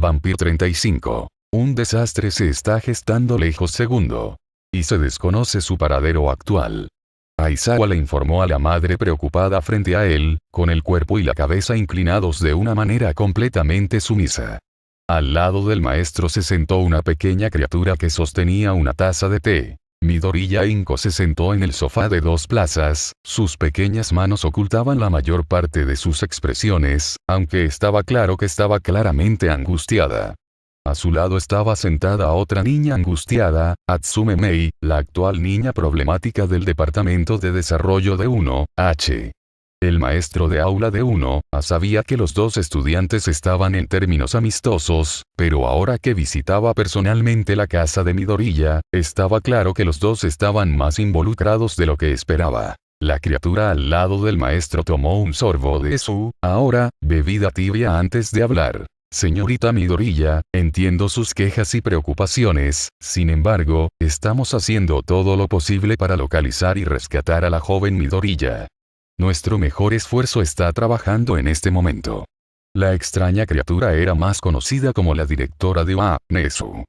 Vampir 35. Un desastre se está gestando lejos segundo. Y se desconoce su paradero actual. Aizawa le informó a la madre preocupada frente a él, con el cuerpo y la cabeza inclinados de una manera completamente sumisa. Al lado del maestro se sentó una pequeña criatura que sostenía una taza de té. Midoriya Inko se sentó en el sofá de 2 plazas, sus pequeñas manos ocultaban la mayor parte de sus expresiones, aunque estaba claro que estaba claramente angustiada. A su lado estaba sentada otra niña angustiada, Atsume Mei, la actual niña problemática del departamento de desarrollo de 1H. El maestro de aula de 1A sabía que los dos estudiantes estaban en términos amistosos, pero ahora que visitaba personalmente la casa de Midoriya, estaba claro que los dos estaban más involucrados de lo que esperaba. La criatura al lado del maestro tomó un sorbo de su, ahora, bebida tibia antes de hablar. Señorita Midoriya, entiendo sus quejas y preocupaciones, sin embargo, estamos haciendo todo lo posible para localizar y rescatar a la joven Midoriya. Nuestro mejor esfuerzo está trabajando en este momento. La extraña criatura era más conocida como la directora de Nezu.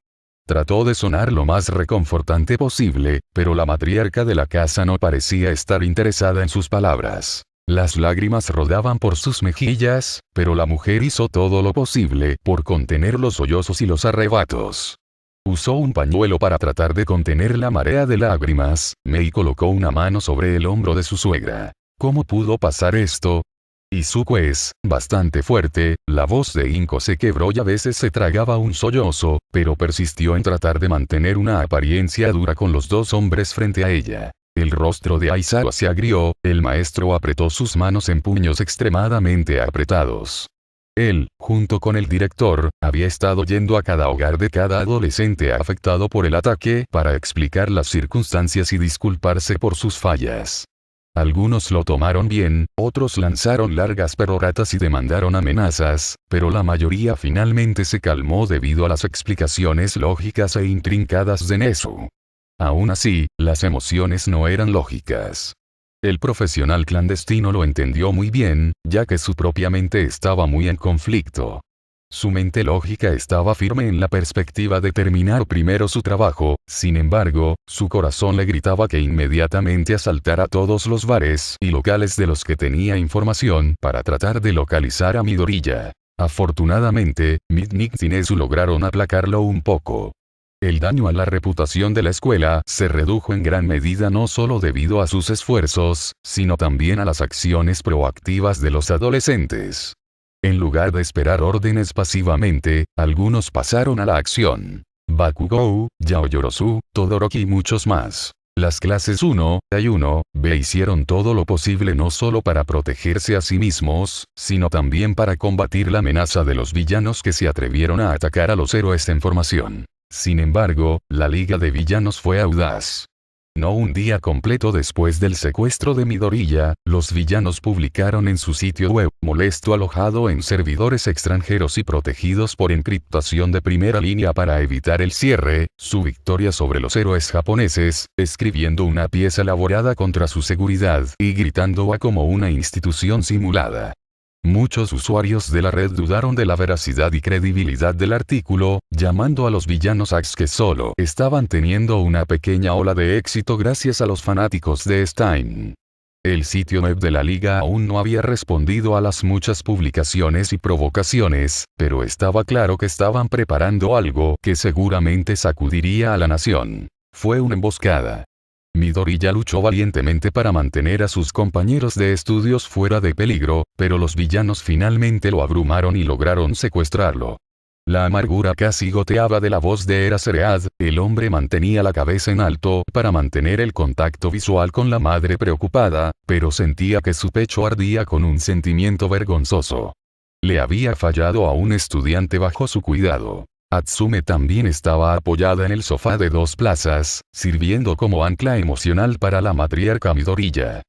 Trató de sonar lo más reconfortante posible, pero la matriarca de la casa no parecía estar interesada en sus palabras. Las lágrimas rodaban por sus mejillas, pero la mujer hizo todo lo posible por contener los sollozos y los arrebatos. Usó un pañuelo para tratar de contener la marea de lágrimas. Mei colocó una mano sobre el hombro de su suegra. ¿Cómo pudo pasar esto? Izuku es bastante fuerte, la voz de Inko se quebró y a veces se tragaba un sollozo, pero persistió en tratar de mantener una apariencia dura con los dos hombres frente a ella. El rostro de Aizawa se agrió, el maestro apretó sus manos en puños extremadamente apretados. Él, junto con el director, había estado yendo a cada hogar de cada adolescente afectado por el ataque para explicar las circunstancias y disculparse por sus fallas. Algunos lo tomaron bien, otros lanzaron largas peroratas y demandaron amenazas, pero la mayoría finalmente se calmó debido a las explicaciones lógicas e intrincadas de Nezu. Aún así, las emociones no eran lógicas. El profesional clandestino lo entendió muy bien, ya que su propia mente estaba muy en conflicto. Su mente lógica estaba firme en la perspectiva de terminar primero su trabajo, sin embargo, su corazón le gritaba que inmediatamente asaltara todos los bares y locales de los que tenía información para tratar de localizar a Midoriya. Afortunadamente, Midnight y Nezu lograron aplacarlo un poco. El daño a la reputación de la escuela se redujo en gran medida no solo debido a sus esfuerzos, sino también a las acciones proactivas de los adolescentes. En lugar de esperar órdenes pasivamente, algunos pasaron a la acción. Bakugou, Yaoyorozu, Todoroki y muchos más. Las clases 1A y 1B hicieron todo lo posible no solo para protegerse a sí mismos, sino también para combatir la amenaza de los villanos que se atrevieron a atacar a los héroes en formación. Sin embargo, la Liga de Villanos fue audaz. No un día completo después del secuestro de Midoriya, los villanos publicaron en su sitio web, molesto alojado en servidores extranjeros y protegidos por encriptación de primera línea para evitar el cierre, su victoria sobre los héroes japoneses, escribiendo una pieza elaborada contra su seguridad y gritando a como una institución simulada. Muchos usuarios de la red dudaron de la veracidad y credibilidad del artículo, llamando a los villanos hacks que solo estaban teniendo una pequeña ola de éxito gracias a los fanáticos de Stein. El sitio web de la liga aún no había respondido a las muchas publicaciones y provocaciones, pero estaba claro que estaban preparando algo que seguramente sacudiría a la nación. Fue una emboscada. Midoriya luchó valientemente para mantener a sus compañeros de estudios fuera de peligro, pero los villanos finalmente lo abrumaron y lograron secuestrarlo. La amargura casi goteaba de la voz de Eraserhead, el hombre mantenía la cabeza en alto para mantener el contacto visual con la madre preocupada, pero sentía que su pecho ardía con un sentimiento vergonzoso. Le había fallado a un estudiante bajo su cuidado. Atsume también estaba apoyada en el sofá de 2 plazas, sirviendo como ancla emocional para la matriarca Midoriya.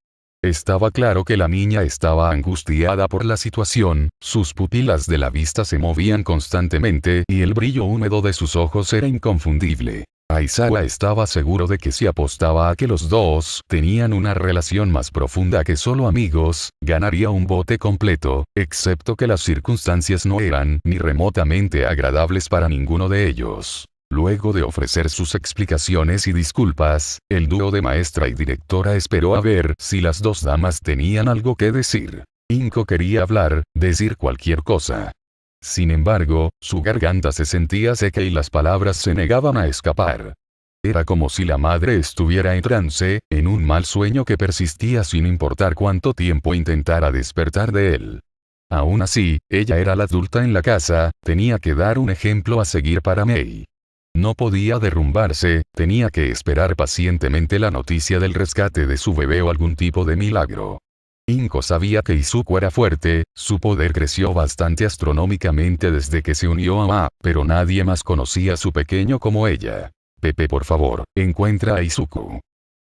Estaba claro que la niña estaba angustiada por la situación, sus pupilas de la vista se movían constantemente y el brillo húmedo de sus ojos era inconfundible. Aizawa estaba seguro de que si apostaba a que los dos tenían una relación más profunda que solo amigos, ganaría un bote completo, excepto que las circunstancias no eran ni remotamente agradables para ninguno de ellos. Luego de ofrecer sus explicaciones y disculpas, el dúo de maestra y directora esperó a ver si las dos damas tenían algo que decir. Inko quería hablar, decir cualquier cosa. Sin embargo, su garganta se sentía seca y las palabras se negaban a escapar. Era como si la madre estuviera en trance, en un mal sueño que persistía sin importar cuánto tiempo intentara despertar de él. Aún así, ella era la adulta en la casa, tenía que dar un ejemplo a seguir para Mei. No podía derrumbarse, tenía que esperar pacientemente la noticia del rescate de su bebé o algún tipo de milagro. Inko sabía que Izuku era fuerte, su poder creció bastante astronómicamente desde que se unió a Ma, pero nadie más conocía a su pequeño como ella. Pepe, por favor, encuentra a Izuku.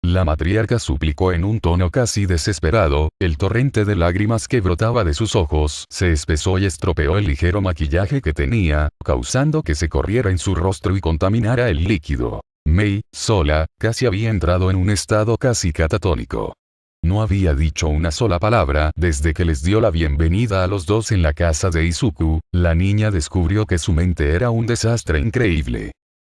La matriarca suplicó en un tono casi desesperado, el torrente de lágrimas que brotaba de sus ojos se espesó y estropeó el ligero maquillaje que tenía, causando que se corriera en su rostro y contaminara el líquido. Mei, sola, casi había entrado en un estado casi catatónico. No había dicho una sola palabra desde que les dio la bienvenida a los dos en la casa de Izuku. La niña descubrió que su mente era un desastre increíble.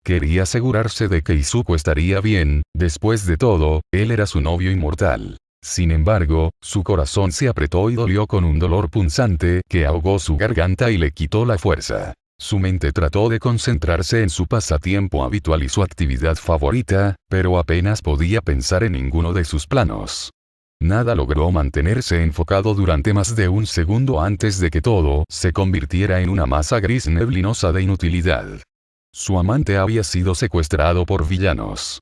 Quería asegurarse de que Izuku estaría bien, después de todo, él era su novio inmortal. Sin embargo, su corazón se apretó y dolió con un dolor punzante que ahogó su garganta y le quitó la fuerza. Su mente trató de concentrarse en su pasatiempo habitual y su actividad favorita, pero apenas podía pensar en ninguno de sus planos. Nada logró mantenerse enfocado durante más de un segundo antes de que todo se convirtiera en una masa gris neblinosa de inutilidad. Su amante había sido secuestrado por villanos.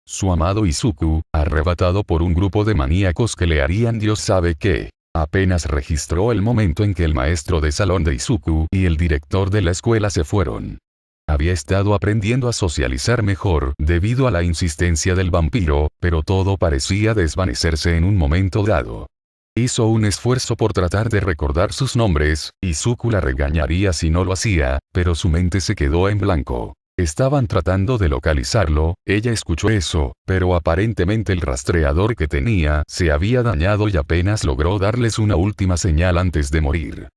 Su amado Izuku, arrebatado por un grupo de maníacos que le harían Dios sabe qué. Apenas registró el momento en que el maestro de salón de Izuku y el director de la escuela se fueron. Había estado aprendiendo a socializar mejor debido a la insistencia del vampiro, pero todo parecía desvanecerse en un momento dado. Hizo un esfuerzo por tratar de recordar sus nombres, Izuku la regañaría si no lo hacía, pero su mente se quedó en blanco. Estaban tratando de localizarlo, ella escuchó eso, pero aparentemente el rastreador que tenía se había dañado y apenas logró darles una última señal antes de morir.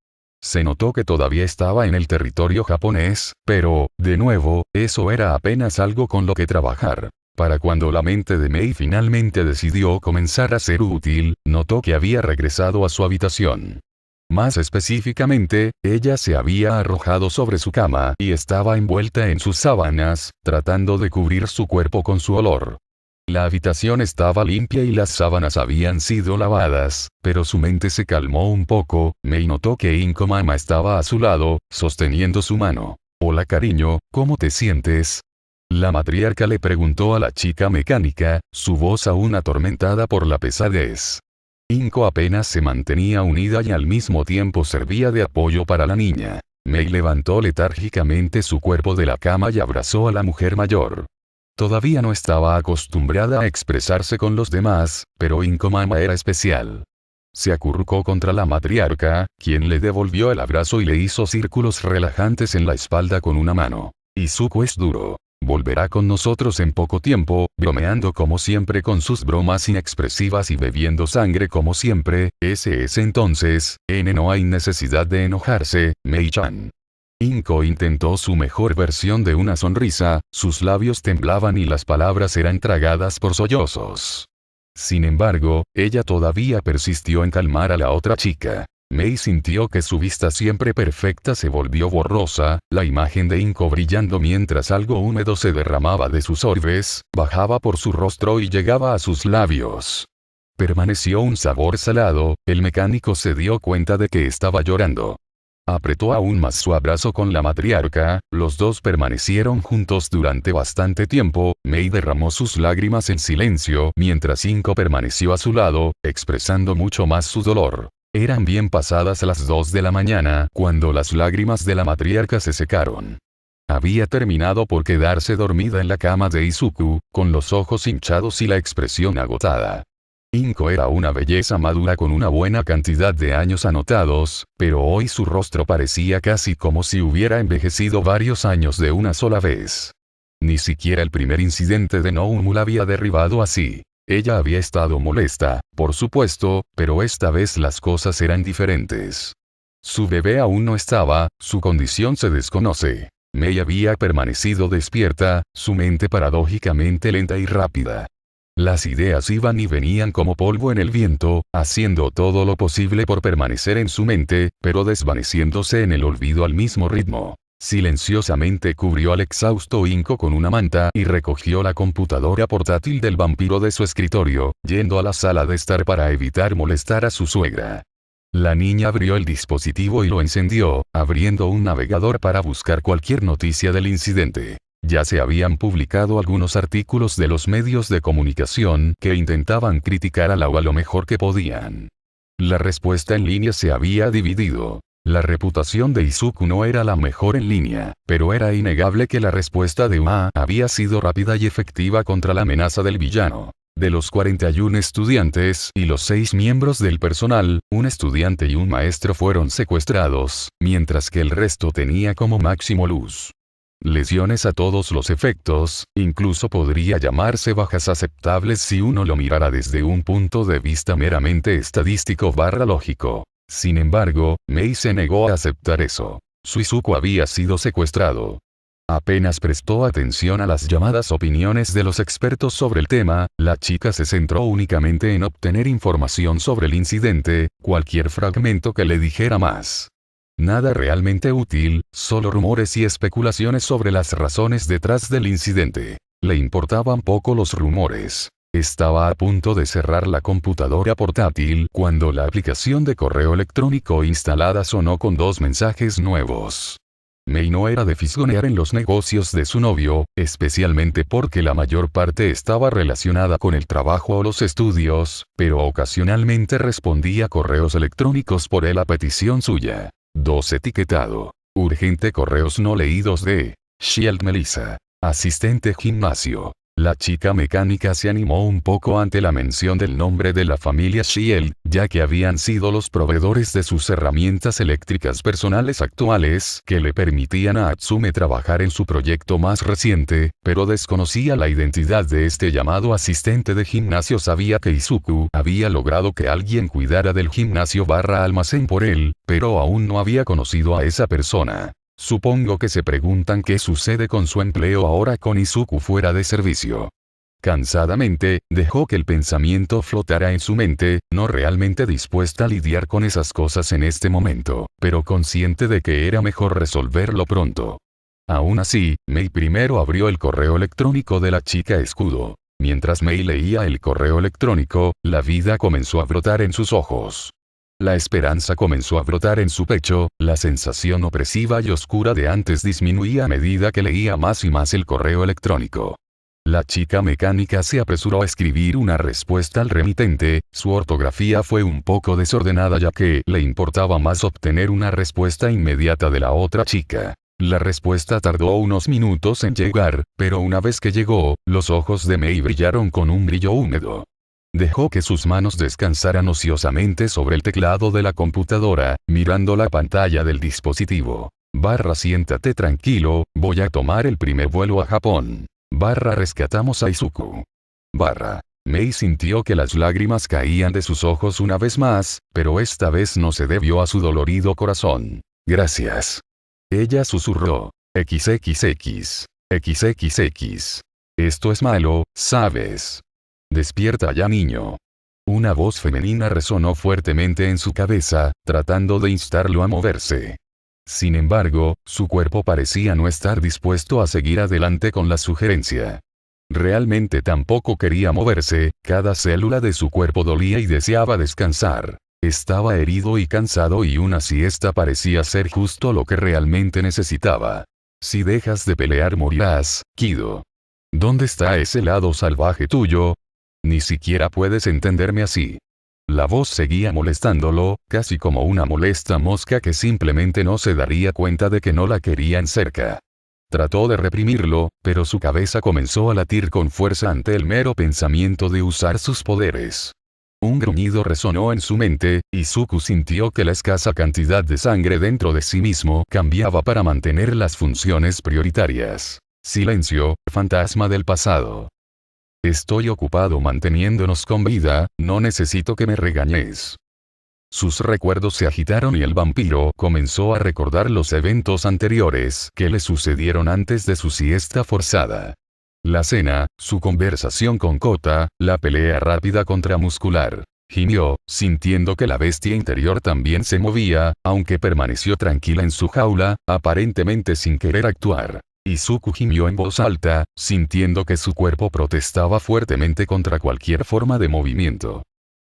Se notó que todavía estaba en el territorio japonés, pero, de nuevo, eso era apenas algo con lo que trabajar. Para cuando la mente de Mei finalmente decidió comenzar a ser útil, notó que había regresado a su habitación. Más específicamente, ella se había arrojado sobre su cama y estaba envuelta en sus sábanas, tratando de cubrir su cuerpo con su olor. La habitación estaba limpia y las sábanas habían sido lavadas, pero su mente se calmó un poco. Mei notó que Inko Mama estaba a su lado, sosteniendo su mano. «Hola cariño, ¿cómo te sientes?». La matriarca le preguntó a la chica mecánica, su voz aún atormentada por la pesadez. Inko apenas se mantenía unida y al mismo tiempo servía de apoyo para la niña. Mei levantó letárgicamente su cuerpo de la cama y abrazó a la mujer mayor. Todavía no estaba acostumbrada a expresarse con los demás, pero Inko Mama era especial. Se acurrucó contra la matriarca, quien le devolvió el abrazo y le hizo círculos relajantes en la espalda con una mano. «Izuku es duro. Volverá con nosotros en poco tiempo», bromeando como siempre con sus bromas inexpresivas y bebiendo sangre como siempre. Ese es entonces, no hay necesidad de enojarse, Mei-chan. Inko intentó su mejor versión de una sonrisa, sus labios temblaban y las palabras eran tragadas por sollozos. Sin embargo, ella todavía persistió en calmar a la otra chica. Mei sintió que su vista siempre perfecta se volvió borrosa, la imagen de Inko brillando mientras algo húmedo se derramaba de sus orbes, bajaba por su rostro y llegaba a sus labios. Permaneció un sabor salado, el mecánico se dio cuenta de que estaba llorando. Apretó aún más su abrazo con la matriarca, los dos permanecieron juntos durante bastante tiempo. Mei derramó sus lágrimas en silencio mientras Inko permaneció a su lado, expresando mucho más su dolor. Eran bien pasadas las 2 de la mañana cuando las lágrimas de la matriarca se secaron. Había terminado por quedarse dormida en la cama de Izuku, con los ojos hinchados y la expresión agotada. Inko era una belleza madura con una buena cantidad de años anotados, pero hoy su rostro parecía casi como si hubiera envejecido varios años de una sola vez. Ni siquiera el primer incidente de Nomu la había derribado así. Ella había estado molesta, por supuesto, pero esta vez las cosas eran diferentes. Su bebé aún no estaba, su condición se desconoce. Mei había permanecido despierta, su mente paradójicamente lenta y rápida. Las ideas iban y venían como polvo en el viento, haciendo todo lo posible por permanecer en su mente, pero desvaneciéndose en el olvido al mismo ritmo. Silenciosamente cubrió al exhausto Inco con una manta y recogió la computadora portátil del vampiro de su escritorio, yendo a la sala de estar para evitar molestar a su suegra. La niña abrió el dispositivo y lo encendió, abriendo un navegador para buscar cualquier noticia del incidente. Ya se habían publicado algunos artículos de los medios de comunicación que intentaban criticar a Lau lo mejor que podían. La respuesta en línea se había dividido. La reputación de Izuku no era la mejor en línea, pero era innegable que la respuesta de UA había sido rápida y efectiva contra la amenaza del villano. De los 41 estudiantes y los 6 miembros del personal, un estudiante y un maestro fueron secuestrados, mientras que el resto tenía como máximo luz. Lesiones a todos los efectos, incluso podría llamarse bajas aceptables si uno lo mirara desde un punto de vista meramente estadístico/lógico. Sin embargo, Mei se negó a aceptar eso. Su Izuku había sido secuestrado. Apenas prestó atención a las llamadas opiniones de los expertos sobre el tema, la chica se centró únicamente en obtener información sobre el incidente, cualquier fragmento que le dijera más. Nada realmente útil, solo rumores y especulaciones sobre las razones detrás del incidente. Le importaban poco los rumores. Estaba a punto de cerrar la computadora portátil cuando la aplicación de correo electrónico instalada sonó con 2 mensajes nuevos. Mei no era de fisgonear en los negocios de su novio, especialmente porque la mayor parte estaba relacionada con el trabajo o los estudios, pero ocasionalmente respondía correos electrónicos por él a petición suya. 2 etiquetado. Urgente correos no leídos de Shield Melissa. Asistente gimnasio. La chica mecánica se animó un poco ante la mención del nombre de la familia Shield, ya que habían sido los proveedores de sus herramientas eléctricas personales actuales que le permitían a Atsume trabajar en su proyecto más reciente, pero desconocía la identidad de este llamado asistente de gimnasio. Sabía que Izuku había logrado que alguien cuidara del gimnasio/almacén por él, pero aún no había conocido a esa persona. Supongo que se preguntan qué sucede con su empleo ahora con Izuku fuera de servicio. Cansadamente, dejó que el pensamiento flotara en su mente, no realmente dispuesta a lidiar con esas cosas en este momento, pero consciente de que era mejor resolverlo pronto. Aún así, Mei primero abrió el correo electrónico de la chica escudo. Mientras Mei leía el correo electrónico, la vida comenzó a brotar en sus ojos. La esperanza comenzó a brotar en su pecho, la sensación opresiva y oscura de antes disminuía a medida que leía más y más el correo electrónico. La chica mecánica se apresuró a escribir una respuesta al remitente, su ortografía fue un poco desordenada ya que le importaba más obtener una respuesta inmediata de la otra chica. La respuesta tardó unos minutos en llegar, pero una vez que llegó, los ojos de Mei brillaron con un brillo húmedo. Dejó que sus manos descansaran ociosamente sobre el teclado de la computadora, mirando la pantalla del dispositivo. Siéntate tranquilo, voy a tomar el primer vuelo a Japón. Rescatamos a Izuku. Mei sintió que las lágrimas caían de sus ojos una vez más, pero esta vez no se debió a su dolorido corazón. Gracias. Ella susurró. XXX. XXX. Esto es malo, ¿sabes? Despierta ya, niño. Una voz femenina resonó fuertemente en su cabeza, tratando de instarlo a moverse. Sin embargo, su cuerpo parecía no estar dispuesto a seguir adelante con la sugerencia. Realmente tampoco quería moverse, cada célula de su cuerpo dolía y deseaba descansar. Estaba herido y cansado y una siesta parecía ser justo lo que realmente necesitaba. Si dejas de pelear morirás, Kido. ¿Dónde está ese lado salvaje tuyo? Ni siquiera puedes entenderme así. La voz seguía molestándolo, casi como una molesta mosca que simplemente no se daría cuenta de que no la querían cerca. Trató de reprimirlo, pero su cabeza comenzó a latir con fuerza ante el mero pensamiento de usar sus poderes. Un gruñido resonó en su mente, y Izuku sintió que la escasa cantidad de sangre dentro de sí mismo cambiaba para mantener las funciones prioritarias. Silencio, fantasma del pasado. Estoy ocupado manteniéndonos con vida, no necesito que me regañes. Sus recuerdos se agitaron y el vampiro comenzó a recordar los eventos anteriores que le sucedieron antes de su siesta forzada. La cena, su conversación con Kota, la pelea rápida contra Muscular. Gimió, sintiendo que la bestia interior también se movía, aunque permaneció tranquila en su jaula, aparentemente sin querer actuar. Izuku gimió en voz alta, sintiendo que su cuerpo protestaba fuertemente contra cualquier forma de movimiento.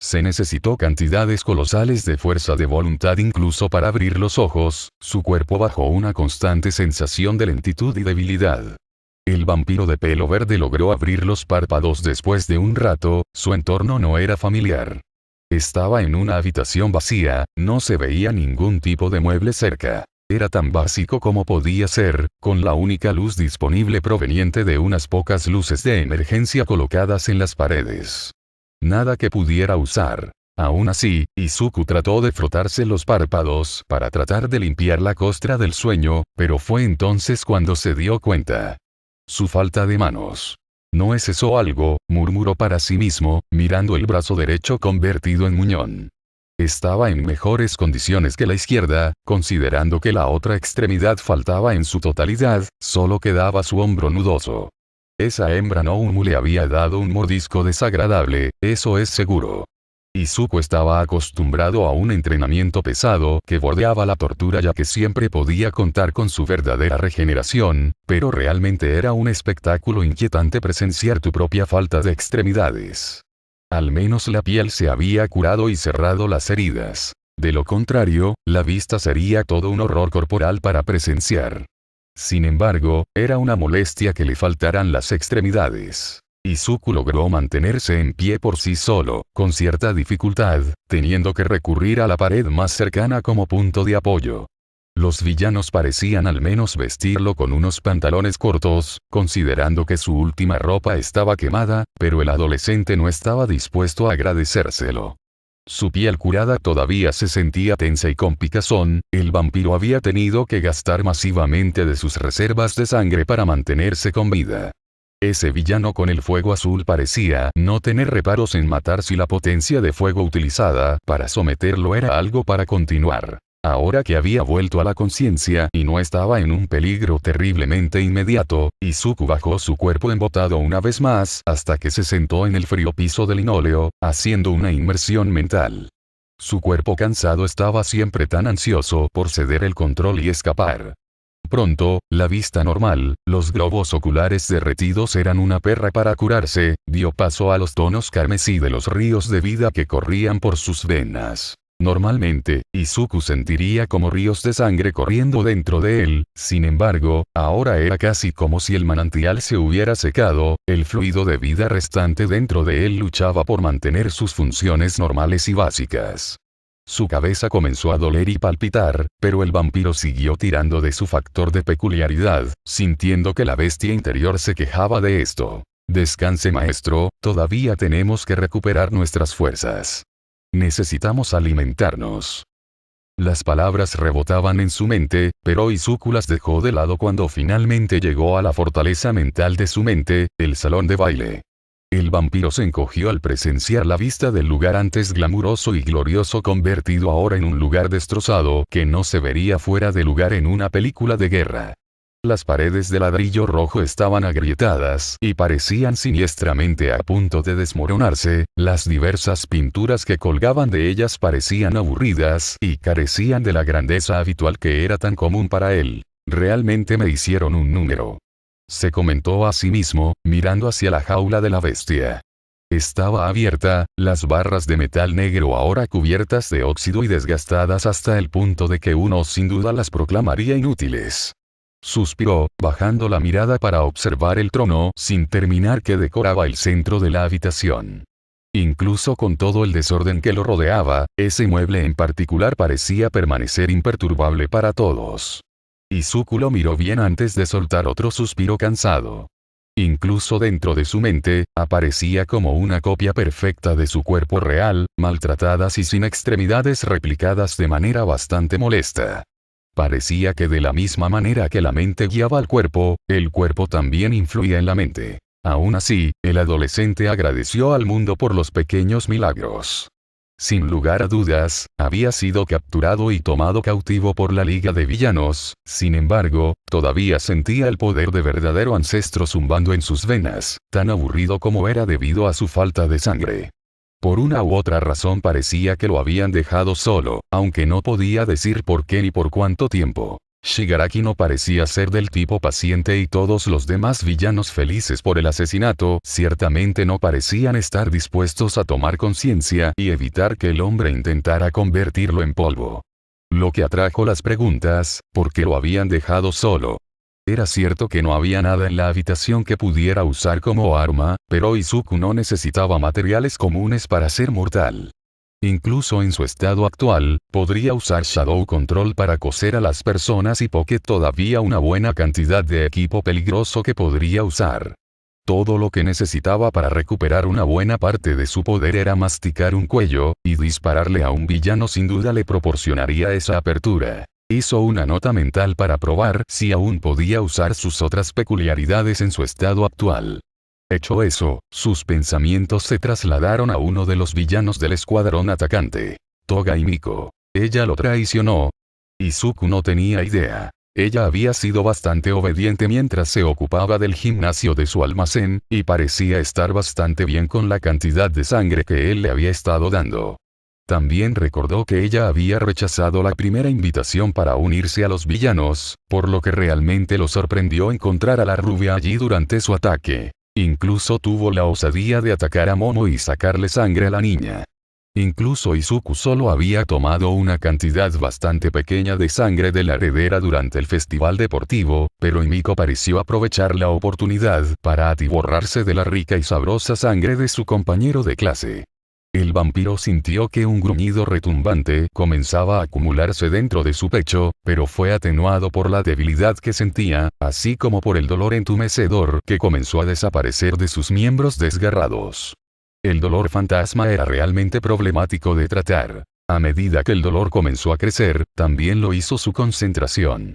Se necesitó cantidades colosales de fuerza de voluntad incluso para abrir los ojos, su cuerpo bajo una constante sensación de lentitud y debilidad. El vampiro de pelo verde logró abrir los párpados después de un rato, su entorno no era familiar. Estaba en una habitación vacía, no se veía ningún tipo de mueble cerca. Era tan básico como podía ser, con la única luz disponible proveniente de unas pocas luces de emergencia colocadas en las paredes. Nada que pudiera usar. Aún así, Izuku trató de frotarse los párpados para tratar de limpiar la costra del sueño, pero fue entonces cuando se dio cuenta. Su falta de manos. ¿No es eso algo?, murmuró para sí mismo, mirando el brazo derecho convertido en muñón. Estaba en mejores condiciones que la izquierda, considerando que la otra extremidad faltaba en su totalidad, solo quedaba su hombro nudoso. Esa hembra no le había dado un mordisco desagradable, eso es seguro. Izuku estaba acostumbrado a un entrenamiento pesado que bordeaba la tortura ya que siempre podía contar con su verdadera regeneración, pero realmente era un espectáculo inquietante presenciar tu propia falta de extremidades. Al menos la piel se había curado y cerrado las heridas. De lo contrario, la vista sería todo un horror corporal para presenciar. Sin embargo, era una molestia que le faltaran las extremidades. Izuku logró mantenerse en pie por sí solo, con cierta dificultad, teniendo que recurrir a la pared más cercana como punto de apoyo. Los villanos parecían al menos vestirlo con unos pantalones cortos, considerando que su última ropa estaba quemada, pero el adolescente no estaba dispuesto a agradecérselo. Su piel curada todavía se sentía tensa y con picazón, el vampiro había tenido que gastar masivamente de sus reservas de sangre para mantenerse con vida. Ese villano con el fuego azul parecía no tener reparos en matar si la potencia de fuego utilizada para someterlo era algo para continuar. Ahora que había vuelto a la conciencia y no estaba en un peligro terriblemente inmediato, Izuku bajó su cuerpo embotado una vez más hasta que se sentó en el frío piso de linóleo, haciendo una inmersión mental. Su cuerpo cansado estaba siempre tan ansioso por ceder el control y escapar. Pronto, la vista normal, los globos oculares derretidos eran una perra para curarse, dio paso a los tonos carmesí de los ríos de vida que corrían por sus venas. Normalmente, Izuku sentiría como ríos de sangre corriendo dentro de él, sin embargo, ahora era casi como si el manantial se hubiera secado, el fluido de vida restante dentro de él luchaba por mantener sus funciones normales y básicas. Su cabeza comenzó a doler y palpitar, pero el vampiro siguió tirando de su factor de peculiaridad, sintiendo que la bestia interior se quejaba de esto. Descanse maestro, todavía tenemos que recuperar nuestras fuerzas. Necesitamos alimentarnos. Las palabras rebotaban en su mente, pero Izuku las dejó de lado cuando finalmente llegó a la fortaleza mental de su mente, el salón de baile. El vampiro se encogió al presenciar la vista del lugar antes glamuroso y glorioso convertido ahora en un lugar destrozado que no se vería fuera de lugar en una película de guerra. Las paredes de ladrillo rojo estaban agrietadas y parecían siniestramente a punto de desmoronarse, las diversas pinturas que colgaban de ellas parecían aburridas y carecían de la grandeza habitual que era tan común para él. Realmente me hicieron un número. Se comentó a sí mismo, mirando hacia la jaula de la bestia. Estaba abierta, las barras de metal negro ahora cubiertas de óxido y desgastadas hasta el punto de que uno sin duda las proclamaría inútiles. Suspiró, bajando la mirada para observar el trono sin terminar que decoraba el centro de la habitación. Incluso con todo el desorden que lo rodeaba, ese mueble en particular parecía permanecer imperturbable para todos. Izuku lo miró bien antes de soltar otro suspiro cansado. Incluso dentro de su mente, aparecía como una copia perfecta de su cuerpo real, maltratadas y sin extremidades replicadas de manera bastante molesta. Parecía que de la misma manera que la mente guiaba al cuerpo, el cuerpo también influía en la mente. Aún así, el adolescente agradeció al mundo por los pequeños milagros. Sin lugar a dudas, había sido capturado y tomado cautivo por la Liga de Villanos, sin embargo, todavía sentía el poder de verdadero ancestro zumbando en sus venas, tan aburrido como era debido a su falta de sangre. Por una u otra razón parecía que lo habían dejado solo, aunque no podía decir por qué ni por cuánto tiempo. Shigaraki no parecía ser del tipo paciente y todos los demás villanos felices por el asesinato ciertamente no parecían estar dispuestos a tomar conciencia y evitar que el hombre intentara convertirlo en polvo. Lo que atrajo las preguntas, ¿por qué lo habían dejado solo? Era cierto que no había nada en la habitación que pudiera usar como arma, pero Izuku no necesitaba materiales comunes para ser mortal. Incluso en su estado actual, podría usar Shadow Control para coser a las personas y Pocket todavía una buena cantidad de equipo peligroso que podría usar. Todo lo que necesitaba para recuperar una buena parte de su poder era masticar un cuello, y dispararle a un villano sin duda le proporcionaría esa apertura. Hizo una nota mental para probar si aún podía usar sus otras peculiaridades en su estado actual. Hecho eso, sus pensamientos se trasladaron a uno de los villanos del escuadrón atacante. Toga y Miko. Ella lo traicionó. Izuku no tenía idea. Ella había sido bastante obediente mientras se ocupaba del gimnasio de su almacén, y parecía estar bastante bien con la cantidad de sangre que él le había estado dando. También recordó que ella había rechazado la primera invitación para unirse a los villanos, por lo que realmente lo sorprendió encontrar a la rubia allí durante su ataque. Incluso tuvo la osadía de atacar a Momo y sacarle sangre a la niña. Incluso Izuku solo había tomado una cantidad bastante pequeña de sangre de la heredera durante el festival deportivo, pero Miko pareció aprovechar la oportunidad para atiborrarse de la rica y sabrosa sangre de su compañero de clase. El vampiro sintió que un gruñido retumbante comenzaba a acumularse dentro de su pecho, pero fue atenuado por la debilidad que sentía, así como por el dolor entumecedor que comenzó a desaparecer de sus miembros desgarrados. El dolor fantasma era realmente problemático de tratar. A medida que el dolor comenzó a crecer, también lo hizo su concentración.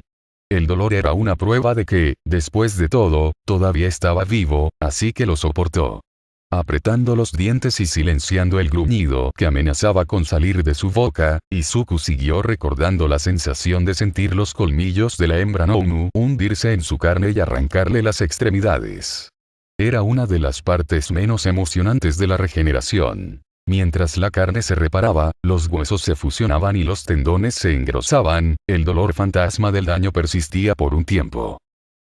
El dolor era una prueba de que, después de todo, todavía estaba vivo, así que lo soportó. Apretando los dientes y silenciando el gruñido que amenazaba con salir de su boca, Izuku siguió recordando la sensación de sentir los colmillos de la hembra Nomu hundirse en su carne y arrancarle las extremidades. Era una de las partes menos emocionantes de la regeneración. Mientras la carne se reparaba, los huesos se fusionaban y los tendones se engrosaban, el dolor fantasma del daño persistía por un tiempo.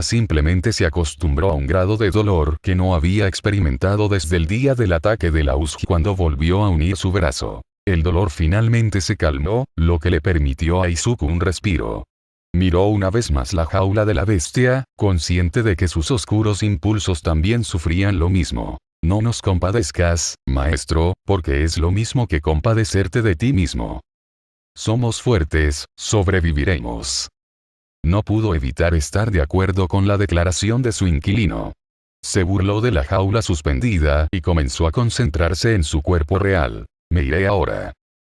Simplemente se acostumbró a un grado de dolor que no había experimentado desde el día del ataque de la Uzi cuando volvió a unir su brazo. El dolor finalmente se calmó, lo que le permitió a Izuku un respiro. Miró una vez más la jaula de la bestia, consciente de que sus oscuros impulsos también sufrían lo mismo. No nos compadezcas, maestro, porque es lo mismo que compadecerte de ti mismo. Somos fuertes, sobreviviremos. No pudo evitar estar de acuerdo con la declaración de su inquilino. Se burló de la jaula suspendida y comenzó a concentrarse en su cuerpo real. Me iré ahora.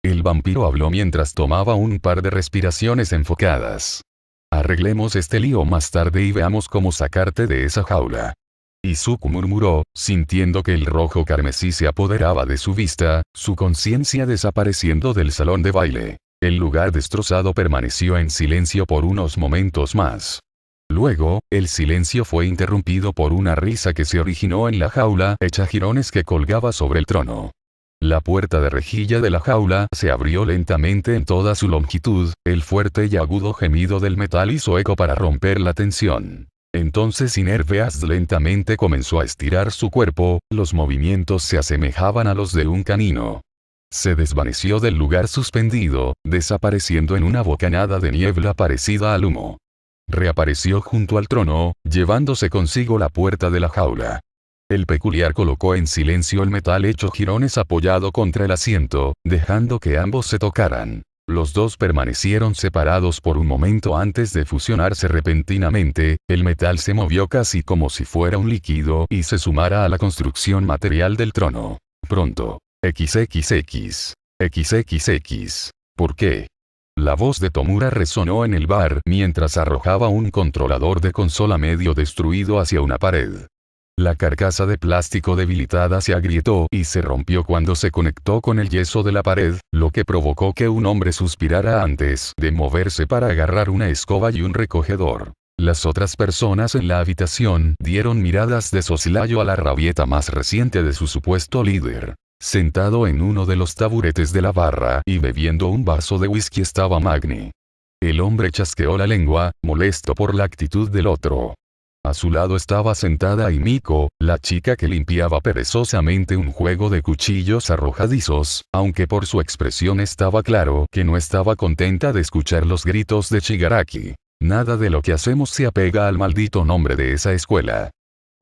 El vampiro habló mientras tomaba un par de respiraciones enfocadas. Arreglemos este lío más tarde y veamos cómo sacarte de esa jaula. Izuku murmuró, sintiendo que el rojo carmesí se apoderaba de su vista, su conciencia desapareciendo del salón de baile. El lugar destrozado permaneció en silencio por unos momentos más. Luego, el silencio fue interrumpido por una risa que se originó en la jaula hecha jirones que colgaba sobre el trono. La puerta de rejilla de la jaula se abrió lentamente en toda su longitud, el fuerte y agudo gemido del metal hizo eco para romper la tensión. Entonces Inerveas lentamente comenzó a estirar su cuerpo, los movimientos se asemejaban a los de un canino. Se desvaneció del lugar suspendido, desapareciendo en una bocanada de niebla parecida al humo. Reapareció junto al trono, llevándose consigo la puerta de la jaula. El peculiar colocó en silencio el metal hecho jirones apoyado contra el asiento, dejando que ambos se tocaran. Los dos permanecieron separados por un momento antes de fusionarse repentinamente, el metal se movió casi como si fuera un líquido y se sumara a la construcción material del trono. Pronto. XXX. XXX. ¿Por qué? La voz de Tomura resonó en el bar mientras arrojaba un controlador de consola medio destruido hacia una pared. La carcasa de plástico debilitada se agrietó y se rompió cuando se conectó con el yeso de la pared, lo que provocó que un hombre suspirara antes de moverse para agarrar una escoba y un recogedor. Las otras personas en la habitación dieron miradas de soslayo a la rabieta más reciente de su supuesto líder. Sentado en uno de los taburetes de la barra y bebiendo un vaso de whisky estaba Magni. El hombre chasqueó la lengua, molesto por la actitud del otro. A su lado estaba sentada Himiko, la chica que limpiaba perezosamente un juego de cuchillos arrojadizos, aunque por su expresión estaba claro que no estaba contenta de escuchar los gritos de Shigaraki. Nada de lo que hacemos se apega al maldito nombre de esa escuela.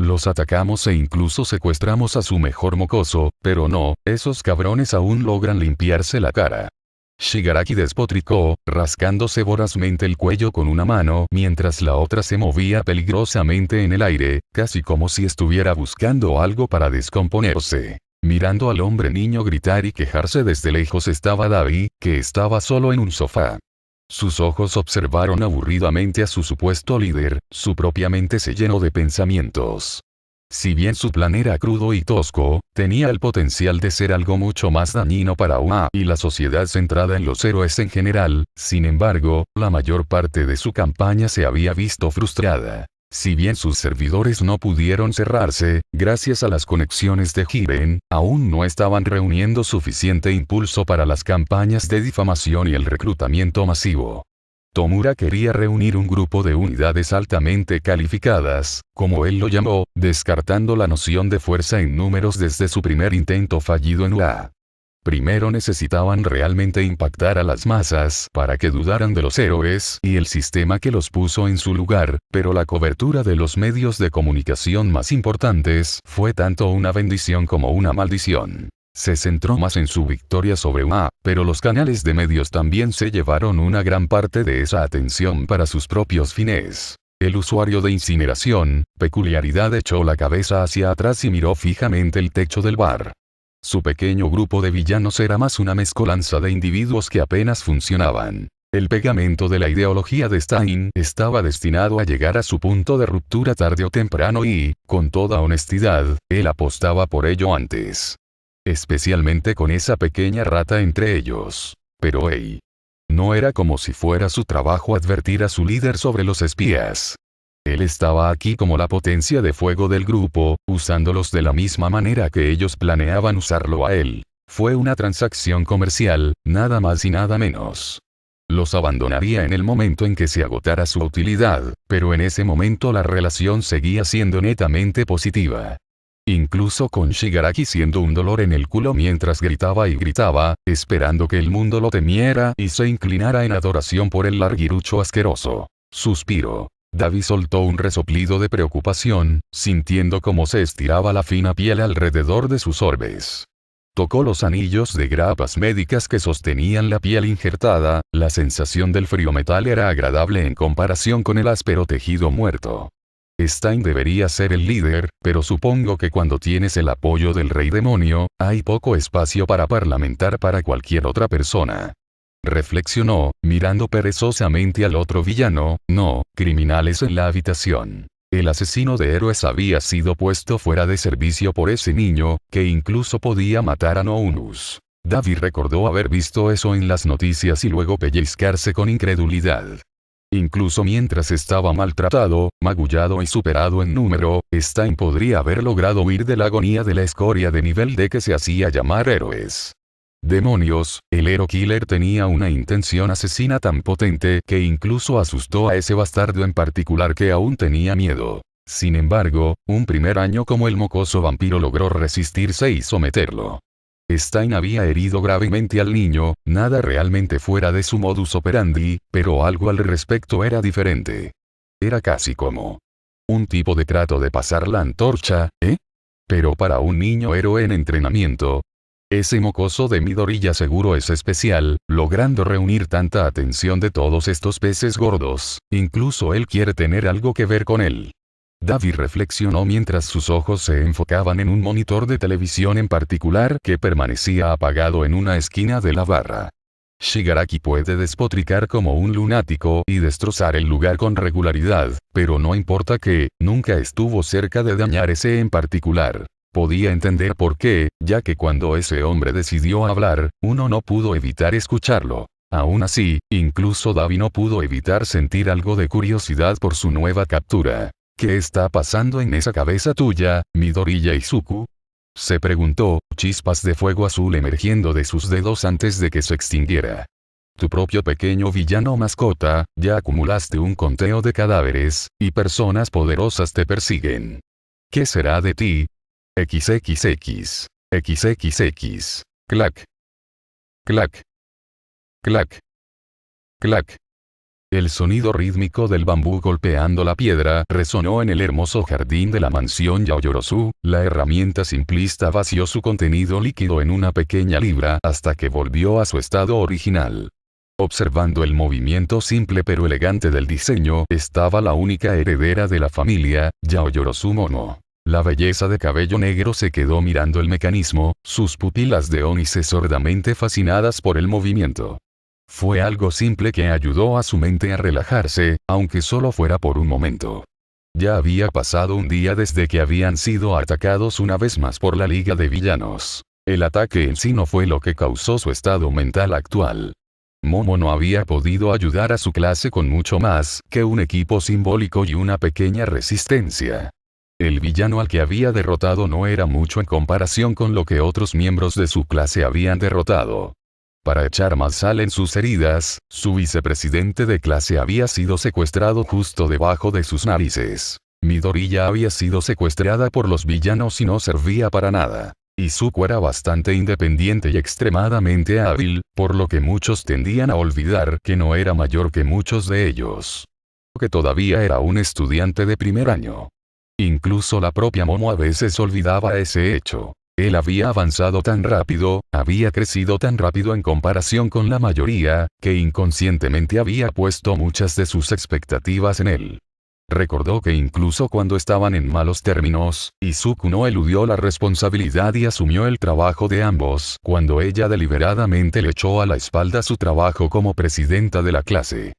Los atacamos e incluso secuestramos a su mejor mocoso, pero no, esos cabrones aún logran limpiarse la cara. Shigaraki despotricó, rascándose vorazmente el cuello con una mano mientras la otra se movía peligrosamente en el aire, casi como si estuviera buscando algo para descomponerse. Mirando al hombre niño gritar y quejarse desde lejos estaba Davi, que estaba solo en un sofá. Sus ojos observaron aburridamente a su supuesto líder, su propia mente se llenó de pensamientos. Si bien su plan era crudo y tosco, tenía el potencial de ser algo mucho más dañino para UA y la sociedad centrada en los héroes en general. Sin embargo, la mayor parte de su campaña se había visto frustrada. Si bien sus servidores no pudieron cerrarse, gracias a las conexiones de Jiren, aún no estaban reuniendo suficiente impulso para las campañas de difamación y el reclutamiento masivo. Tomura quería reunir un grupo de unidades altamente calificadas, como él lo llamó, descartando la noción de fuerza en números desde su primer intento fallido en UA. Primero necesitaban realmente impactar a las masas para que dudaran de los héroes y el sistema que los puso en su lugar, pero la cobertura de los medios de comunicación más importantes fue tanto una bendición como una maldición. Se centró más en su victoria sobre UA, pero los canales de medios también se llevaron una gran parte de esa atención para sus propios fines. El usuario de incineración, peculiaridad, echó la cabeza hacia atrás y miró fijamente el techo del bar. Su pequeño grupo de villanos era más una mezcolanza de individuos que apenas funcionaban. El pegamento de la ideología de Stein estaba destinado a llegar a su punto de ruptura tarde o temprano y, con toda honestidad, él apostaba por ello antes. Especialmente con esa pequeña rata entre ellos. Pero no era como si fuera su trabajo advertir a su líder sobre los espías. Él estaba aquí como la potencia de fuego del grupo, usándolos de la misma manera que ellos planeaban usarlo a él. Fue una transacción comercial, nada más y nada menos. Los abandonaría en el momento en que se agotara su utilidad, pero en ese momento la relación seguía siendo netamente positiva. Incluso con Shigaraki siendo un dolor en el culo mientras gritaba y gritaba, esperando que el mundo lo temiera y se inclinara en adoración por el larguirucho asqueroso. Suspiro. Davi soltó un resoplido de preocupación, sintiendo cómo se estiraba la fina piel alrededor de sus orbes. Tocó los anillos de grapas médicas que sostenían la piel injertada, la sensación del frío metal era agradable en comparación con el áspero tejido muerto. Stein debería ser el líder, pero supongo que cuando tienes el apoyo del Rey Demonio, hay poco espacio para parlamentar para cualquier otra persona. Reflexionó, mirando perezosamente al otro villano, no, criminales en la habitación. El asesino de héroes había sido puesto fuera de servicio por ese niño, que incluso podía matar a Nounus. Davi recordó haber visto eso en las noticias y luego pellizcarse con incredulidad. Incluso mientras estaba maltratado, magullado y superado en número, Stein podría haber logrado huir de la agonía de la escoria de nivel D que se hacía llamar héroes. Demonios, el Hero Killer tenía una intención asesina tan potente que incluso asustó a ese bastardo en particular que aún tenía miedo. Sin embargo, un primer año como el mocoso vampiro logró resistirse y someterlo. Stein había herido gravemente al niño, nada realmente fuera de su modus operandi, pero algo al respecto era diferente. Era casi como un tipo de trato de pasar la antorcha, ¿eh? Pero para un niño héroe en entrenamiento. Ese mocoso de Midoriya seguro es especial, logrando reunir tanta atención de todos estos peces gordos, incluso él quiere tener algo que ver con él. Davi reflexionó mientras sus ojos se enfocaban en un monitor de televisión en particular que permanecía apagado en una esquina de la barra. Shigaraki puede despotricar como un lunático y destrozar el lugar con regularidad, pero no importa que, nunca estuvo cerca de dañar ese en particular. Podía entender por qué, ya que cuando ese hombre decidió hablar, uno no pudo evitar escucharlo. Aún así, incluso Dabi no pudo evitar sentir algo de curiosidad por su nueva captura. ¿Qué está pasando en esa cabeza tuya, Midoriya Izuku? Se preguntó, chispas de fuego azul emergiendo de sus dedos antes de que se extinguiera. Tu propio pequeño villano mascota, ya acumulaste un conteo de cadáveres, y personas poderosas te persiguen. ¿Qué será de ti? XXX. XXX. Clac. Clac. Clac. Clac. El sonido rítmico del bambú golpeando la piedra resonó en el hermoso jardín de la mansión Yaoyorozu. La herramienta simplista vació su contenido líquido en una pequeña libra hasta que volvió a su estado original. Observando el movimiento simple pero elegante del diseño, estaba la única heredera de la familia, Yaoyorozu Momo. La belleza de cabello negro se quedó mirando el mecanismo, sus pupilas de ónice sordamente fascinadas por el movimiento. Fue algo simple que ayudó a su mente a relajarse, aunque solo fuera por un momento. Ya había pasado un día desde que habían sido atacados una vez más por la Liga de Villanos. El ataque en sí no fue lo que causó su estado mental actual. Momo no había podido ayudar a su clase con mucho más que un equipo simbólico y una pequeña resistencia. El villano al que había derrotado no era mucho en comparación con lo que otros miembros de su clase habían derrotado. Para echar más sal en sus heridas, su vicepresidente de clase había sido secuestrado justo debajo de sus narices. Midoriya había sido secuestrada por los villanos y no servía para nada. Izuku era bastante independiente y extremadamente hábil, por lo que muchos tendían a olvidar que no era mayor que muchos de ellos. Que todavía era un estudiante de primer año. Incluso la propia Momo a veces olvidaba ese hecho. Él había avanzado tan rápido, había crecido tan rápido en comparación con la mayoría, que inconscientemente había puesto muchas de sus expectativas en él. Recordó que incluso cuando estaban en malos términos, Izuku no eludió la responsabilidad y asumió el trabajo de ambos cuando ella deliberadamente le echó a la espalda su trabajo como presidenta de la clase.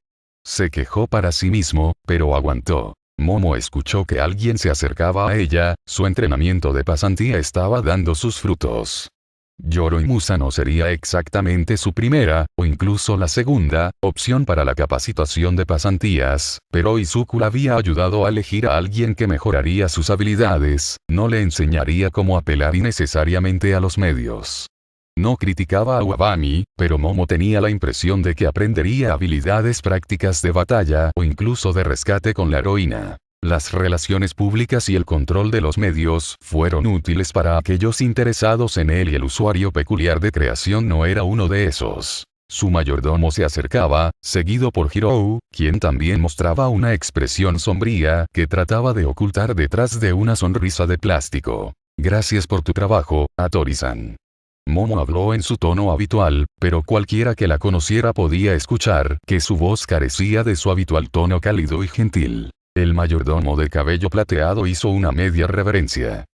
Se quejó para sí mismo, pero aguantó. Momo escuchó que alguien se acercaba a ella, su entrenamiento de pasantía estaba dando sus frutos. Yoroi-Musa no sería exactamente su primera, o incluso la segunda, opción para la capacitación de pasantías, pero Izuku la había ayudado a elegir a alguien que mejoraría sus habilidades, no le enseñaría cómo apelar innecesariamente a los medios. No criticaba a Wabami, pero Momo tenía la impresión de que aprendería habilidades prácticas de batalla o incluso de rescate con la heroína. Las relaciones públicas y el control de los medios fueron útiles para aquellos interesados en él y el usuario peculiar de creación no era uno de esos. Su mayordomo se acercaba, seguido por Hirou, quien también mostraba una expresión sombría que trataba de ocultar detrás de una sonrisa de plástico. Gracias por tu trabajo, Hattori-san. Momo habló en su tono habitual, pero cualquiera que la conociera podía escuchar que su voz carecía de su habitual tono cálido y gentil. El mayordomo de cabello plateado hizo una media reverencia.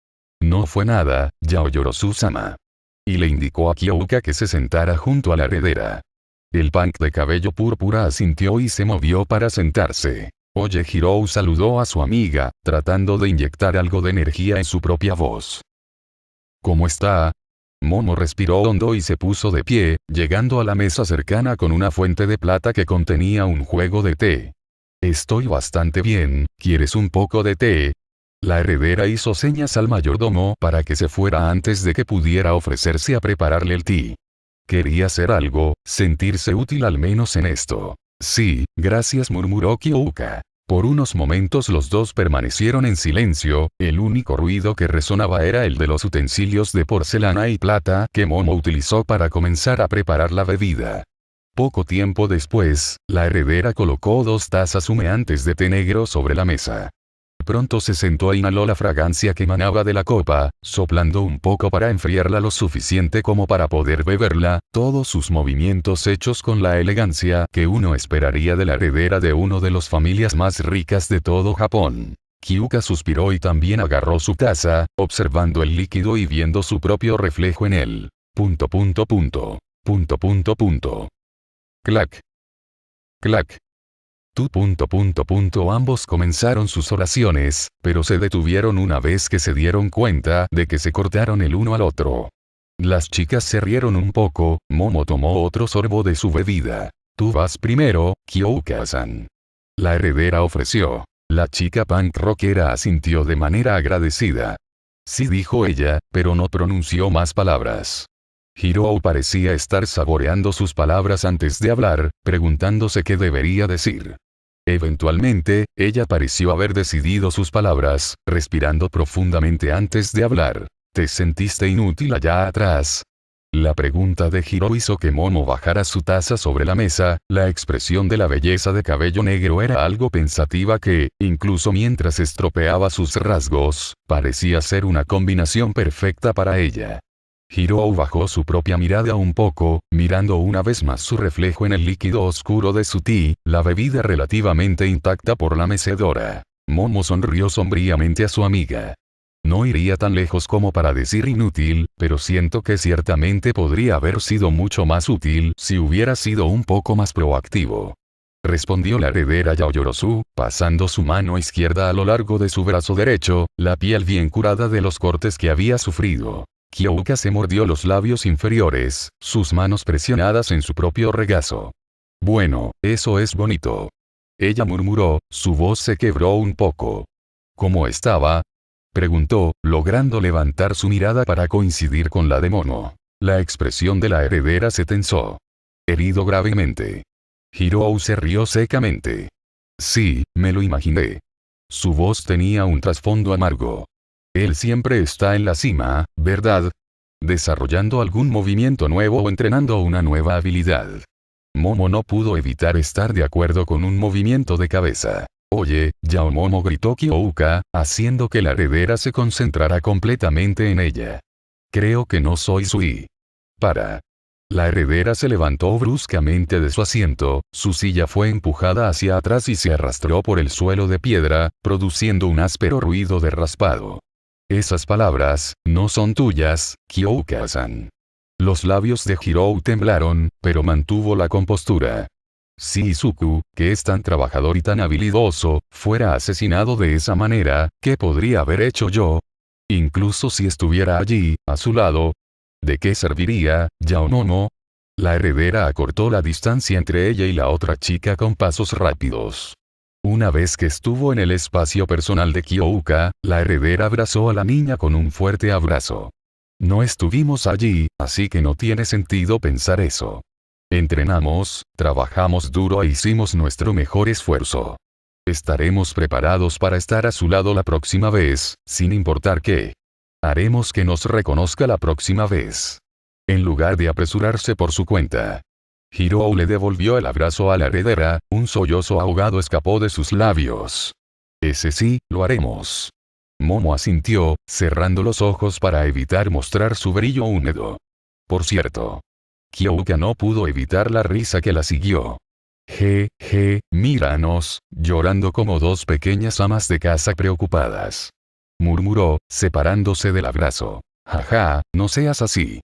No fue nada, Yaoyorozu-sama. Y le indicó a Kyoka que se sentara junto a la heredera. El punk de cabello púrpura asintió y se movió para sentarse. Oye, Hirou saludó a su amiga, tratando de inyectar algo de energía en su propia voz. ¿Cómo está? Momo respiró hondo y se puso de pie, llegando a la mesa cercana con una fuente de plata que contenía un juego de té. Estoy bastante bien, ¿quieres un poco de té? La heredera hizo señas al mayordomo para que se fuera antes de que pudiera ofrecerse a prepararle el té. Quería hacer algo, sentirse útil al menos en esto. Sí, gracias, murmuró Kyoka. Por unos momentos los dos permanecieron en silencio, el único ruido que resonaba era el de los utensilios de porcelana y plata que Momo utilizó para comenzar a preparar la bebida. Poco tiempo después, la heredera colocó 2 tazas humeantes de té negro sobre la mesa. Pronto se sentó e inhaló la fragancia que emanaba de la copa, soplando un poco para enfriarla lo suficiente como para poder beberla, todos sus movimientos hechos con la elegancia que uno esperaría de la heredera de uno de las familias más ricas de todo Japón. Kyoka suspiró y también agarró su taza, observando el líquido y viendo su propio reflejo en él. Clac. Clac. Ambos comenzaron sus oraciones, pero se detuvieron una vez que se dieron cuenta de que se cortaron el uno al otro. Las chicas se rieron un poco. Momo tomó otro sorbo de su bebida. Tú vas primero, Kyoka-san. La heredera ofreció. La chica punk rockera asintió de manera agradecida. Sí, dijo ella, pero no pronunció más palabras. Hirou parecía estar saboreando sus palabras antes de hablar, preguntándose qué debería decir. Eventualmente, ella pareció haber decidido sus palabras, respirando profundamente antes de hablar. ¿Te sentiste inútil allá atrás? La pregunta de Hirou hizo que Momo bajara su taza sobre la mesa. La expresión de la belleza de cabello negro era algo pensativa que, incluso mientras estropeaba sus rasgos, parecía ser una combinación perfecta para ella. Hirou bajó su propia mirada un poco, mirando una vez más su reflejo en el líquido oscuro de su té, la bebida relativamente intacta por la mecedora. Momo sonrió sombríamente a su amiga. No iría tan lejos como para decir inútil, pero siento que ciertamente podría haber sido mucho más útil si hubiera sido un poco más proactivo. Respondió la heredera Yaoyorozu, pasando su mano izquierda a lo largo de su brazo derecho, la piel bien curada de los cortes que había sufrido. Kyoka se mordió los labios inferiores, sus manos presionadas en su propio regazo. Bueno, eso es bonito. Ella murmuró, su voz se quebró un poco. ¿Cómo estaba? Preguntó, logrando levantar su mirada para coincidir con la de Momo. La expresión de la heredera se tensó. Herido gravemente. Hirou se rió secamente. Sí, me lo imaginé. Su voz tenía un trasfondo amargo. Él siempre está en la cima, ¿verdad? Desarrollando algún movimiento nuevo o entrenando una nueva habilidad. Momo no pudo evitar estar de acuerdo con un movimiento de cabeza. Oye, Yao Momo, gritó Kyoka, haciendo que la heredera se concentrara completamente en ella. Creo que no soy Sui. Para. La heredera se levantó bruscamente de su asiento, su silla fue empujada hacia atrás y se arrastró por el suelo de piedra, produciendo un áspero ruido de raspado. Esas palabras, no son tuyas, Kyoka-san. Los labios de Hirou temblaron, pero mantuvo la compostura. Si Izuku, que es tan trabajador y tan habilidoso, fuera asesinado de esa manera, ¿qué podría haber hecho yo? Incluso si estuviera allí, a su lado. ¿De qué serviría, Yao Momo? La heredera acortó la distancia entre ella y la otra chica con pasos rápidos. Una vez que estuvo en el espacio personal de Kyoka, la heredera abrazó a la niña con un fuerte abrazo. No estuvimos allí, así que no tiene sentido pensar eso. Entrenamos, trabajamos duro e hicimos nuestro mejor esfuerzo. Estaremos preparados para estar a su lado la próxima vez, sin importar qué. Haremos que nos reconozca la próxima vez. En lugar de apresurarse por su cuenta. Hirou le devolvió el abrazo a la heredera, un sollozo ahogado escapó de sus labios. Ese sí, lo haremos. Momo asintió, cerrando los ojos para evitar mostrar su brillo húmedo. Por cierto. Kyoka no pudo evitar la risa que la siguió. Míranos, llorando como dos pequeñas amas de casa preocupadas. Murmuró, separándose del abrazo. Jaja, no seas así.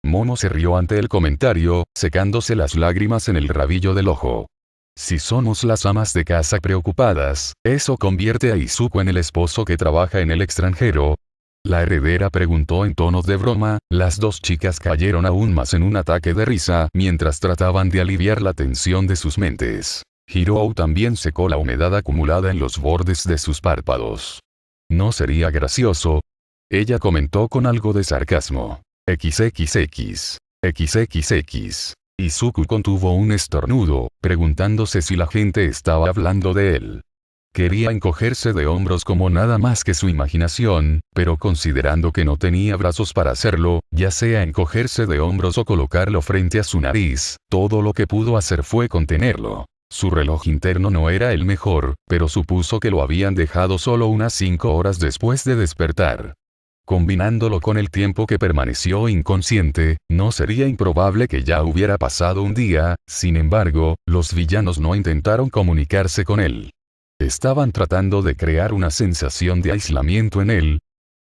Momo se rió ante el comentario, secándose las lágrimas en el rabillo del ojo. Si somos las amas de casa preocupadas, ¿eso convierte a Izuku en el esposo que trabaja en el extranjero? La heredera preguntó en tono de broma. Las dos chicas cayeron aún más en un ataque de risa mientras trataban de aliviar la tensión de sus mentes. Hirou también secó la humedad acumulada en los bordes de sus párpados. ¿No sería gracioso? Ella comentó con algo de sarcasmo. XXX. XXX. Izuku contuvo un estornudo, preguntándose si la gente estaba hablando de él. Quería encogerse de hombros como nada más que su imaginación, pero considerando que no tenía brazos para hacerlo, ya sea encogerse de hombros o colocarlo frente a su nariz, todo lo que pudo hacer fue contenerlo. Su reloj interno no era el mejor, pero supuso que lo habían dejado solo unas 5 horas después de despertar. Combinándolo con el tiempo que permaneció inconsciente, no sería improbable que ya hubiera pasado un día. Sin embargo, los villanos no intentaron comunicarse con él. Estaban tratando de crear una sensación de aislamiento en él,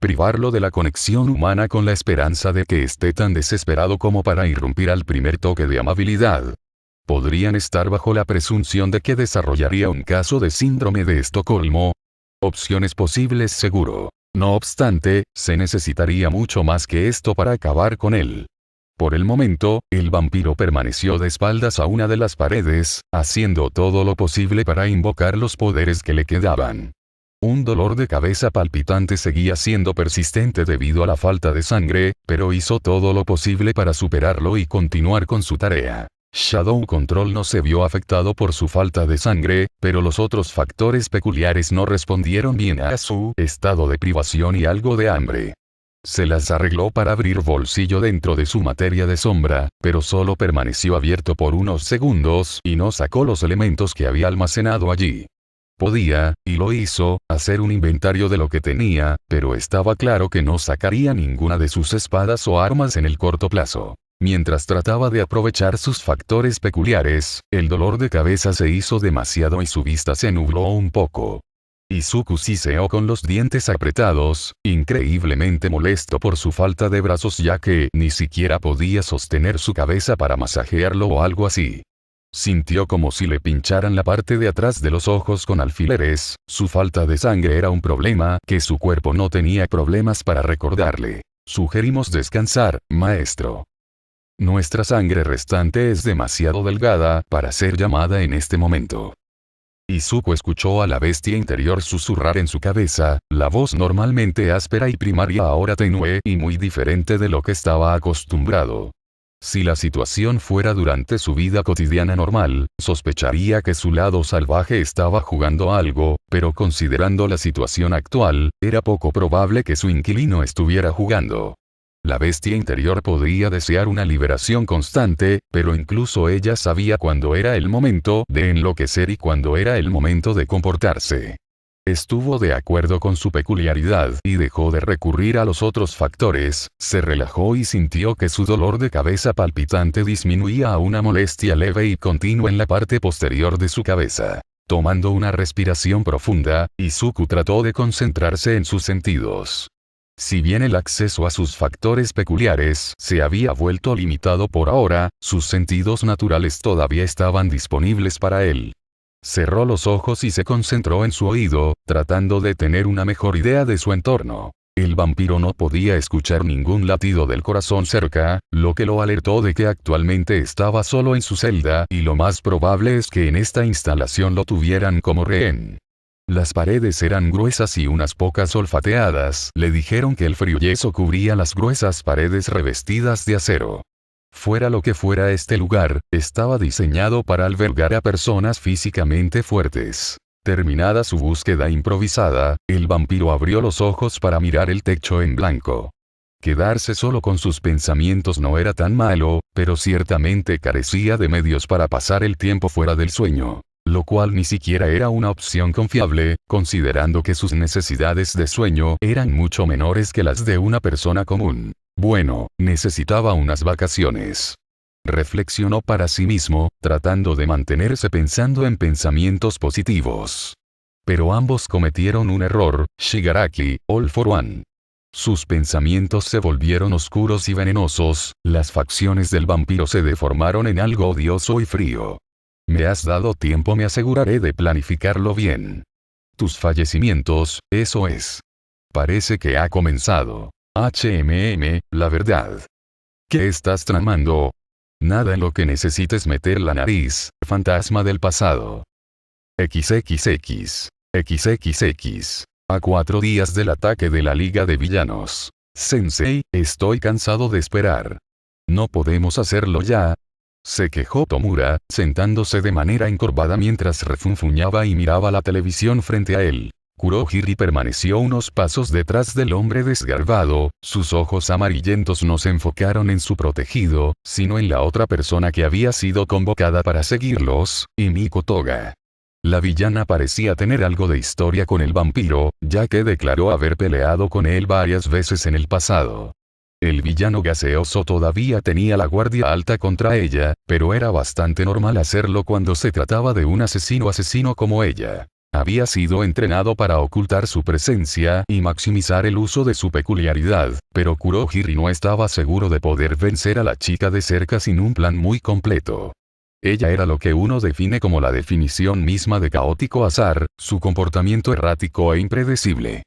privarlo de la conexión humana con la esperanza de que esté tan desesperado como para irrumpir al primer toque de amabilidad. podrían estar bajo la presunción de que desarrollaría un caso de síndrome de Estocolmo. Opciones posibles seguro. No obstante, se necesitaría mucho más que esto para acabar con él. Por el momento, el vampiro permaneció de espaldas a una de las paredes, haciendo todo lo posible para invocar los poderes que le quedaban. Un dolor de cabeza palpitante seguía siendo persistente debido a la falta de sangre, pero hizo todo lo posible para superarlo y continuar con su tarea. Shadow Control no se vio afectado por su falta de sangre, pero los otros factores peculiares no respondieron bien a su estado de privación y algo de hambre. Se las arregló para abrir bolsillo dentro de su materia de sombra, pero solo permaneció abierto por unos segundos y no sacó los elementos que había almacenado allí. Podía, y lo hizo, hacer un inventario de lo que tenía, pero estaba claro que no sacaría ninguna de sus espadas o armas en el corto plazo. Mientras trataba de aprovechar sus factores peculiares, el dolor de cabeza se hizo demasiado y su vista se nubló un poco. Izuku siseó con los dientes apretados, increíblemente molesto por su falta de brazos ya que ni siquiera podía sostener su cabeza para masajearlo o algo así. Sintió como si le pincharan la parte de atrás de los ojos con alfileres, su falta de sangre era un problema que su cuerpo no tenía problemas para recordarle. Sugerimos descansar, maestro. Nuestra sangre restante es demasiado delgada para ser llamada en este momento. Izuku escuchó a la bestia interior susurrar en su cabeza, la voz normalmente áspera y primaria ahora tenue y muy diferente de lo que estaba acostumbrado. Si la situación fuera durante su vida cotidiana normal, sospecharía que su lado salvaje estaba jugando algo, pero considerando la situación actual, era poco probable que su inquilino estuviera jugando. La bestia interior podría desear una liberación constante, pero incluso ella sabía cuándo era el momento de enloquecer y cuándo era el momento de comportarse. Estuvo de acuerdo con su peculiaridad y dejó de recurrir a los otros factores, se relajó y sintió que su dolor de cabeza palpitante disminuía a una molestia leve y continua en la parte posterior de su cabeza. Tomando una respiración profunda, Izuku trató de concentrarse en sus sentidos. Si bien el acceso a sus factores peculiares se había vuelto limitado por ahora, sus sentidos naturales todavía estaban disponibles para él. Cerró los ojos y se concentró en su oído, tratando de tener una mejor idea de su entorno. El vampiro no podía escuchar ningún latido del corazón cerca, lo que lo alertó de que actualmente estaba solo en su celda y lo más probable es que en esta instalación lo tuvieran como rehén. Las paredes eran gruesas y unas pocas olfateadas le dijeron que el frío yeso cubría las gruesas paredes revestidas de acero. Fuera lo que fuera este lugar, estaba diseñado para albergar a personas físicamente fuertes. Terminada su búsqueda improvisada, el vampiro abrió los ojos para mirar el techo en blanco. Quedarse solo con sus pensamientos no era tan malo, pero ciertamente carecía de medios para pasar el tiempo fuera del sueño. Lo cual ni siquiera era una opción confiable, considerando que sus necesidades de sueño eran mucho menores que las de una persona común. Bueno, necesitaba unas vacaciones. Reflexionó para sí mismo, tratando de mantenerse pensando en pensamientos positivos. Pero ambos cometieron un error, Shigaraki, all for one. Sus pensamientos se volvieron oscuros y venenosos, las facciones del vampiro se deformaron en algo odioso y frío. Me has dado tiempo, me aseguraré de planificarlo bien. Tus fallecimientos, eso es. Parece que ha comenzado. La verdad. ¿Qué estás tramando? Nada en lo que necesites meter la nariz, fantasma del pasado. XXX. XXX. A 4 días del ataque de la Liga de Villanos. Sensei, estoy cansado de esperar. ¿No podemos hacerlo ya? Se quejó Tomura, sentándose de manera encorvada mientras refunfuñaba y miraba la televisión frente a él. Kurohiri permaneció unos pasos detrás del hombre desgarbado, sus ojos amarillentos no se enfocaron en su protegido, sino en la otra persona que había sido convocada para seguirlos, Himiko Toga. La villana parecía tener algo de historia con el vampiro, ya que declaró haber peleado con él varias veces en el pasado. El villano gaseoso todavía tenía la guardia alta contra ella, pero era bastante normal hacerlo cuando se trataba de un asesino como ella. Había sido entrenado para ocultar su presencia y maximizar el uso de su peculiaridad, pero Kurohiri no estaba seguro de poder vencer a la chica de cerca sin un plan muy completo. Ella era lo que uno define como la definición misma de caótico azar, su comportamiento errático e impredecible.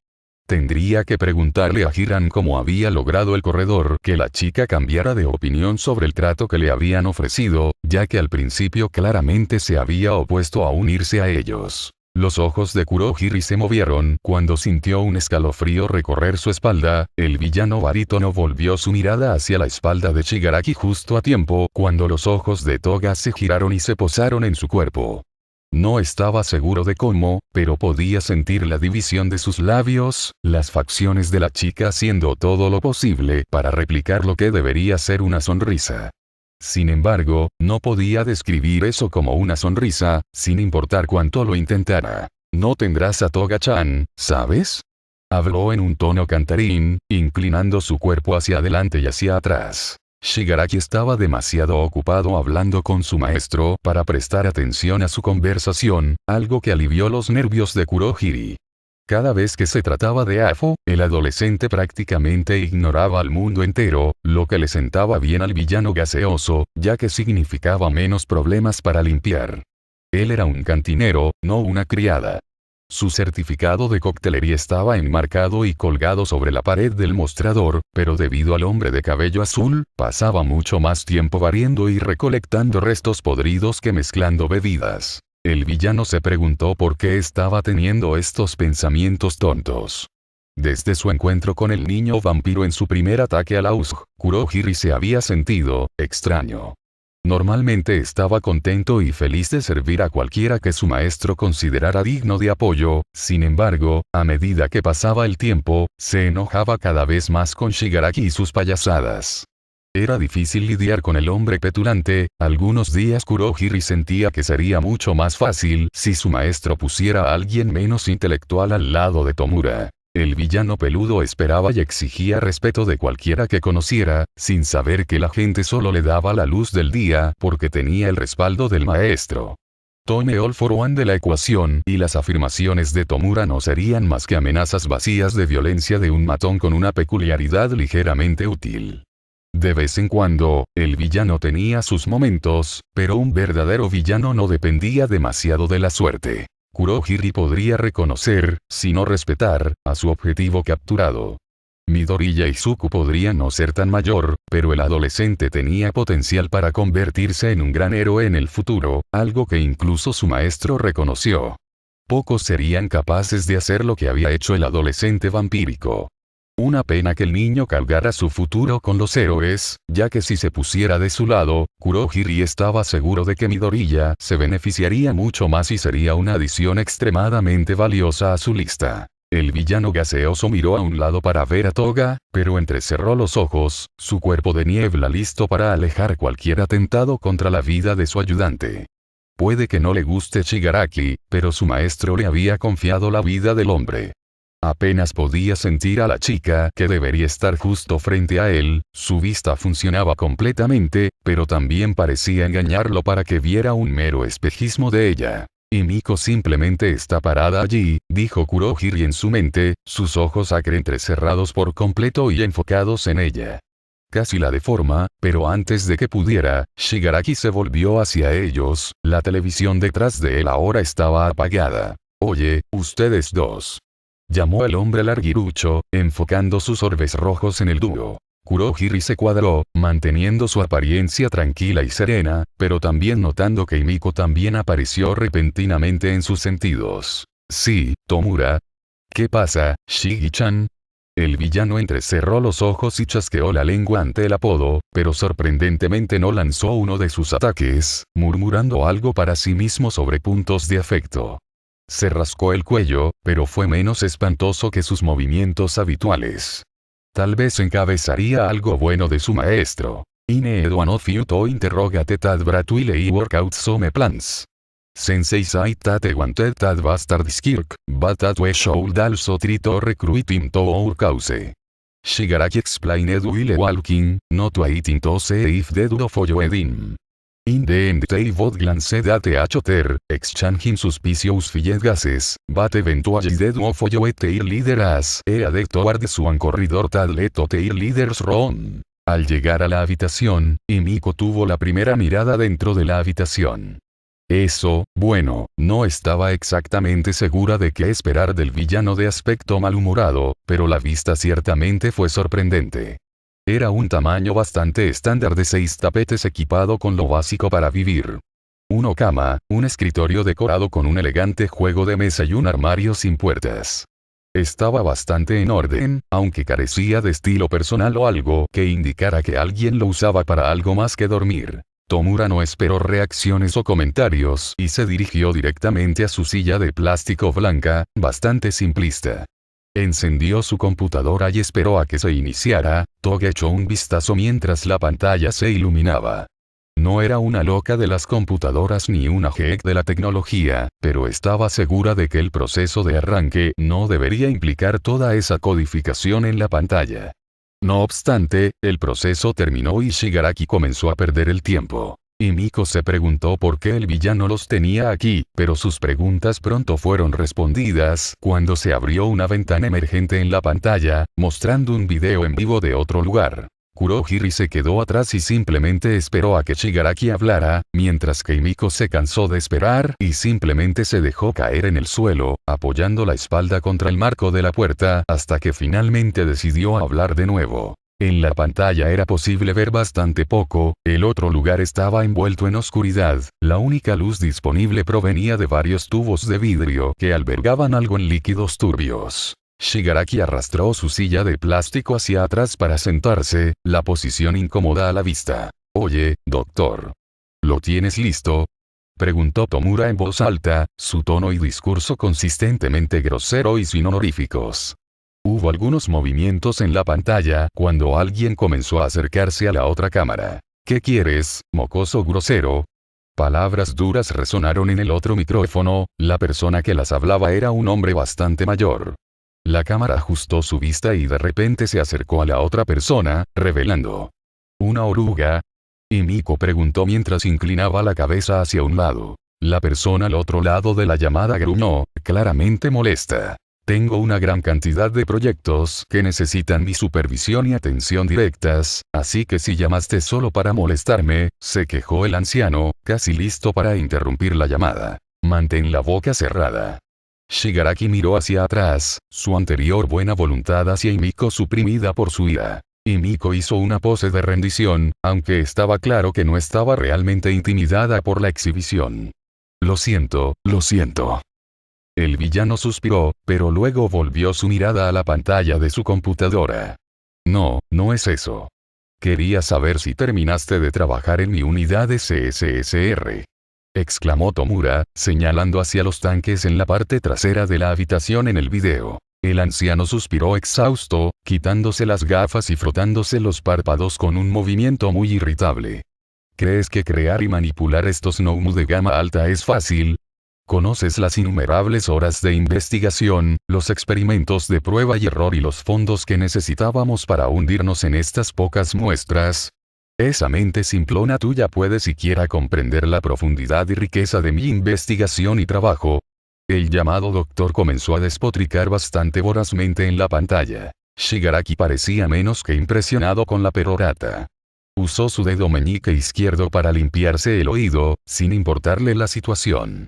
Tendría que preguntarle a Hiram cómo había logrado el corredor que la chica cambiara de opinión sobre el trato que le habían ofrecido, ya que al principio claramente se había opuesto a unirse a ellos. Los ojos de Kurohiri se movieron cuando sintió un escalofrío recorrer su espalda. El villano barítono volvió su mirada hacia la espalda de Shigaraki justo a tiempo cuando los ojos de Toga se giraron y se posaron en su cuerpo. No estaba seguro de cómo, pero podía sentir la división de sus labios, las facciones de la chica haciendo todo lo posible para replicar lo que debería ser una sonrisa. Sin embargo, no podía describir eso como una sonrisa, sin importar cuánto lo intentara. No tendrás a Toga-chan, ¿sabes? Habló en un tono cantarín, inclinando su cuerpo hacia adelante y hacia atrás. Shigaraki estaba demasiado ocupado hablando con su maestro para prestar atención a su conversación, algo que alivió los nervios de Kurohiri. Cada vez que se trataba de Afo, el adolescente prácticamente ignoraba al mundo entero, lo que le sentaba bien al villano gaseoso, ya que significaba menos problemas para limpiar. Él era un cantinero, no una criada. Su certificado de coctelería estaba enmarcado y colgado sobre la pared del mostrador, pero debido al hombre de cabello azul, pasaba mucho más tiempo barriendo y recolectando restos podridos que mezclando bebidas. El villano se preguntó por qué estaba teniendo estos pensamientos tontos. Desde su encuentro con el niño vampiro en su primer ataque a la USG, Kurohiri se había sentido extraño. Normalmente estaba contento y feliz de servir a cualquiera que su maestro considerara digno de apoyo, sin embargo, a medida que pasaba el tiempo, se enojaba cada vez más con Shigaraki y sus payasadas. Era difícil lidiar con el hombre petulante. Algunos días Kurohiri sentía que sería mucho más fácil si su maestro pusiera a alguien menos intelectual al lado de Tomura. El villano peludo esperaba y exigía respeto de cualquiera que conociera, sin saber que la gente solo le daba la luz del día porque tenía el respaldo del maestro. Tome all for one de la ecuación y las afirmaciones de Tomura no serían más que amenazas vacías de violencia de un matón con una peculiaridad ligeramente útil. De vez en cuando, el villano tenía sus momentos, pero un verdadero villano no dependía demasiado de la suerte. Kurohiri podría reconocer, si no respetar, a su objetivo capturado. Midoriya y Izuku podrían no ser tan mayor, pero el adolescente tenía potencial para convertirse en un gran héroe en el futuro, algo que incluso su maestro reconoció. Pocos serían capaces de hacer lo que había hecho el adolescente vampírico. Una pena que el niño cargara su futuro con los héroes, ya que si se pusiera de su lado, Kurohiri estaba seguro de que Midoriya se beneficiaría mucho más y sería una adición extremadamente valiosa a su lista. El villano gaseoso miró a un lado para ver a Toga, pero entrecerró los ojos, su cuerpo de niebla listo para alejar cualquier atentado contra la vida de su ayudante. Puede que no le guste Shigaraki, pero su maestro le había confiado la vida del hombre. Apenas podía sentir a la chica que debería estar justo frente a él, su vista funcionaba completamente, pero también parecía engañarlo para que viera un mero espejismo de ella. Y Miko simplemente está parada allí, dijo Kurohiri en su mente, sus ojos acre entrecerrados por completo y enfocados en ella. Casi la deforma, pero antes de que pudiera, Shigaraki se volvió hacia ellos, la televisión detrás de él ahora estaba apagada. Oye, ustedes dos. Llamó el hombre larguirucho, enfocando sus orbes rojos en el dúo. Kurohiri se cuadró, manteniendo su apariencia tranquila y serena, pero también notando que Miko también apareció repentinamente en sus sentidos. Sí, Tomura. ¿Qué pasa, Shigi-chan? El villano entrecerró los ojos y chasqueó la lengua ante el apodo, pero sorprendentemente no lanzó uno de sus ataques, murmurando algo para sí mismo sobre puntos de afecto. Se rascó el cuello, pero fue menos espantoso que sus movimientos habituales. Tal vez encabezaría algo bueno de su maestro. Ine edo no fiuto interrogate tad bratuile y workout some plans. Sensei sai tate wanted tad bastardskirk, batat we should also trito recruiting to our cause. Shigaraki explained while walking, not waiting to see if the duro follow edin. In the end they both glanced at each other, exchanging suspicious field gazes, but eventually the duo followed their leader as headed towards one corridor that led to their leader's room. Al llegar a la habitación, Himiko tuvo la primera mirada dentro de la habitación. Bueno, no estaba exactamente segura de qué esperar del villano de aspecto malhumorado, pero la vista ciertamente fue sorprendente. Era un tamaño bastante estándar de 6 tapetes equipado con lo básico para vivir. Una cama, un escritorio decorado con un elegante juego de mesa y un armario sin puertas. Estaba bastante en orden, aunque carecía de estilo personal o algo que indicara que alguien lo usaba para algo más que dormir. Tomura no esperó reacciones o comentarios y se dirigió directamente a su silla de plástico blanca, bastante simplista. Encendió su computadora y esperó a que se iniciara. Toga echó un vistazo mientras la pantalla se iluminaba. No era una loca de las computadoras ni una geek de la tecnología, pero estaba segura de que el proceso de arranque no debería implicar toda esa codificación en la pantalla. No obstante, el proceso terminó y Shigaraki comenzó a perder el tiempo. Himiko se preguntó por qué el villano los tenía aquí, pero sus preguntas pronto fueron respondidas cuando se abrió una ventana emergente en la pantalla, mostrando un video en vivo de otro lugar. Kurohiri se quedó atrás y simplemente esperó a que Shigaraki hablara, mientras que Himiko se cansó de esperar y simplemente se dejó caer en el suelo, apoyando la espalda contra el marco de la puerta hasta que finalmente decidió hablar de nuevo. En la pantalla era posible ver bastante poco, el otro lugar estaba envuelto en oscuridad, la única luz disponible provenía de varios tubos de vidrio que albergaban algo en líquidos turbios. Shigaraki arrastró su silla de plástico hacia atrás para sentarse, la posición incómoda a la vista. «Oye, doctor. ¿Lo tienes listo?», preguntó Tomura en voz alta, su tono y discurso consistentemente grosero y sin honoríficos. Hubo algunos movimientos en la pantalla cuando alguien comenzó a acercarse a la otra cámara. «¿Qué quieres, mocoso grosero?». Palabras duras resonaron en el otro micrófono, la persona que las hablaba era un hombre bastante mayor. La cámara ajustó su vista y de repente se acercó a la otra persona, revelando ¿una oruga?, Himiko preguntó mientras inclinaba la cabeza hacia un lado. La persona al otro lado de la llamada gruñó, claramente molesta. «Tengo una gran cantidad de proyectos que necesitan mi supervisión y atención directas, así que si llamaste solo para molestarme», se quejó el anciano, casi listo para interrumpir la llamada. «Mantén la boca cerrada». Shigaraki miró hacia atrás, su anterior buena voluntad hacia Himiko suprimida por su ira. Himiko hizo una pose de rendición, aunque estaba claro que no estaba realmente intimidada por la exhibición. Lo siento. El villano suspiró, pero luego volvió su mirada a la pantalla de su computadora. No es eso. Quería saber si terminaste de trabajar en mi unidad de CSSR. Exclamó Tomura, señalando hacia los tanques en la parte trasera de la habitación en el video. El anciano suspiró exhausto, quitándose las gafas y frotándose los párpados con un movimiento muy irritable. ¿Crees que crear y manipular estos Noumu de gama alta es fácil? ¿Conoces las innumerables horas de investigación, los experimentos de prueba y error y los fondos que necesitábamos para hundirnos en estas pocas muestras? Esa mente simplona tuya puede siquiera comprender la profundidad y riqueza de mi investigación y trabajo. El llamado doctor comenzó a despotricar bastante vorazmente en la pantalla. Shigaraki parecía menos que impresionado con la perorata. Usó su dedo meñique izquierdo para limpiarse el oído, sin importarle la situación.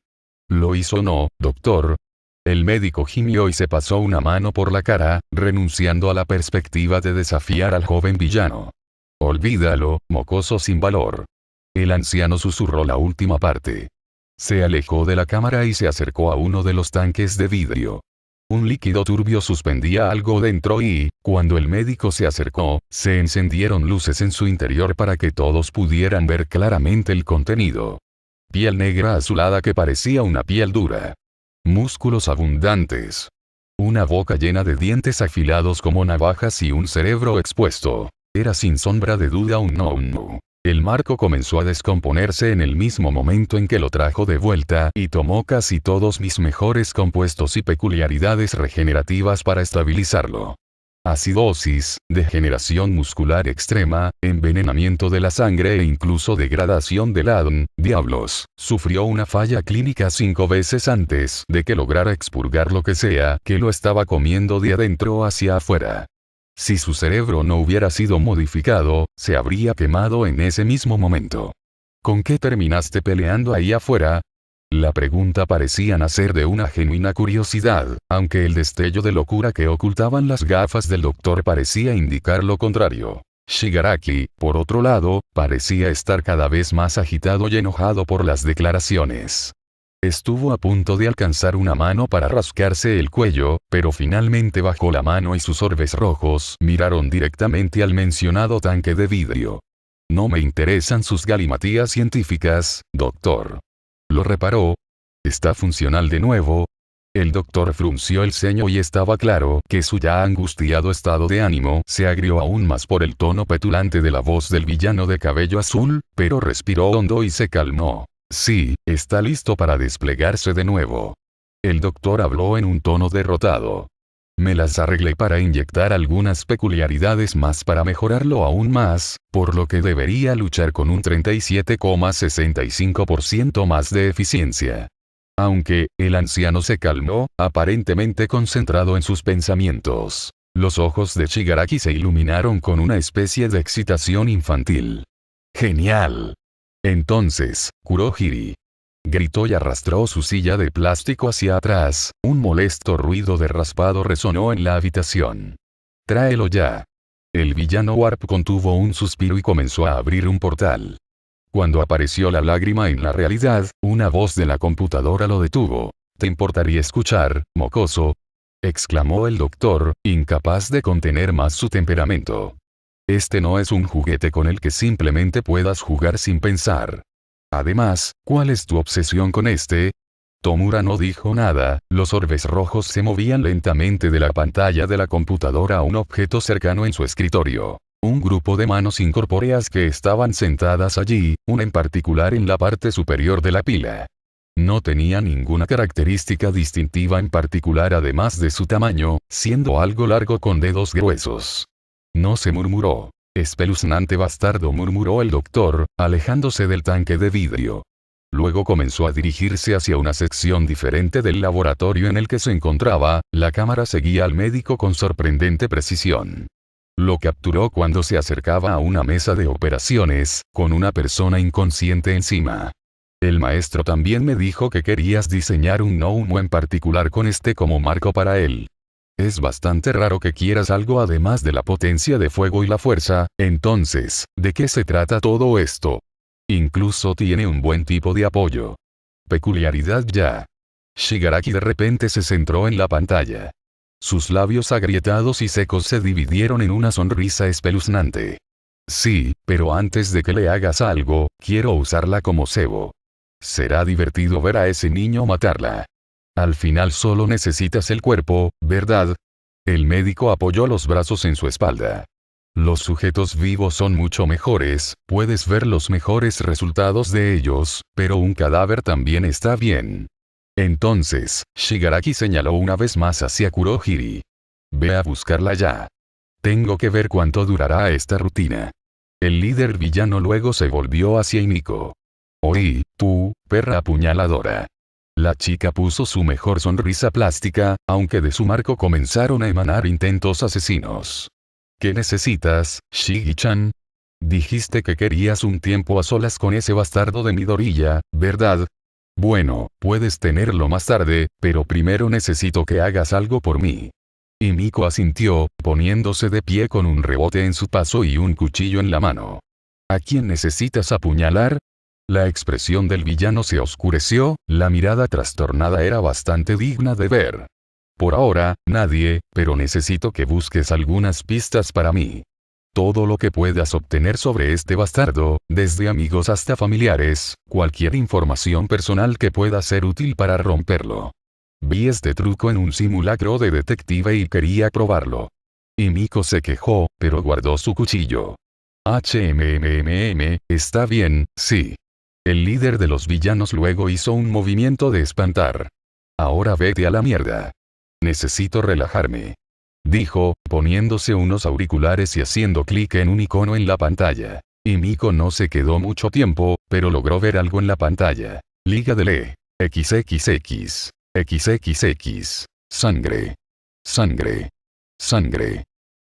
¿Lo hizo o no, doctor? El médico gimió y se pasó una mano por la cara, renunciando a la perspectiva de desafiar al joven villano. Olvídalo, mocoso sin valor. El anciano susurró la última parte. Se alejó de la cámara y se acercó a uno de los tanques de vidrio. Un líquido turbio suspendía algo dentro y, cuando el médico se acercó, se encendieron luces en su interior para que todos pudieran ver claramente el contenido. Piel negra azulada que parecía una piel dura. Músculos abundantes. Una boca llena de dientes afilados como navajas y un cerebro expuesto. Era sin sombra de duda un Noumu. El marco comenzó a descomponerse en el mismo momento en que lo trajo de vuelta y tomó casi todos mis mejores compuestos y peculiaridades regenerativas para estabilizarlo. Acidosis, degeneración muscular extrema, envenenamiento de la sangre e incluso degradación del ADN, diablos, sufrió una falla clínica 5 veces antes de que lograra expurgar lo que sea que lo estaba comiendo de adentro hacia afuera. Si su cerebro no hubiera sido modificado, se habría quemado en ese mismo momento. ¿Con qué terminaste peleando ahí afuera? La pregunta parecía nacer de una genuina curiosidad, aunque el destello de locura que ocultaban las gafas del doctor parecía indicar lo contrario. Shigaraki, por otro lado, parecía estar cada vez más agitado y enojado por las declaraciones. Estuvo a punto de alcanzar una mano para rascarse el cuello, pero finalmente bajó la mano y sus orbes rojos miraron directamente al mencionado tanque de vidrio. No me interesan sus galimatías científicas, doctor. Lo reparó. ¿Está funcional de nuevo? El doctor frunció el ceño y estaba claro que su ya angustiado estado de ánimo se agrió aún más por el tono petulante de la voz del villano de cabello azul, pero respiró hondo y se calmó. Sí, está listo para desplegarse de nuevo. El doctor habló en un tono derrotado. Me las arreglé para inyectar algunas peculiaridades más para mejorarlo aún más, por lo que debería luchar con un 37,65% más de eficiencia. Aunque, el anciano se calmó, aparentemente concentrado en sus pensamientos. Los ojos de Shigaraki se iluminaron con una especie de excitación infantil. ¡Genial! Entonces, Kurohiri gritó y arrastró su silla de plástico hacia atrás, un molesto ruido de raspado resonó en la habitación. Tráelo ya. El villano Warp contuvo un suspiro y comenzó a abrir un portal. Cuando apareció la lágrima en la realidad, una voz de la computadora lo detuvo. ¿Te importaría escuchar, mocoso? Exclamó el doctor, incapaz de contener más su temperamento. Este no es un juguete con el que simplemente puedas jugar sin pensar. Además, ¿cuál es tu obsesión con este? Tomura no dijo nada, los orbes rojos se movían lentamente de la pantalla de la computadora a un objeto cercano en su escritorio. Un grupo de manos incorpóreas que estaban sentadas allí, una en particular en la parte superior de la pila. No tenía ninguna característica distintiva en particular además de su tamaño, siendo algo largo con dedos gruesos. No se murmuró. Espeluznante bastardo, murmuró el doctor, alejándose del tanque de vidrio. Luego comenzó a dirigirse hacia una sección diferente del laboratorio en el que se encontraba, la cámara seguía al médico con sorprendente precisión. Lo capturó cuando se acercaba a una mesa de operaciones, con una persona inconsciente encima. El maestro también me dijo que querías diseñar un gnomo en particular con este como marco para él. Es bastante raro que quieras algo además de la potencia de fuego y la fuerza, entonces, ¿de qué se trata todo esto? Incluso tiene un buen tipo de apoyo. Peculiaridad ya. Shigaraki de repente se centró en la pantalla. Sus labios agrietados y secos se dividieron en una sonrisa espeluznante. Sí, pero antes de que le hagas algo, quiero usarla como cebo. Será divertido ver a ese niño matarla. Al final solo necesitas el cuerpo, ¿verdad? El médico apoyó los brazos en su espalda. Los sujetos vivos son mucho mejores, puedes ver los mejores resultados de ellos, pero un cadáver también está bien. Entonces, Shigaraki señaló una vez más hacia Kurohiri. Ve a buscarla ya. Tengo que ver cuánto durará esta rutina. El líder villano luego se volvió hacia Himiko. Oí, tú, perra apuñaladora. La chica puso su mejor sonrisa plástica, aunque de su marco comenzaron a emanar intentos asesinos. ¿Qué necesitas, Shigi-chan? Dijiste que querías un tiempo a solas con ese bastardo de Midoriya, ¿verdad? Bueno, puedes tenerlo más tarde, pero primero necesito que hagas algo por mí. Himiko asintió, poniéndose de pie con un rebote en su paso y un cuchillo en la mano. ¿A quién necesitas apuñalar? La expresión del villano se oscureció, la mirada trastornada era bastante digna de ver. Por ahora, nadie, pero necesito que busques algunas pistas para mí. Todo lo que puedas obtener sobre este bastardo, desde amigos hasta familiares, cualquier información personal que pueda ser útil para romperlo. Vi este truco en un simulacro de detective y quería probarlo. Himiko se quejó, pero guardó su cuchillo. Está bien, sí. El líder de los villanos luego hizo un movimiento de espantar. Ahora vete a la mierda. Necesito relajarme. Dijo, poniéndose unos auriculares y haciendo clic en un icono en la pantalla. Himiko no se quedó mucho tiempo, pero logró ver algo en la pantalla. Liga de Le. XXX. XXX. Sangre. Sangre. Sangre.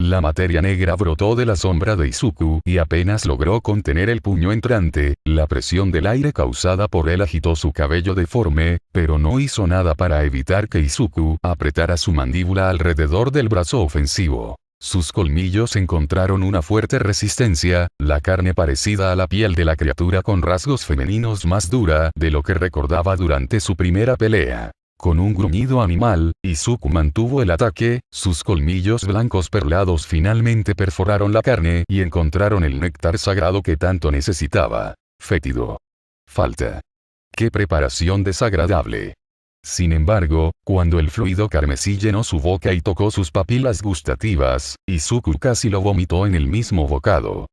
La materia negra brotó de la sombra de Izuku y apenas logró contener el puño entrante, la presión del aire causada por él agitó su cabello deforme, pero no hizo nada para evitar que Izuku apretara su mandíbula alrededor del brazo ofensivo. Sus colmillos encontraron una fuerte resistencia, la carne parecida a la piel de la criatura con rasgos femeninos más dura de lo que recordaba durante su primera pelea. Con un gruñido animal, Izuku mantuvo el ataque, sus colmillos blancos perlados finalmente perforaron la carne y encontraron el néctar sagrado que tanto necesitaba. Fétido. Falta. ¡Qué preparación desagradable! Sin embargo, cuando el fluido carmesí llenó su boca y tocó sus papilas gustativas, Izuku casi lo vomitó en el mismo bocado.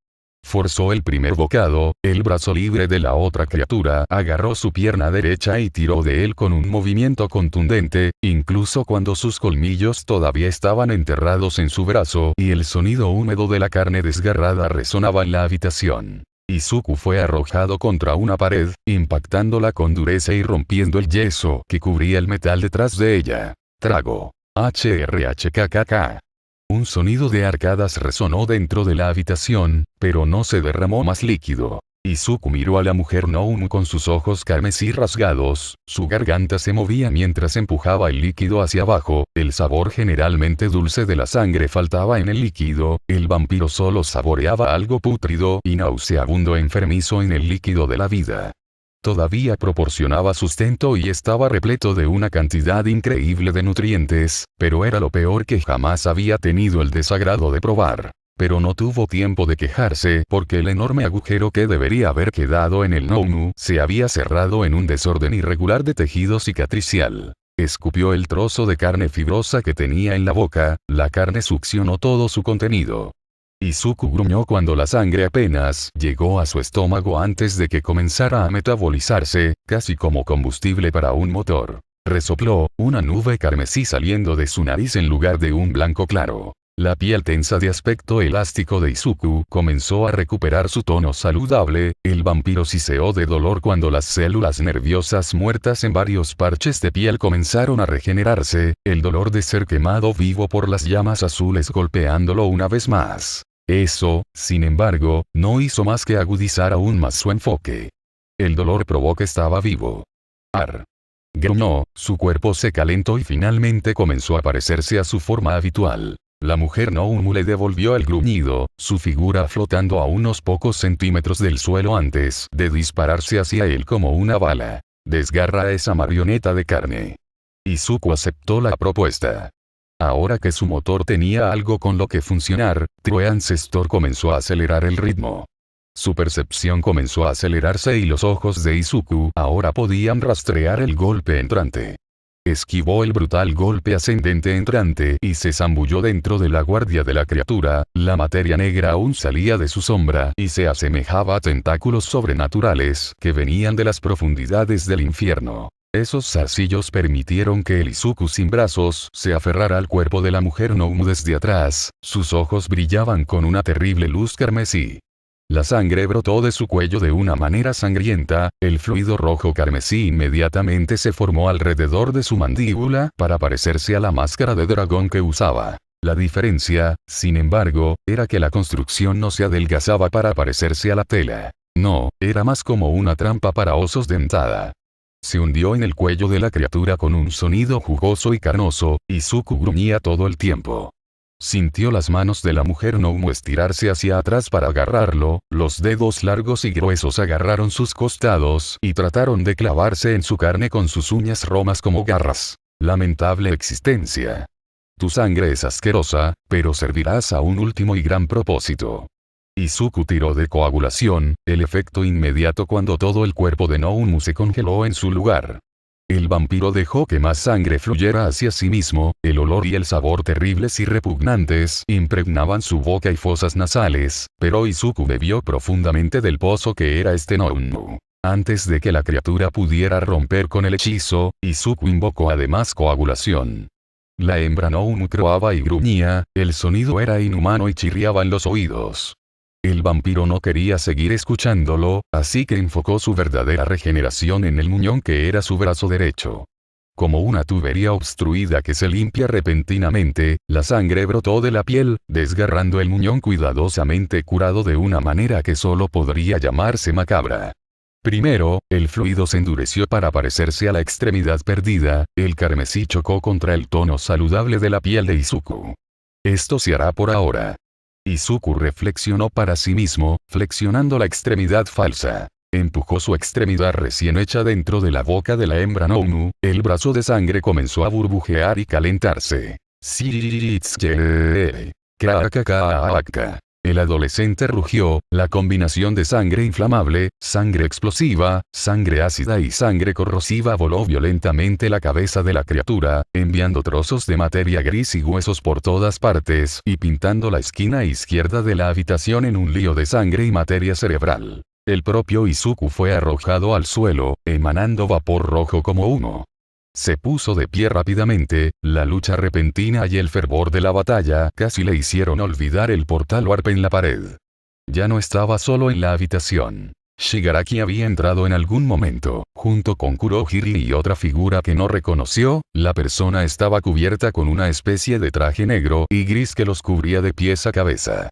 Forzó el primer bocado, el brazo libre de la otra criatura agarró su pierna derecha y tiró de él con un movimiento contundente, incluso cuando sus colmillos todavía estaban enterrados en su brazo y el sonido húmedo de la carne desgarrada resonaba en la habitación. Izuku fue arrojado contra una pared, impactándola con dureza y rompiendo el yeso que cubría el metal detrás de ella. Trago. HRHKKK. Un sonido de arcadas resonó dentro de la habitación, pero no se derramó más líquido. Izuku miró a la mujer Noumu con sus ojos carmesí rasgados, su garganta se movía mientras empujaba el líquido hacia abajo, el sabor generalmente dulce de la sangre faltaba en el líquido, el vampiro solo saboreaba algo pútrido y nauseabundo enfermizo en el líquido de la vida. Todavía proporcionaba sustento y estaba repleto de una cantidad increíble de nutrientes, pero era lo peor que jamás había tenido el desagrado de probar. Pero no tuvo tiempo de quejarse porque el enorme agujero que debería haber quedado en el Noumu se había cerrado en un desorden irregular de tejido cicatricial. Escupió el trozo de carne fibrosa que tenía en la boca, la carne succionó todo su contenido. Izuku gruñó cuando la sangre apenas llegó a su estómago antes de que comenzara a metabolizarse, casi como combustible para un motor. Resopló, una nube carmesí saliendo de su nariz en lugar de un blanco claro. La piel tensa de aspecto elástico de Izuku comenzó a recuperar su tono saludable, el vampiro siseó de dolor cuando las células nerviosas muertas en varios parches de piel comenzaron a regenerarse, el dolor de ser quemado vivo por las llamas azules golpeándolo una vez más. Eso, sin embargo, no hizo más que agudizar aún más su enfoque. El dolor probó que estaba vivo. Ar. Gruñó, su cuerpo se calentó y finalmente comenzó a parecerse a su forma habitual. La mujer Noumu le devolvió el gruñido, su figura flotando a unos pocos centímetros del suelo antes de dispararse hacia él como una bala. Desgarra a esa marioneta de carne. Izuku aceptó la propuesta. Ahora que su motor tenía algo con lo que funcionar, True Ancestor comenzó a acelerar el ritmo. Su percepción comenzó a acelerarse y los ojos de Izuku ahora podían rastrear el golpe entrante. Esquivó el brutal golpe ascendente entrante y se zambulló dentro de la guardia de la criatura, la materia negra aún salía de su sombra y se asemejaba a tentáculos sobrenaturales que venían de las profundidades del infierno. Esos zarcillos permitieron que el Izuku sin brazos se aferrara al cuerpo de la mujer Noumu desde atrás, sus ojos brillaban con una terrible luz carmesí. La sangre brotó de su cuello de una manera sangrienta, el fluido rojo carmesí inmediatamente se formó alrededor de su mandíbula para parecerse a la máscara de dragón que usaba. La diferencia, sin embargo, era que la construcción no se adelgazaba para parecerse a la tela. No, era más como una trampa para osos dentada. Se hundió en el cuello de la criatura con un sonido jugoso y carnoso, y Izuku gruñía todo el tiempo. Sintió las manos de la mujer Noumu estirarse hacia atrás para agarrarlo, los dedos largos y gruesos agarraron sus costados y trataron de clavarse en su carne con sus uñas romas como garras. Lamentable existencia. Tu sangre es asquerosa, pero servirás a un último y gran propósito. Izuku tiró de coagulación, el efecto inmediato cuando todo el cuerpo de Noumu se congeló en su lugar. El vampiro dejó que más sangre fluyera hacia sí mismo, el olor y el sabor terribles y repugnantes impregnaban su boca y fosas nasales, pero Izuku bebió profundamente del pozo que era este Noumu. Antes de que la criatura pudiera romper con el hechizo, Izuku invocó además coagulación. La hembra Noumu croaba y gruñía, el sonido era inhumano y chirriaba en los oídos. El vampiro no quería seguir escuchándolo, así que enfocó su verdadera regeneración en el muñón que era su brazo derecho. como una tubería obstruida que se limpia repentinamente, la sangre brotó de la piel, desgarrando el muñón cuidadosamente curado de una manera que solo podría llamarse macabra. Primero, el fluido se endureció para parecerse a la extremidad perdida, el carmesí chocó contra el tono saludable de la piel de Izuku. Esto se hará por ahora. Izuku reflexionó para sí mismo, flexionando la extremidad falsa. Empujó su extremidad recién hecha dentro de la boca de la hembra Nounu, el brazo de sangre comenzó a burbujear y calentarse. El adolescente rugió, la combinación de sangre inflamable, sangre explosiva, sangre ácida y sangre corrosiva voló violentamente la cabeza de la criatura, enviando trozos de materia gris y huesos por todas partes y pintando la esquina izquierda de la habitación en un lío de sangre y materia cerebral. El propio Izuku fue arrojado al suelo, emanando vapor rojo como humo. Se puso de pie rápidamente, la lucha repentina y el fervor de la batalla casi le hicieron olvidar el portal warp en la pared. Ya no estaba solo en la habitación. Shigaraki había entrado en algún momento, junto con Kurohiri y otra figura que no reconoció, la persona estaba cubierta con una especie de traje negro y gris que los cubría de pies a cabeza.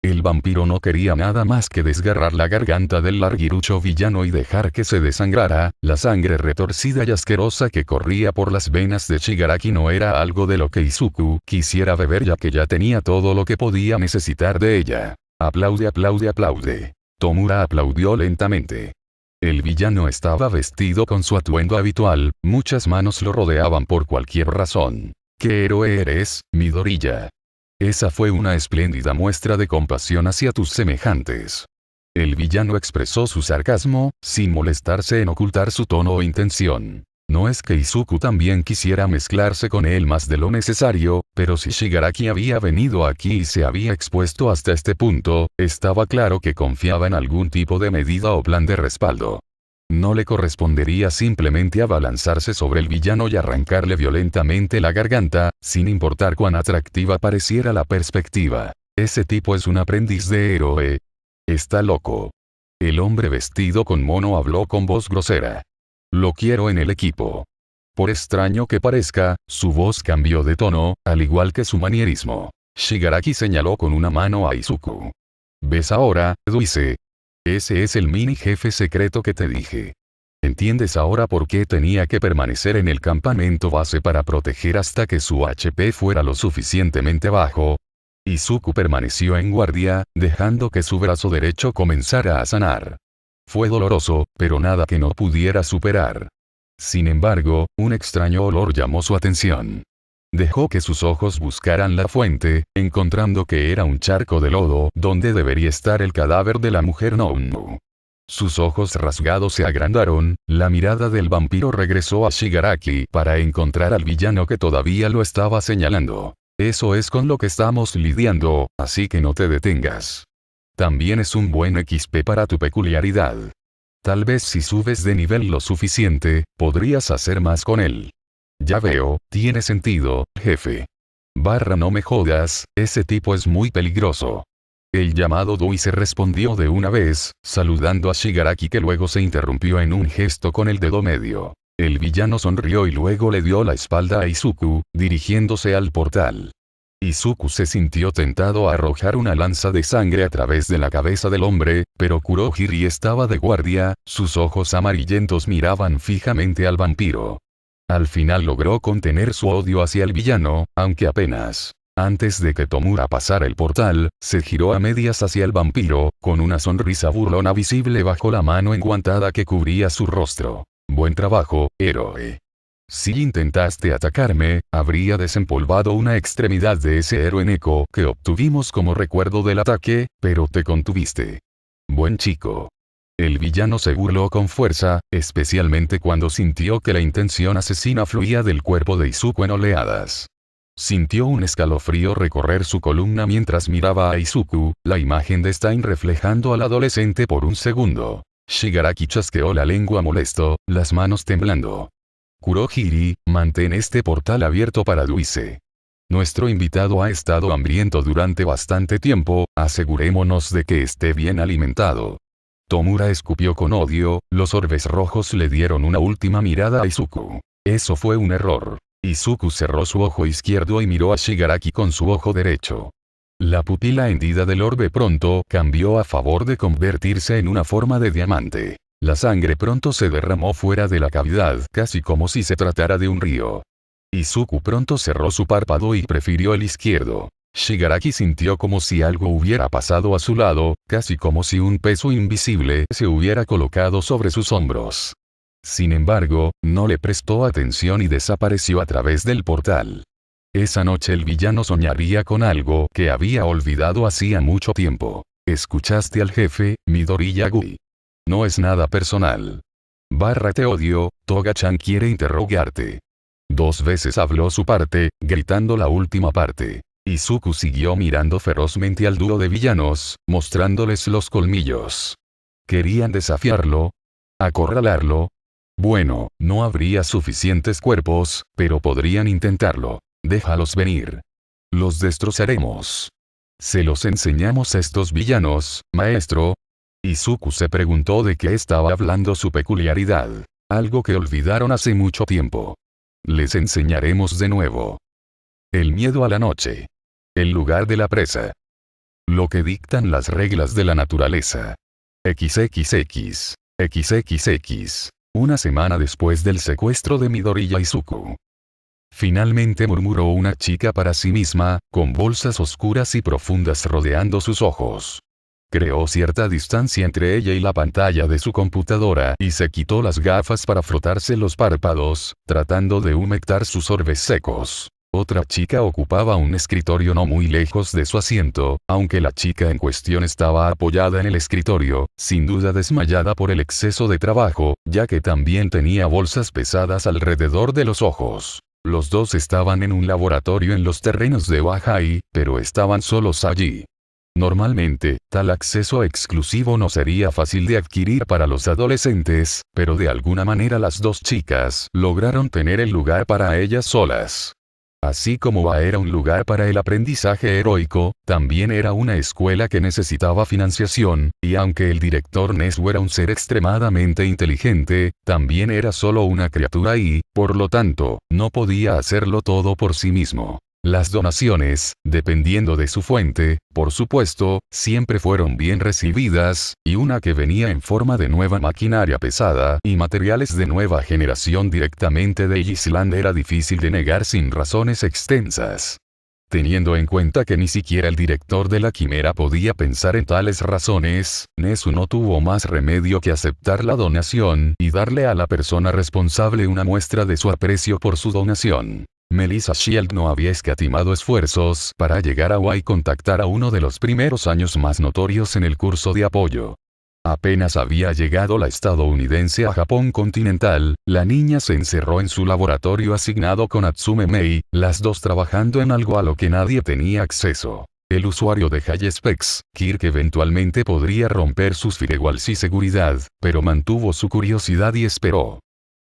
El vampiro no quería nada más que desgarrar la garganta del larguirucho villano y dejar que se desangrara, la sangre retorcida y asquerosa que corría por las venas de Shigaraki no era algo de lo que Izuku quisiera beber ya que ya tenía todo lo que podía necesitar de ella. Aplaude, aplaude, aplaude. Tomura aplaudió lentamente. El villano estaba vestido con su atuendo habitual, muchas manos lo rodeaban por cualquier razón. ¿Qué héroe eres, Midoriya? Esa fue una espléndida muestra de compasión hacia tus semejantes. El villano expresó su sarcasmo, sin molestarse en ocultar su tono o intención. No es que Izuku también quisiera mezclarse con él más de lo necesario, pero si Shigaraki había venido aquí y se había expuesto hasta este punto, estaba claro que confiaba en algún tipo de medida o plan de respaldo. No le correspondería simplemente abalanzarse sobre el villano y arrancarle violentamente la garganta, sin importar cuán atractiva pareciera la perspectiva. Ese tipo es un aprendiz de héroe. Está loco. El hombre vestido con mono habló con voz grosera. Lo quiero en el equipo. Por extraño que parezca, su voz cambió de tono, al igual que su manierismo. Shigaraki señaló con una mano a Izuku. ¿Ves ahora, Duise? Ese es el mini jefe secreto que te dije. ¿Entiendes ahora por qué tenía que permanecer en el campamento base para proteger hasta que su HP fuera lo suficientemente bajo? Izuku permaneció en guardia, dejando que su brazo derecho comenzara a sanar. Fue doloroso, pero nada que no pudiera superar. Sin embargo, un extraño olor llamó su atención. Dejó que sus ojos buscaran la fuente, encontrando que era un charco de lodo donde debería estar el cadáver de la mujer Nounu. Sus ojos rasgados se agrandaron, la mirada del vampiro regresó a Shigaraki para encontrar al villano que todavía lo estaba señalando. Eso es con lo que estamos lidiando, así que no te detengas. También es un buen XP para tu peculiaridad. Tal vez si subes de nivel lo suficiente, podrías hacer más con él. Ya veo, tiene sentido, jefe. No me jodas, ese tipo es muy peligroso. El llamado Duise respondió de una vez, saludando a Shigaraki que luego se interrumpió en un gesto con el dedo medio. El villano sonrió y luego le dio la espalda a Izuku, dirigiéndose al portal. Izuku se sintió tentado a arrojar una lanza de sangre a través de la cabeza del hombre, pero Kurohiri estaba de guardia, sus ojos amarillentos miraban fijamente al vampiro. Al final logró contener su odio hacia el villano, aunque apenas. Antes de que Tomura pasara el portal, se giró a medias hacia el vampiro, con una sonrisa burlona visible bajo la mano enguantada que cubría su rostro. Buen trabajo, héroe. Si intentaste atacarme, habría desempolvado una extremidad de ese héroe Neko que obtuvimos como recuerdo del ataque, pero te contuviste. Buen chico. El villano se burló con fuerza, especialmente cuando sintió que la intención asesina fluía del cuerpo de Izuku en oleadas. Sintió un escalofrío recorrer su columna mientras miraba a Izuku, la imagen de Stein reflejando al adolescente por un segundo. Shigaraki chasqueó la lengua molesto, las manos temblando. Kurohiri, mantén este portal abierto para Duise. Nuestro invitado ha estado hambriento durante bastante tiempo, asegurémonos de que esté bien alimentado. Tomura escupió con odio, los orbes rojos le dieron una última mirada a Izuku. Eso fue un error. Izuku cerró su ojo izquierdo y miró a Shigaraki con su ojo derecho. La pupila hendida del orbe pronto cambió a favor de convertirse en una forma de diamante. La sangre pronto se derramó fuera de la cavidad, casi como si se tratara de un río. Izuku pronto cerró su párpado y prefirió el izquierdo. Shigaraki sintió como si algo hubiera pasado a su lado, casi como si un peso invisible se hubiera colocado sobre sus hombros. Sin embargo, no le prestó atención y desapareció a través del portal. Esa noche el villano soñaría con algo que había olvidado hacía mucho tiempo. ¿Escuchaste al jefe, Midori Yagui? No es nada personal. Te odio, Toga-chan quiere interrogarte. 2 veces habló su parte, gritando la última parte. Izuku siguió mirando ferozmente al dúo de villanos, mostrándoles los colmillos. ¿Querían desafiarlo? ¿Acorralarlo? Bueno, no habría suficientes cuerpos, pero podrían intentarlo. Déjalos venir. Los destrozaremos. ¿Se los enseñamos a estos villanos, maestro? Izuku se preguntó de qué estaba hablando su peculiaridad. Algo que olvidaron hace mucho tiempo. Les enseñaremos de nuevo. El miedo a la noche. El lugar de la presa. Lo que dictan las reglas de la naturaleza. XXX. XXX. Una semana después del secuestro de Midori y Izuku. Finalmente murmuró una chica para sí misma, con bolsas oscuras y profundas rodeando sus ojos. Creó cierta distancia entre ella y la pantalla de su computadora y se quitó las gafas para frotarse los párpados, tratando de humectar sus orbes secos. Otra chica ocupaba un escritorio no muy lejos de su asiento, aunque la chica en cuestión estaba apoyada en el escritorio, sin duda desmayada por el exceso de trabajo, ya que también tenía bolsas pesadas alrededor de los ojos. Los dos estaban en un laboratorio en los terrenos de Wahai, pero estaban solos allí. Normalmente, tal acceso exclusivo no sería fácil de adquirir para los adolescentes, pero de alguna manera las dos chicas lograron tener el lugar para ellas solas. Así como era un lugar para el aprendizaje heroico, también era una escuela que necesitaba financiación, y aunque el director Nezu era un ser extremadamente inteligente, también era solo una criatura y, por lo tanto, no podía hacerlo todo por sí mismo. Las donaciones, dependiendo de su fuente, por supuesto, siempre fueron bien recibidas, y una que venía en forma de nueva maquinaria pesada y materiales de nueva generación directamente de Island era difícil de negar sin razones extensas. Teniendo en cuenta que ni siquiera el director de la quimera podía pensar en tales razones, Nezu no tuvo más remedio que aceptar la donación y darle a la persona responsable una muestra de su aprecio por su donación. Melissa Shield no había escatimado esfuerzos para llegar a Hawaii y contactar a uno de los primeros años más notorios en el curso de apoyo. Apenas había llegado la estadounidense a Japón continental, la niña se encerró en su laboratorio asignado con Atsume Mei, las dos trabajando en algo a lo que nadie tenía acceso. El usuario de HighSpecs, Kirk eventualmente podría romper sus firewalls y seguridad, pero mantuvo su curiosidad y esperó.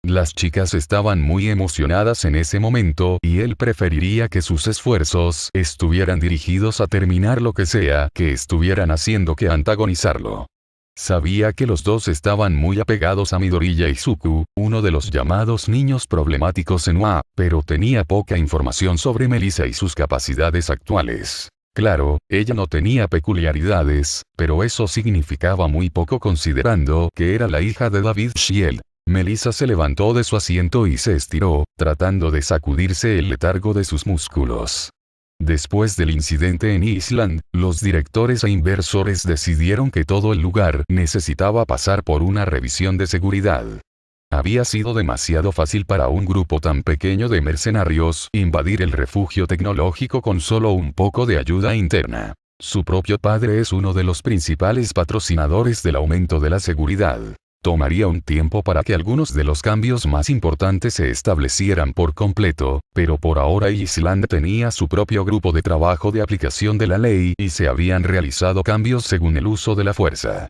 Las chicas estaban muy emocionadas en ese momento y él preferiría que sus esfuerzos estuvieran dirigidos a terminar lo que sea que estuvieran haciendo que antagonizarlo. Sabía que los dos estaban muy apegados a Midori y Izuku, uno de los llamados niños problemáticos en UA, pero tenía poca información sobre Melissa y sus capacidades actuales. Claro, ella no tenía peculiaridades, pero eso significaba muy poco considerando que era la hija de David Shield. Melissa se levantó de su asiento y se estiró, tratando de sacudirse el letargo de sus músculos. Después del incidente en Island, los directores e inversores decidieron que todo el lugar necesitaba pasar por una revisión de seguridad. Había sido demasiado fácil para un grupo tan pequeño de mercenarios invadir el refugio tecnológico con solo un poco de ayuda interna. Su propio padre es uno de los principales patrocinadores del aumento de la seguridad. Tomaría un tiempo para que algunos de los cambios más importantes se establecieran por completo, pero por ahora Island tenía su propio grupo de trabajo de aplicación de la ley y se habían realizado cambios según el uso de la fuerza.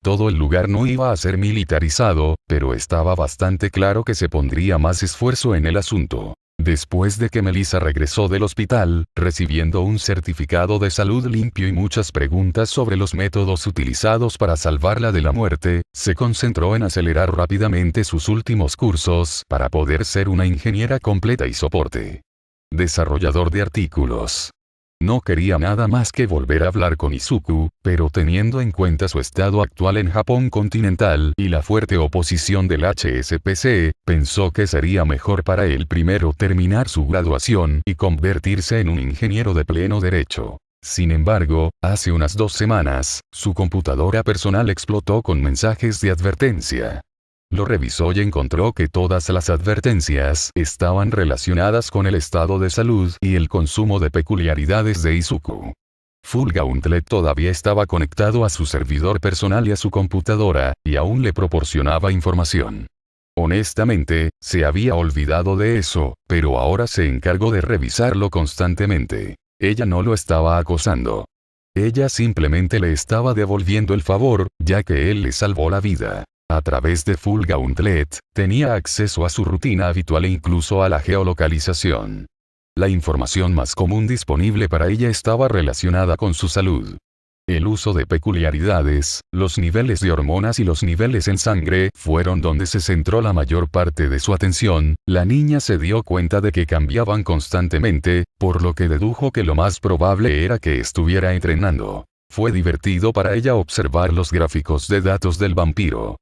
Todo el lugar no iba a ser militarizado, pero estaba bastante claro que se pondría más esfuerzo en el asunto. Después de que Melissa regresó del hospital, recibiendo un certificado de salud limpio y muchas preguntas sobre los métodos utilizados para salvarla de la muerte, se concentró en acelerar rápidamente sus últimos cursos para poder ser una ingeniera completa y soporte. Desarrollador de artículos. No quería nada más que volver a hablar con Izuku, pero teniendo en cuenta su estado actual en Japón continental y la fuerte oposición del HSPC, pensó que sería mejor para él primero terminar su graduación y convertirse en un ingeniero de pleno derecho. Sin embargo, hace unas 2 semanas, su computadora personal explotó con mensajes de advertencia. Lo revisó y encontró que todas las advertencias estaban relacionadas con el estado de salud y el consumo de peculiaridades de Izuku. Full Gauntlet todavía estaba conectado a su servidor personal y a su computadora, y aún le proporcionaba información. Honestamente, se había olvidado de eso, pero ahora se encargó de revisarlo constantemente. Ella no lo estaba acosando. Ella simplemente le estaba devolviendo el favor, ya que él le salvó la vida. A través de Full Gauntlet, tenía acceso a su rutina habitual e incluso a la geolocalización. La información más común disponible para ella estaba relacionada con su salud. El uso de peculiaridades, los niveles de hormonas y los niveles en sangre fueron donde se centró la mayor parte de su atención. La niña se dio cuenta de que cambiaban constantemente, por lo que dedujo que lo más probable era que estuviera entrenando. Fue divertido para ella observar los gráficos de datos del vampiro.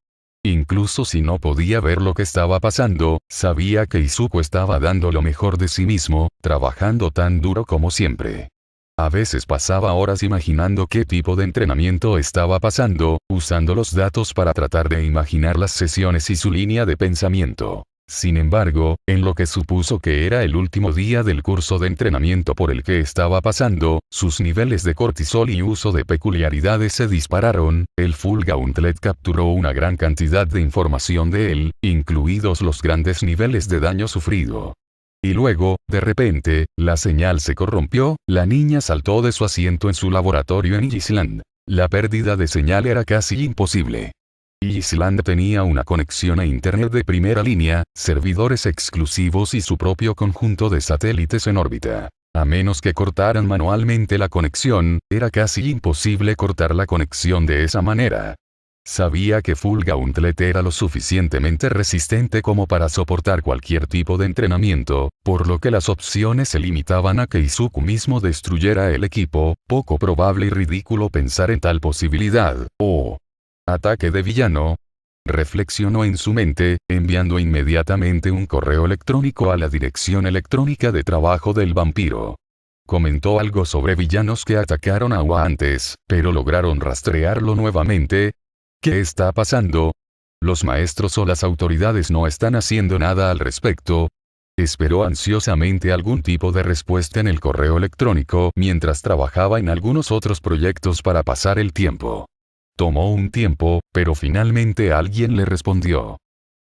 Incluso si no podía ver lo que estaba pasando, sabía que Izuku estaba dando lo mejor de sí mismo, trabajando tan duro como siempre. A veces pasaba horas imaginando qué tipo de entrenamiento estaba pasando, usando los datos para tratar de imaginar las sesiones y su línea de pensamiento. Sin embargo, en lo que supuso que era el último día del curso de entrenamiento por el que estaba pasando, sus niveles de cortisol y uso de peculiaridades se dispararon. El Full Gauntlet capturó una gran cantidad de información de él, incluidos los grandes niveles de daño sufrido. Y luego, de repente, la señal se corrompió. La niña saltó de su asiento en su laboratorio en Island. La pérdida de señal era casi imposible. Island tenía una conexión a Internet de primera línea, servidores exclusivos y su propio conjunto de satélites en órbita. A menos que cortaran manualmente la conexión, era casi imposible cortar la conexión de esa manera. Sabía que Full Gauntlet era lo suficientemente resistente como para soportar cualquier tipo de entrenamiento, por lo que las opciones se limitaban a que Izuku mismo destruyera el equipo. Poco probable y ridículo pensar en tal posibilidad. Ataque de villano. Reflexionó en su mente, enviando inmediatamente un correo electrónico a la dirección electrónica de trabajo del vampiro. Comentó algo sobre villanos que atacaron a Wa antes, pero lograron rastrearlo nuevamente. ¿Qué está pasando? ¿Los maestros o las autoridades no están haciendo nada al respecto? Esperó ansiosamente algún tipo de respuesta en el correo electrónico mientras trabajaba en algunos otros proyectos para pasar el tiempo. Tomó un tiempo, pero finalmente alguien le respondió.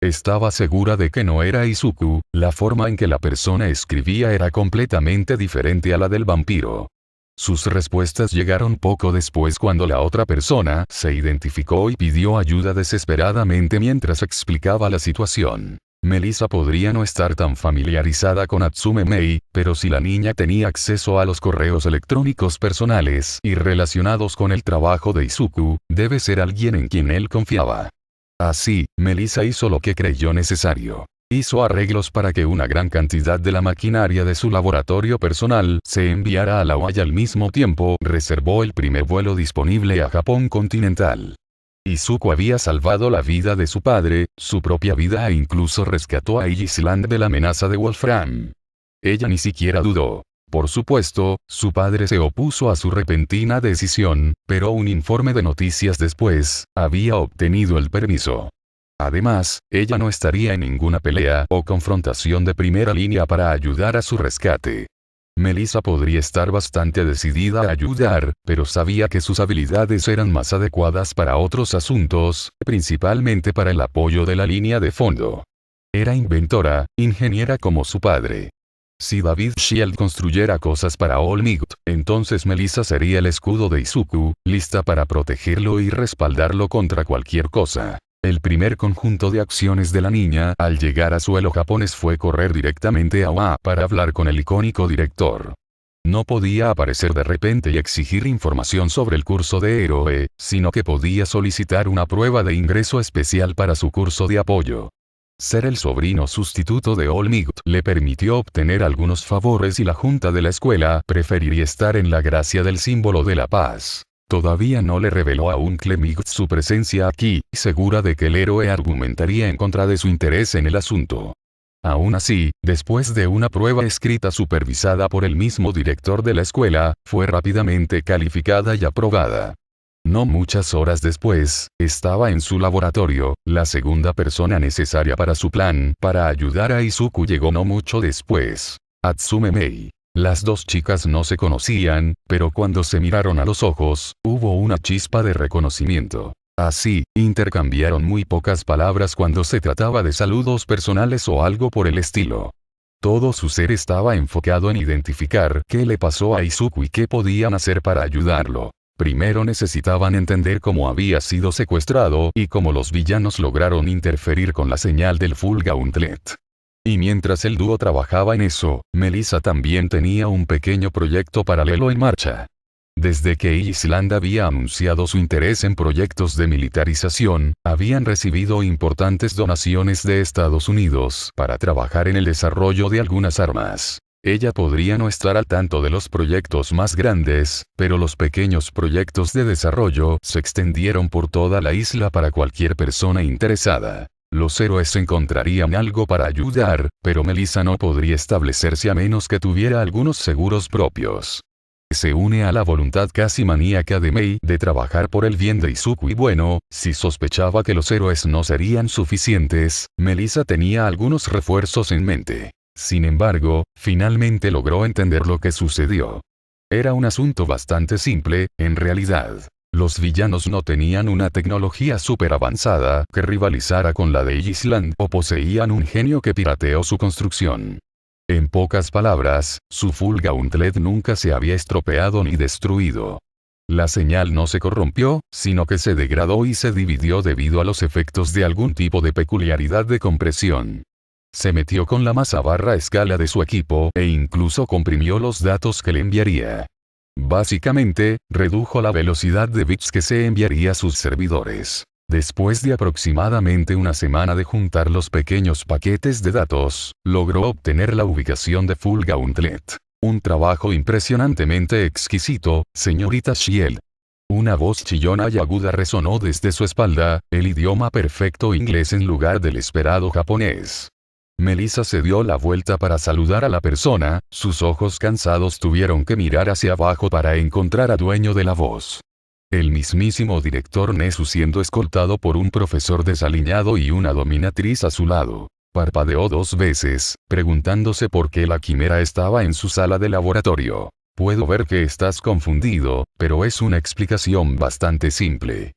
Estaba segura de que no era Izuku. La forma en que la persona escribía era completamente diferente a la del vampiro. Sus respuestas llegaron poco después cuando la otra persona se identificó y pidió ayuda desesperadamente mientras explicaba la situación. Melissa podría no estar tan familiarizada con Atsume Mei, pero si la niña tenía acceso a los correos electrónicos personales y relacionados con el trabajo de Izuku, debe ser alguien en quien él confiaba. Así, Melissa hizo lo que creyó necesario. Hizo arreglos para que una gran cantidad de la maquinaria de su laboratorio personal se enviara a la OAI al mismo tiempo. Reservó el primer vuelo disponible a Japón continental. Izuku había salvado la vida de su padre, su propia vida e incluso rescató a Island de la amenaza de Wolfram. Ella ni siquiera dudó. Por supuesto, su padre se opuso a su repentina decisión, pero un informe de noticias después, había obtenido el permiso. Además, ella no estaría en ninguna pelea o confrontación de primera línea para ayudar a su rescate. Melissa podría estar bastante decidida a ayudar, pero sabía que sus habilidades eran más adecuadas para otros asuntos, principalmente para el apoyo de la línea de fondo. Era inventora, ingeniera como su padre. Si David Shield construyera cosas para All Might, entonces Melissa sería el escudo de Izuku, lista para protegerlo y respaldarlo contra cualquier cosa. El primer conjunto de acciones de la niña al llegar a suelo japonés fue correr directamente a OA para hablar con el icónico director. No podía aparecer de repente y exigir información sobre el curso de héroe, sino que podía solicitar una prueba de ingreso especial para su curso de apoyo. Ser el sobrino sustituto de Olmigt le permitió obtener algunos favores y la junta de la escuela preferiría estar en la gracia del símbolo de la paz. Todavía no le reveló a Uncle Migt su presencia aquí, segura de que el héroe argumentaría en contra de su interés en el asunto. Aún así, después de una prueba escrita supervisada por el mismo director de la escuela, fue rápidamente calificada y aprobada. No muchas horas después, estaba en su laboratorio, la segunda persona necesaria para su plan, para ayudar a Izuku llegó no mucho después. Atsume Mei. Las dos chicas no se conocían, pero cuando se miraron a los ojos, hubo una chispa de reconocimiento. Así, intercambiaron muy pocas palabras cuando se trataba de saludos personales o algo por el estilo. Todo su ser estaba enfocado en identificar qué le pasó a Izuku y qué podían hacer para ayudarlo. Primero necesitaban entender cómo había sido secuestrado y cómo los villanos lograron interferir con la señal del Full Gauntlet. Y mientras el dúo trabajaba en eso, Melissa también tenía un pequeño proyecto paralelo en marcha. Desde que Island había anunciado su interés en proyectos de militarización, habían recibido importantes donaciones de Estados Unidos para trabajar en el desarrollo de algunas armas. Ella podría no estar al tanto de los proyectos más grandes, pero los pequeños proyectos de desarrollo se extendieron por toda la isla para cualquier persona interesada. Los héroes encontrarían algo para ayudar, pero Melissa no podría establecerse a menos que tuviera algunos seguros propios. Se une a la voluntad casi maníaca de Mei de trabajar por el bien de Izuku y bueno, si sospechaba que los héroes no serían suficientes, Melissa tenía algunos refuerzos en mente. Sin embargo, finalmente logró entender lo que sucedió. Era un asunto bastante simple, en realidad. Los villanos no tenían una tecnología súper avanzada que rivalizara con la de Island o poseían un genio que pirateó su construcción. En pocas palabras, su Full Gauntlet nunca se había estropeado ni destruido. La señal no se corrompió, sino que se degradó y se dividió debido a los efectos de algún tipo de peculiaridad de compresión. Se metió con la más a barra escala de su equipo e incluso comprimió los datos que le enviaría. Básicamente, redujo la velocidad de bits que se enviaría a sus servidores. Después de aproximadamente una semana de juntar los pequeños paquetes de datos, logró obtener la ubicación de Full Gauntlet. Un trabajo impresionantemente exquisito, señorita Shield. Una voz chillona y aguda resonó desde su espalda, el idioma perfecto inglés en lugar del esperado japonés. Melissa se dio la vuelta para saludar a la persona, sus ojos cansados tuvieron que mirar hacia abajo para encontrar al dueño de la voz. El mismísimo director Nezu siendo escoltado por un profesor desaliñado y una dominatriz a su lado. Parpadeó 2 veces, preguntándose por qué la quimera estaba en su sala de laboratorio. Puedo ver que estás confundido, pero es una explicación bastante simple.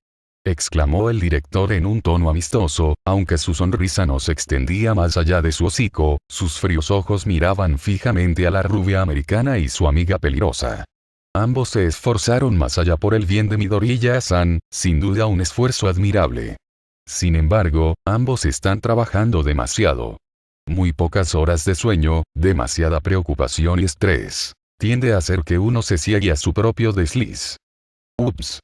Exclamó el director en un tono amistoso, aunque su sonrisa no se extendía más allá de su hocico, sus fríos ojos miraban fijamente a la rubia americana y su amiga peligrosa. Ambos se esforzaron más allá por el bien de Midoriya-san, sin duda un esfuerzo admirable. Sin embargo, ambos están trabajando demasiado. Muy pocas horas de sueño, demasiada preocupación y estrés. Tiende a hacer que uno se ciegue a su propio desliz. Ups.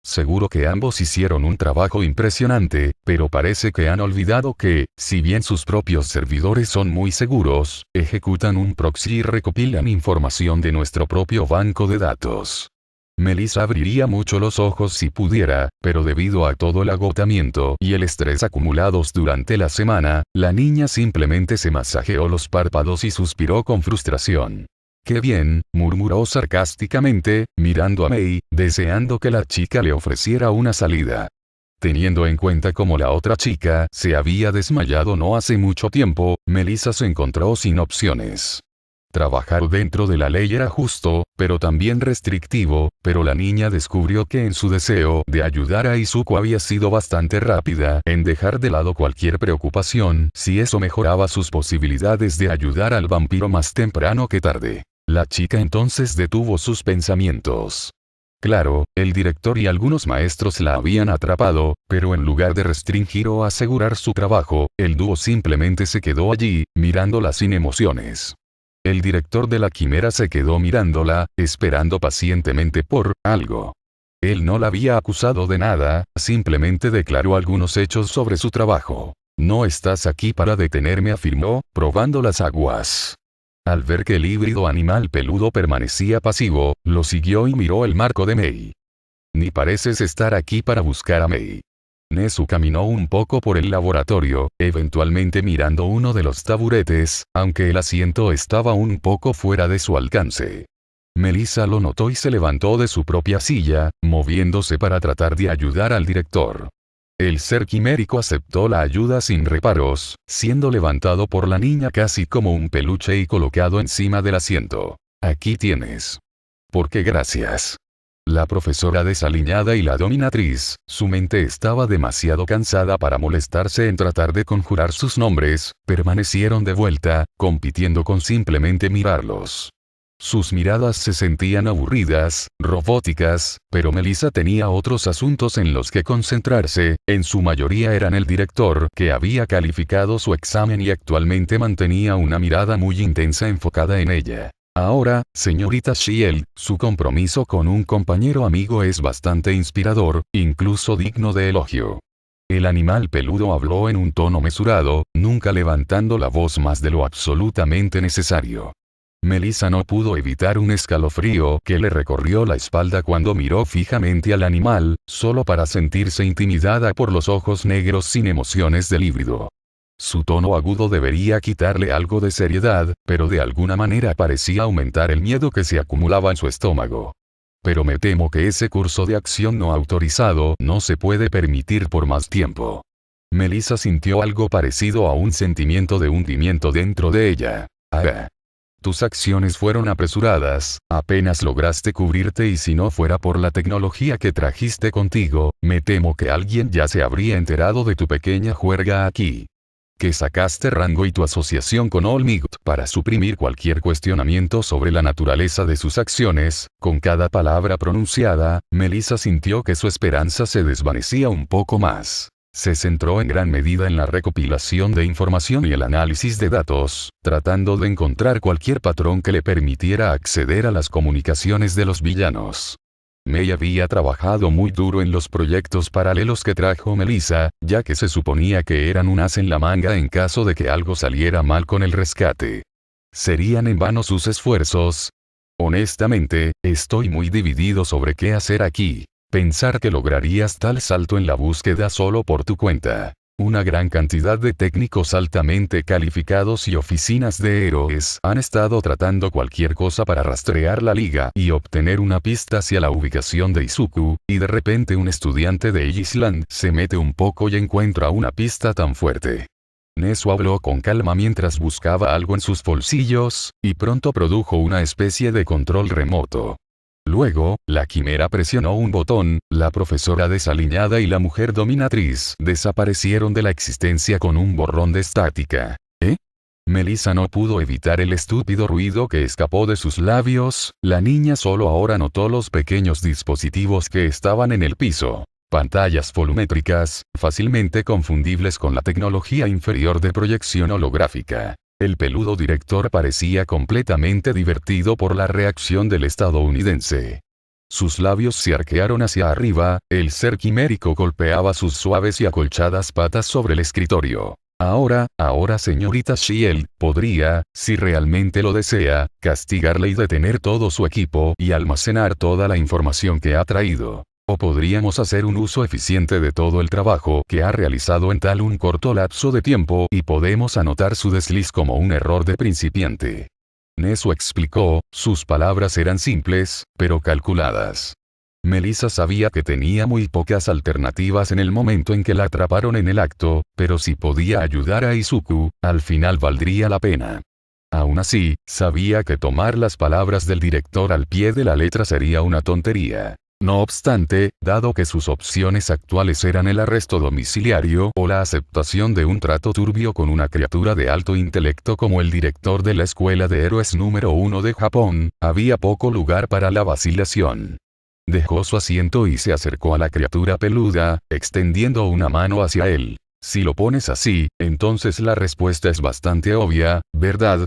Seguro que ambos hicieron un trabajo impresionante, pero parece que han olvidado que, si bien sus propios servidores son muy seguros, ejecutan un proxy y recopilan información de nuestro propio banco de datos. Melissa abriría mucho los ojos si pudiera, pero debido a todo el agotamiento y el estrés acumulados durante la semana, la niña simplemente se masajeó los párpados y suspiró con frustración. «Qué bien», murmuró sarcásticamente, mirando a Mei, deseando que la chica le ofreciera una salida. Teniendo en cuenta cómo la otra chica se había desmayado no hace mucho tiempo, Melissa se encontró sin opciones. Trabajar dentro de la ley era justo, pero también restrictivo, pero la niña descubrió que en su deseo de ayudar a Izuku había sido bastante rápida en dejar de lado cualquier preocupación si eso mejoraba sus posibilidades de ayudar al vampiro más temprano que tarde. La chica entonces detuvo sus pensamientos. Claro, el director y algunos maestros la habían atrapado, pero en lugar de restringir o asegurar su trabajo, el dúo simplemente se quedó allí, mirándola sin emociones. El director de la quimera se quedó mirándola, esperando pacientemente por algo. Él no la había acusado de nada, simplemente declaró algunos hechos sobre su trabajo. No estás aquí para detenerme, afirmó, probando las aguas. Al ver que el híbrido animal peludo permanecía pasivo, lo siguió y miró el marco de Mei. Ni pareces estar aquí para buscar a Mei. Nezu caminó un poco por el laboratorio, eventualmente mirando uno de los taburetes, aunque el asiento estaba un poco fuera de su alcance. Melissa lo notó y se levantó de su propia silla, moviéndose para tratar de ayudar al director. El ser quimérico aceptó la ayuda sin reparos, siendo levantado por la niña casi como un peluche y colocado encima del asiento. Aquí tienes. ¿Por qué gracias? La profesora desaliñada y la dominatriz, su mente estaba demasiado cansada para molestarse en tratar de conjurar sus nombres, permanecieron de vuelta, compitiendo con simplemente mirarlos. Sus miradas se sentían aburridas, robóticas, pero Melissa tenía otros asuntos en los que concentrarse, en su mayoría eran el director, que había calificado su examen y actualmente mantenía una mirada muy intensa enfocada en ella. Ahora, señorita Shiel, su compromiso con un compañero amigo es bastante inspirador, incluso digno de elogio. El animal peludo habló en un tono mesurado, nunca levantando la voz más de lo absolutamente necesario. Melissa no pudo evitar un escalofrío que le recorrió la espalda cuando miró fijamente al animal, solo para sentirse intimidada por los ojos negros sin emociones del híbrido. Su tono agudo debería quitarle algo de seriedad, pero de alguna manera parecía aumentar el miedo que se acumulaba en su estómago. Pero me temo que ese curso de acción no autorizado no se puede permitir por más tiempo. Melissa sintió algo parecido a un sentimiento de hundimiento dentro de ella. Ah. Tus acciones fueron apresuradas, apenas lograste cubrirte y si no fuera por la tecnología que trajiste contigo, me temo que alguien ya se habría enterado de tu pequeña juerga aquí. Que sacaste rango y tu asociación con Olmigot para suprimir cualquier cuestionamiento sobre la naturaleza de sus acciones, con cada palabra pronunciada, Melissa sintió que su esperanza se desvanecía un poco más. Se centró en gran medida en la recopilación de información y el análisis de datos, tratando de encontrar cualquier patrón que le permitiera acceder a las comunicaciones de los villanos. Mei había trabajado muy duro en los proyectos paralelos que trajo Melissa, ya que se suponía que eran un as en la manga en caso de que algo saliera mal con el rescate. ¿Serían en vano sus esfuerzos? Honestamente, estoy muy dividido sobre qué hacer aquí. Pensar que lograrías tal salto en la búsqueda solo por tu cuenta. Una gran cantidad de técnicos altamente calificados y oficinas de héroes han estado tratando cualquier cosa para rastrear la liga y obtener una pista hacia la ubicación de Izuku, y de repente un estudiante de Island se mete un poco y encuentra una pista tan fuerte. Nezu habló con calma mientras buscaba algo en sus bolsillos, y pronto produjo una especie de control remoto. Luego, la quimera presionó un botón, la profesora desaliñada y la mujer dominatriz desaparecieron de la existencia con un borrón de estática. ¿Eh? Melissa no pudo evitar el estúpido ruido que escapó de sus labios, la niña solo ahora notó los pequeños dispositivos que estaban en el piso. Pantallas volumétricas, fácilmente confundibles con la tecnología inferior de proyección holográfica. El peludo director parecía completamente divertido por la reacción del estadounidense. Sus labios se arquearon hacia arriba, el ser quimérico golpeaba sus suaves y acolchadas patas sobre el escritorio. Ahora, señorita Shiel, podría, si realmente lo desea, castigarle y detener todo su equipo y almacenar toda la información que ha traído. O podríamos hacer un uso eficiente de todo el trabajo que ha realizado en tal un corto lapso de tiempo y podemos anotar su desliz como un error de principiante. Nezu explicó, sus palabras eran simples, pero calculadas. Melissa sabía que tenía muy pocas alternativas en el momento en que la atraparon en el acto, pero si podía ayudar a Izuku, al final valdría la pena. Aún así, sabía que tomar las palabras del director al pie de la letra sería una tontería. No obstante, dado que sus opciones actuales eran el arresto domiciliario o la aceptación de un trato turbio con una criatura de alto intelecto como el director de la Escuela de Héroes número 1 de Japón, había poco lugar para la vacilación. Dejó su asiento y se acercó a la criatura peluda, extendiendo una mano hacia él. Si lo pones así, entonces la respuesta es bastante obvia, ¿verdad?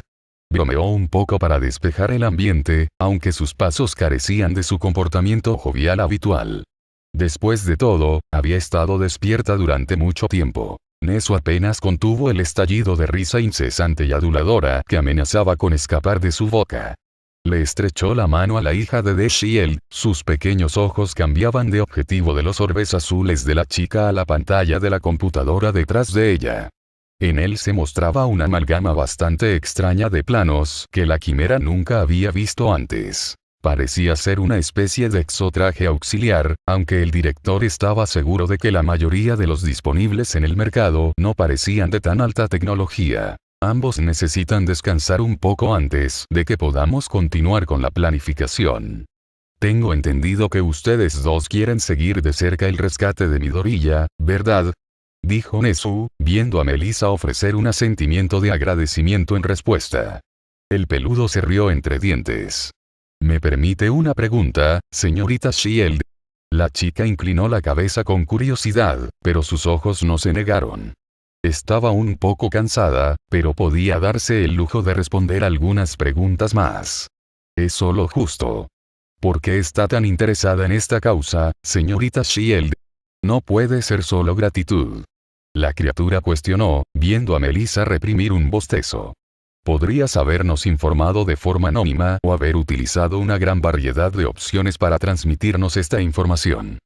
Bromeó un poco para despejar el ambiente, aunque sus pasos carecían de su comportamiento jovial habitual. Después de todo, había estado despierta durante mucho tiempo. Neso apenas contuvo el estallido de risa incesante y aduladora que amenazaba con escapar de su boca. Le estrechó la mano a la hija de Deshiel, sus pequeños ojos cambiaban de objetivo de los orbes azules de la chica a la pantalla de la computadora detrás de ella. En él se mostraba una amalgama bastante extraña de planos que la quimera nunca había visto antes. Parecía ser una especie de exotraje auxiliar, aunque el director estaba seguro de que la mayoría de los disponibles en el mercado no parecían de tan alta tecnología. Ambos necesitan descansar un poco antes de que podamos continuar con la planificación. Tengo entendido que ustedes dos quieren seguir de cerca el rescate de Midoriya, ¿verdad? Dijo Nezu, viendo a Melissa ofrecer un asentimiento de agradecimiento en respuesta. El peludo se rió entre dientes. ¿Me permite una pregunta, señorita Shield? La chica inclinó la cabeza con curiosidad, pero sus ojos no se negaron. Estaba un poco cansada, pero podía darse el lujo de responder algunas preguntas más. Es solo justo. ¿Por qué está tan interesada en esta causa, señorita Shield? No puede ser solo gratitud. La criatura cuestionó, viendo a Melissa reprimir un bostezo. Podrías habernos informado de forma anónima o haber utilizado una gran variedad de opciones para transmitirnos esta información.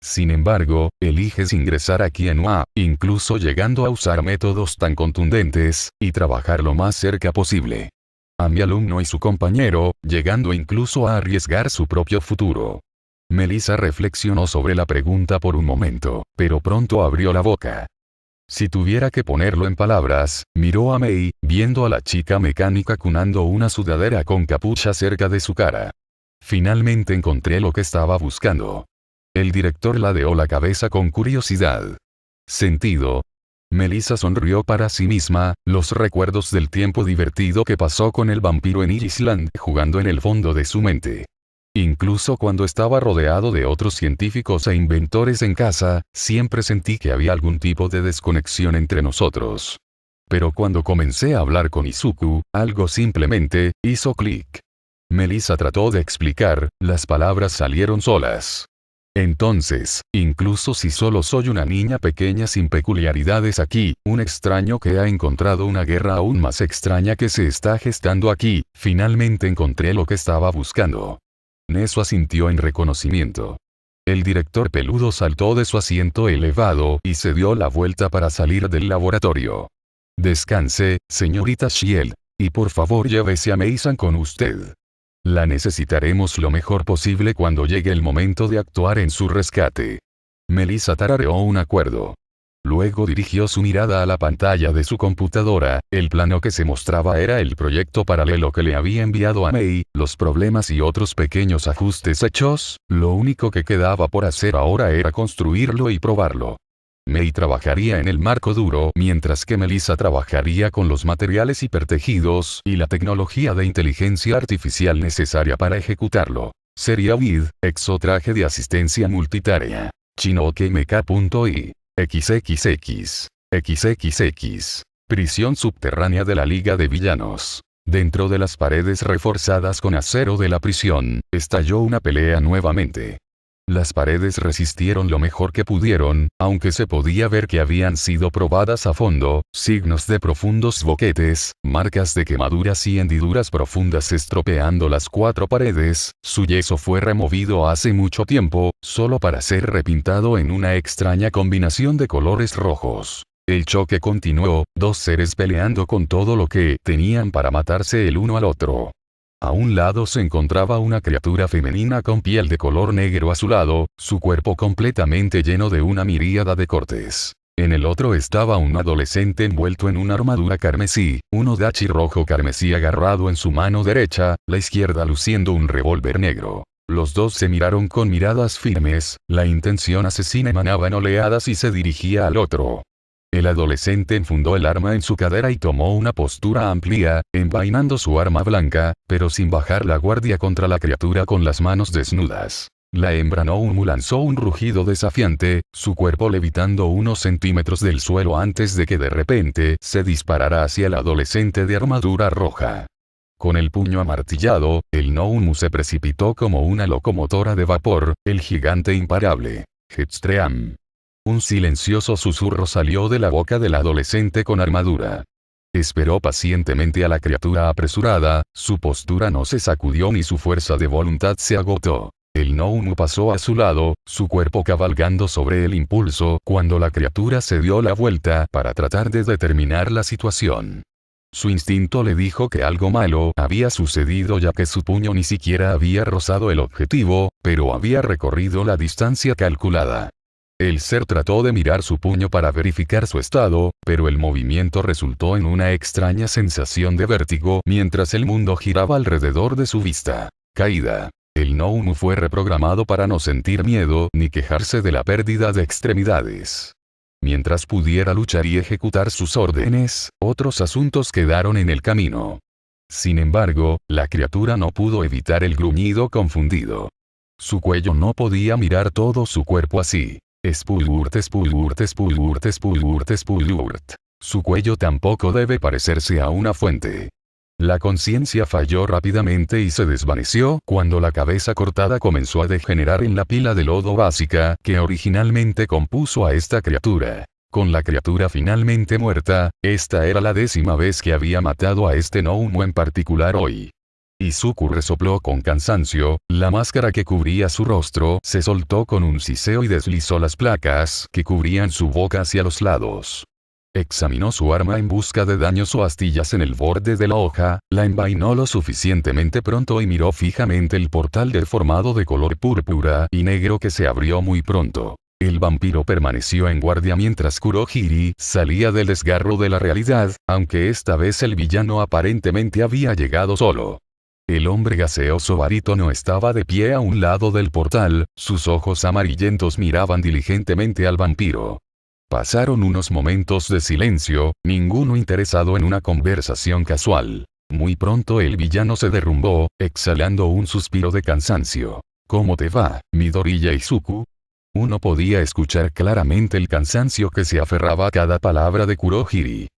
Sin embargo, eliges ingresar aquí en UA, incluso llegando a usar métodos tan contundentes, y trabajar lo más cerca posible. A mi alumno y su compañero, llegando incluso a arriesgar su propio futuro. Melissa reflexionó sobre la pregunta por un momento, pero pronto abrió la boca. Si tuviera que ponerlo en palabras, miró a Mei, viendo a la chica mecánica cunando una sudadera con capucha cerca de su cara. Finalmente encontré lo que estaba buscando. El director ladeó la cabeza con curiosidad. ¿Sentido? Melissa sonrió para sí misma, los recuerdos del tiempo divertido que pasó con el vampiro en Island jugando en el fondo de su mente. Incluso cuando estaba rodeado de otros científicos e inventores en casa, siempre sentí que había algún tipo de desconexión entre nosotros. Pero cuando comencé a hablar con Izuku, algo simplemente hizo clic. Melissa trató de explicar, las palabras salieron solas. Entonces, incluso si solo soy una niña pequeña sin peculiaridades aquí, un extraño que ha encontrado una guerra aún más extraña que se está gestando aquí, finalmente encontré lo que estaba buscando. Neso asintió en reconocimiento. El director peludo saltó de su asiento elevado y se dio la vuelta para salir del laboratorio. Descanse, señorita Shield, y por favor llévese a Mei-san con usted. La necesitaremos lo mejor posible cuando llegue el momento de actuar en su rescate. Melissa tarareó un acuerdo. Luego dirigió su mirada a la pantalla de su computadora, el plano que se mostraba era el proyecto paralelo que le había enviado a Mei, los problemas y otros pequeños ajustes hechos, lo único que quedaba por hacer ahora era construirlo y probarlo. Mei trabajaría en el marco duro mientras que Melissa trabajaría con los materiales hipertejidos y la tecnología de inteligencia artificial necesaria para ejecutarlo. Sería WID, exotraje de asistencia multitarea. Chinookemk.i. XXX. XXX. Prisión subterránea de la Liga de Villanos. Dentro de las paredes reforzadas con acero de la prisión, estalló una pelea nuevamente. Las paredes resistieron lo mejor que pudieron, aunque se podía ver que habían sido probadas a fondo, signos de profundos boquetes, marcas de quemaduras y hendiduras profundas estropeando las cuatro paredes. Su yeso fue removido hace mucho tiempo, solo para ser repintado en una extraña combinación de colores rojos. El choque continuó, dos seres peleando con todo lo que tenían para matarse el uno al otro. A un lado se encontraba una criatura femenina con piel de color negro azulado, su cuerpo completamente lleno de una miríada de cortes. En el otro estaba un adolescente envuelto en una armadura carmesí, un odachi rojo carmesí agarrado en su mano derecha, la izquierda luciendo un revólver negro. Los dos se miraron con miradas firmes, la intención asesina emanaba en oleadas y se dirigía al otro. El adolescente enfundó el arma en su cadera y tomó una postura amplia, envainando su arma blanca, pero sin bajar la guardia contra la criatura con las manos desnudas. La hembra Noumu lanzó un rugido desafiante, su cuerpo levitando unos centímetros del suelo antes de que de repente se disparara hacia el adolescente de armadura roja. Con el puño amartillado, el Noumu se precipitó como una locomotora de vapor, el gigante imparable. Jetstream. Un silencioso susurro salió de la boca del adolescente con armadura. Esperó pacientemente a la criatura apresurada, su postura no se sacudió ni su fuerza de voluntad se agotó. El Noumu pasó a su lado, su cuerpo cabalgando sobre el impulso cuando la criatura se dio la vuelta para tratar de determinar la situación. Su instinto le dijo que algo malo había sucedido ya que su puño ni siquiera había rozado el objetivo, pero había recorrido la distancia calculada. El ser trató de mirar su puño para verificar su estado, pero el movimiento resultó en una extraña sensación de vértigo mientras el mundo giraba alrededor de su vista. Caída. El Noumu fue reprogramado para no sentir miedo ni quejarse de la pérdida de extremidades. Mientras pudiera luchar y ejecutar sus órdenes, otros asuntos quedaron en el camino. Sin embargo, la criatura no pudo evitar el gruñido confundido. Su cuello no podía mirar todo su cuerpo así. Spulgurt, spulgurt, spulgurt, spulgurt, spulgurt. Su cuello tampoco debe parecerse a una fuente. La conciencia falló rápidamente y se desvaneció cuando la cabeza cortada comenzó a degenerar en la pila de lodo básica que originalmente compuso a esta criatura. Con la criatura finalmente muerta, esta era la 10ª vez que había matado a este Noumu en particular hoy. Izuku resopló con cansancio, la máscara que cubría su rostro se soltó con un siseo y deslizó las placas que cubrían su boca hacia los lados. Examinó su arma en busca de daños o astillas en el borde de la hoja, la envainó lo suficientemente pronto y miró fijamente el portal deformado de color púrpura y negro que se abrió muy pronto. El vampiro permaneció en guardia mientras Kurohiri salía del desgarro de la realidad, aunque esta vez el villano aparentemente había llegado solo. El hombre gaseoso barítono estaba de pie a un lado del portal, sus ojos amarillentos miraban diligentemente al vampiro. Pasaron unos momentos de silencio, ninguno interesado en una conversación casual. Muy pronto el villano se derrumbó, exhalando un suspiro de cansancio. ¿Cómo te va, Midoriya Izuku? Uno podía escuchar claramente el cansancio que se aferraba a cada palabra de Kurohiri.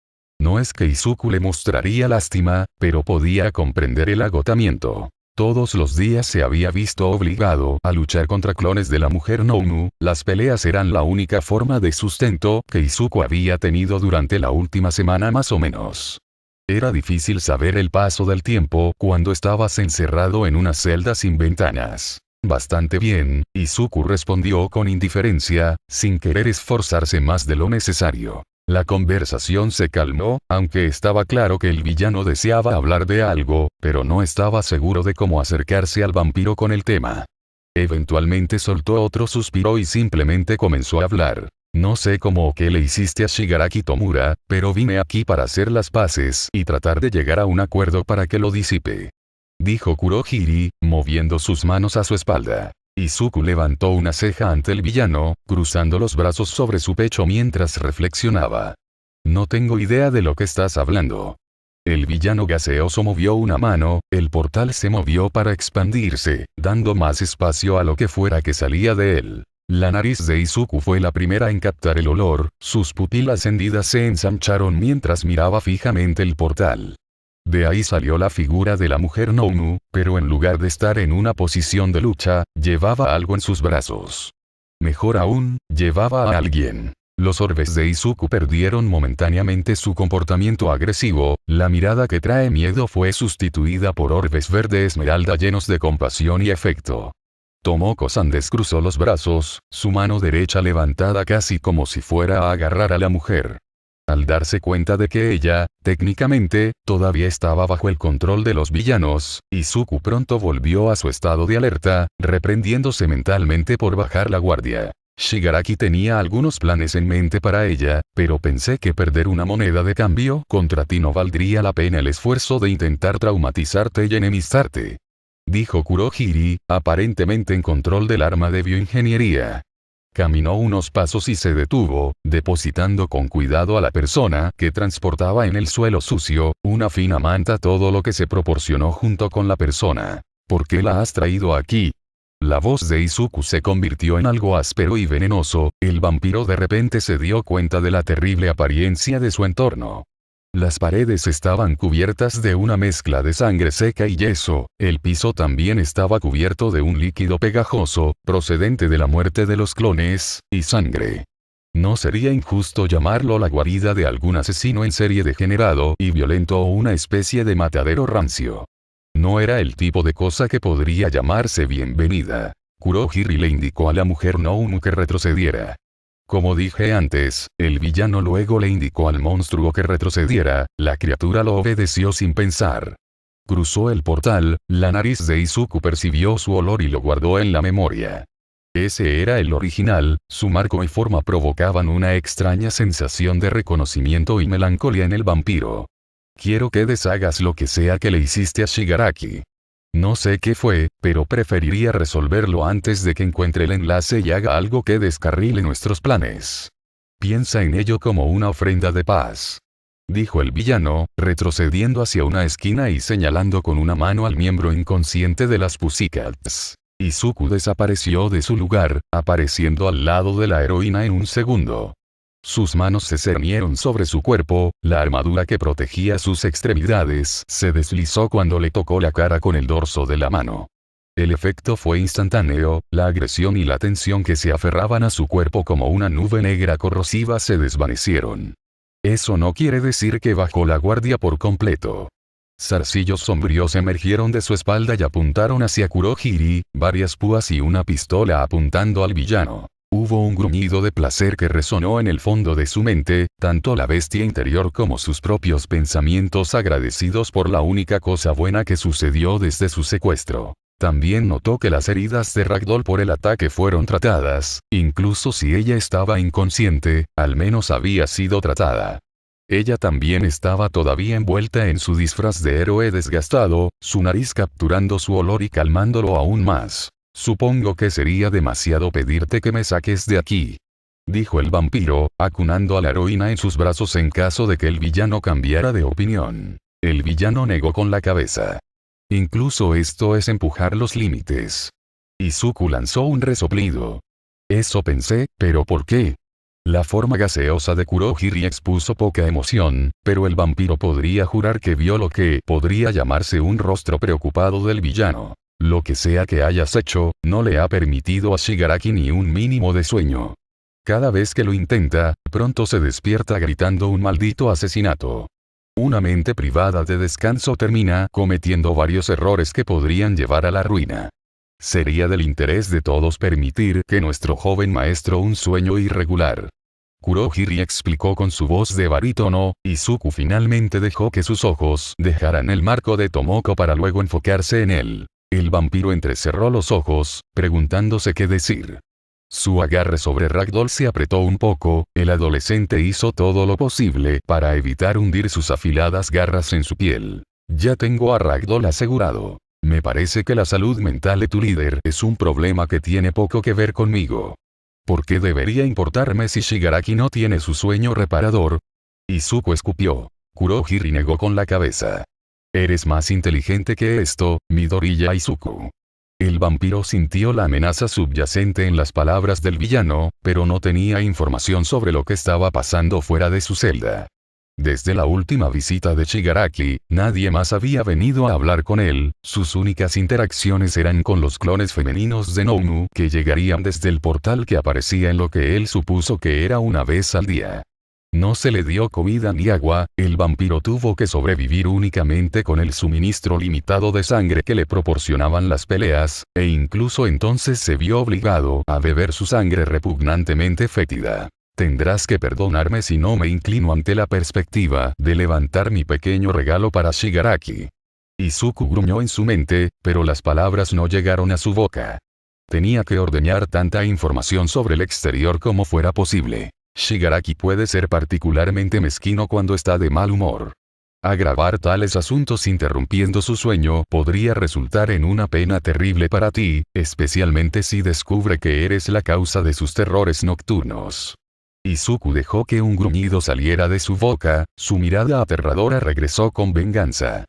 No es que Izuku le mostraría lástima, pero podía comprender el agotamiento. Todos los días se había visto obligado a luchar contra clones de la mujer Noumu, las peleas eran la única forma de sustento que Izuku había tenido durante la última semana más o menos. Era difícil saber el paso del tiempo cuando estabas encerrado en una celda sin ventanas. Bastante bien, Izuku respondió con indiferencia, sin querer esforzarse más de lo necesario. La conversación se calmó, aunque estaba claro que el villano deseaba hablar de algo, pero no estaba seguro de cómo acercarse al vampiro con el tema. Eventualmente soltó otro suspiro y simplemente comenzó a hablar. No sé cómo o qué le hiciste a Shigaraki Tomura, pero vine aquí para hacer las paces y tratar de llegar a un acuerdo para que lo disipe. Dijo Kurohiri, moviendo sus manos a su espalda. Izuku levantó una ceja ante el villano, cruzando los brazos sobre su pecho mientras reflexionaba. No tengo idea de lo que estás hablando. El villano gaseoso movió una mano, el portal se movió para expandirse, dando más espacio a lo que fuera que salía de él. La nariz de Izuku fue la primera en captar el olor, sus pupilas hendidas se ensancharon mientras miraba fijamente el portal. De ahí salió la figura de la mujer Noumu, pero en lugar de estar en una posición de lucha, llevaba algo en sus brazos. Mejor aún, llevaba a alguien. Los orbes de Izuku perdieron momentáneamente su comportamiento agresivo, la mirada que trae miedo fue sustituida por orbes verde esmeralda llenos de compasión y afecto. Tomoko-san descruzó los brazos, su mano derecha levantada casi como si fuera a agarrar a la mujer. Al darse cuenta de que ella, técnicamente, todavía estaba bajo el control de los villanos, Izuku pronto volvió a su estado de alerta, reprendiéndose mentalmente por bajar la guardia. Shigaraki tenía algunos planes en mente para ella, pero pensé que perder una moneda de cambio contra ti no valdría la pena el esfuerzo de intentar traumatizarte y enemistarte. Dijo Kurohiri, aparentemente en control del arma de bioingeniería. Caminó unos pasos y se detuvo, depositando con cuidado a la persona que transportaba en el suelo sucio, una fina manta todo lo que se proporcionó junto con la persona. ¿Por qué la has traído aquí? La voz de Izuku se convirtió en algo áspero y venenoso. El vampiro de repente se dio cuenta de la terrible apariencia de su entorno. Las paredes estaban cubiertas de una mezcla de sangre seca y yeso, el piso también estaba cubierto de un líquido pegajoso, procedente de la muerte de los clones, y sangre. No sería injusto llamarlo la guarida de algún asesino en serie degenerado y violento o una especie de matadero rancio. No era el tipo de cosa que podría llamarse bienvenida. Kurohiri le indicó a la mujer Noumu que retrocediera. Como dije antes, el villano luego le indicó al monstruo que retrocediera, la criatura lo obedeció sin pensar. Cruzó el portal, la nariz de Izuku percibió su olor y lo guardó en la memoria. Ese era el original, su marco y forma provocaban una extraña sensación de reconocimiento y melancolía en el vampiro. Quiero que deshagas lo que sea que le hiciste a Shigaraki. No sé qué fue, pero preferiría resolverlo antes de que encuentre el enlace y haga algo que descarrile nuestros planes. Piensa en ello como una ofrenda de paz. Dijo el villano, retrocediendo hacia una esquina y señalando con una mano al miembro inconsciente de las Pussycats. Izuku desapareció de su lugar, apareciendo al lado de la heroína en un segundo. Sus manos se cernieron sobre su cuerpo, la armadura que protegía sus extremidades se deslizó cuando le tocó la cara con el dorso de la mano. El efecto fue instantáneo, la agresión y la tensión que se aferraban a su cuerpo como una nube negra corrosiva se desvanecieron. Eso no quiere decir que bajó la guardia por completo. Zarcillos sombríos emergieron de su espalda y apuntaron hacia Kurohiri, varias púas y una pistola apuntando al villano. Hubo un gruñido de placer que resonó en el fondo de su mente, tanto la bestia interior como sus propios pensamientos agradecidos por la única cosa buena que sucedió desde su secuestro. También notó que las heridas de Ragdoll por el ataque fueron tratadas, incluso si ella estaba inconsciente, al menos había sido tratada. Ella también estaba todavía envuelta en su disfraz de héroe desgastado, su nariz capturando su olor y calmándolo aún más. Supongo que sería demasiado pedirte que me saques de aquí, dijo el vampiro, acunando a la heroína en sus brazos en caso de que el villano cambiara de opinión. El villano negó con la cabeza. Incluso esto es empujar los límites. Izuku lanzó un resoplido. Eso pensé, pero ¿por qué? La forma gaseosa de Kurohiri expuso poca emoción, pero el vampiro podría jurar que vio lo que podría llamarse un rostro preocupado del villano. Lo que sea que hayas hecho, no le ha permitido a Shigaraki ni un mínimo de sueño. Cada vez que lo intenta, pronto se despierta gritando un maldito asesinato. Una mente privada de descanso termina cometiendo varios errores que podrían llevar a la ruina. Sería del interés de todos permitir que nuestro joven maestro un sueño irregular. Kurohiri explicó con su voz de barítono, y Izuku finalmente dejó que sus ojos dejaran el marco de Tomoko para luego enfocarse en él. El vampiro entrecerró los ojos, preguntándose qué decir. Su agarre sobre Ragdoll se apretó un poco, el adolescente hizo todo lo posible para evitar hundir sus afiladas garras en su piel. Ya tengo a Ragdoll asegurado. Me parece que la salud mental de tu líder es un problema que tiene poco que ver conmigo. ¿Por qué debería importarme si Shigaraki no tiene su sueño reparador? Izuku escupió. Kurohiri negó con la cabeza. Eres más inteligente que esto, Midoriya Izuku. El vampiro sintió la amenaza subyacente en las palabras del villano, pero no tenía información sobre lo que estaba pasando fuera de su celda. Desde la última visita de Shigaraki, nadie más había venido a hablar con él, sus únicas interacciones eran con los clones femeninos de Noumu que llegarían desde el portal que aparecía en lo que él supuso que era una vez al día. No se le dio comida ni agua, el vampiro tuvo que sobrevivir únicamente con el suministro limitado de sangre que le proporcionaban las peleas, e incluso entonces se vio obligado a beber su sangre repugnantemente fétida. Tendrás que perdonarme si no me inclino ante la perspectiva de levantar mi pequeño regalo para Shigaraki. Izuku gruñó en su mente, pero las palabras no llegaron a su boca. Tenía que ordeñar tanta información sobre el exterior como fuera posible. Shigaraki puede ser particularmente mezquino cuando está de mal humor. Agravar tales asuntos interrumpiendo su sueño podría resultar en una pena terrible para ti, especialmente si descubre que eres la causa de sus terrores nocturnos. Izuku dejó que un gruñido saliera de su boca, su mirada aterradora regresó con venganza.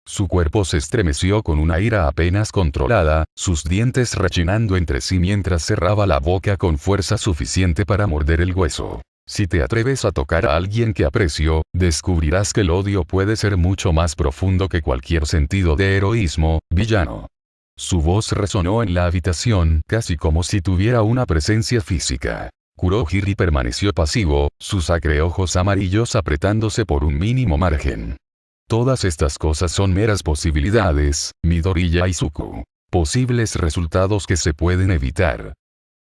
Su cuerpo se estremeció con una ira apenas controlada, sus dientes rechinando entre sí mientras cerraba la boca con fuerza suficiente para morder el hueso. Si te atreves a tocar a alguien que aprecio, descubrirás que el odio puede ser mucho más profundo que cualquier sentido de heroísmo, villano. Su voz resonó en la habitación casi como si tuviera una presencia física. Kurohiri permaneció pasivo, sus acreojos amarillos apretándose por un mínimo margen. Todas estas cosas son meras posibilidades, Midoriya Izuku. Posibles resultados que se pueden evitar.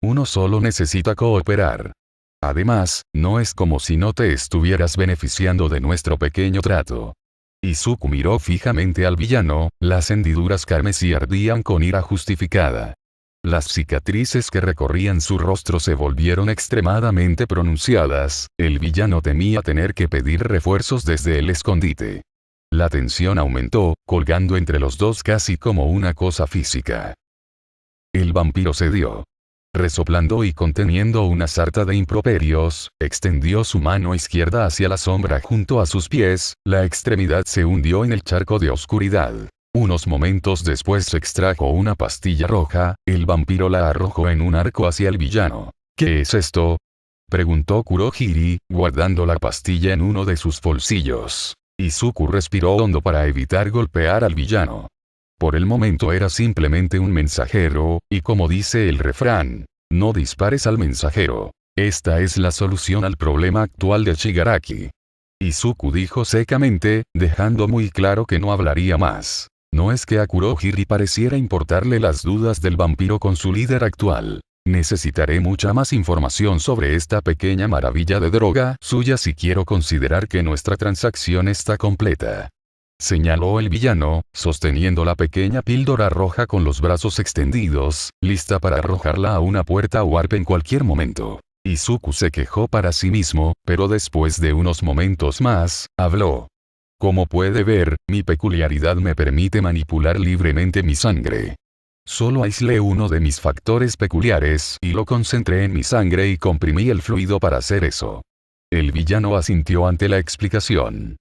Uno solo necesita cooperar. Además, no es como si no te estuvieras beneficiando de nuestro pequeño trato. Izuku miró fijamente al villano, las hendiduras carmesí ardían con ira justificada. Las cicatrices que recorrían su rostro se volvieron extremadamente pronunciadas, el villano temía tener que pedir refuerzos desde el escondite. La tensión aumentó, colgando entre los dos casi como una cosa física. El vampiro cedió. Resoplando y conteniendo una sarta de improperios, extendió su mano izquierda hacia la sombra junto a sus pies, la extremidad se hundió en el charco de oscuridad. Unos momentos después extrajo una pastilla roja, el vampiro la arrojó en un arco hacia el villano. ¿Qué es esto?, preguntó Kurohiri, guardando la pastilla en uno de sus bolsillos. Izuku respiró hondo para evitar golpear al villano. Por el momento era simplemente un mensajero, y como dice el refrán, no dispares al mensajero. Esta es la solución al problema actual de Shigaraki. Izuku dijo secamente, dejando muy claro que no hablaría más. No es que a Kurohiri pareciera importarle las dudas del vampiro con su líder actual. Necesitaré mucha más información sobre esta pequeña maravilla de droga suya si quiero considerar que nuestra transacción está completa. Señaló el villano, sosteniendo la pequeña píldora roja con los brazos extendidos, lista para arrojarla a una puerta warp en cualquier momento. Izuku se quejó para sí mismo, pero después de unos momentos más, habló. Como puede ver, mi peculiaridad me permite manipular libremente mi sangre. Solo aislé uno de mis factores peculiares y lo concentré en mi sangre y comprimí el fluido para hacer eso. El villano asintió ante la explicación.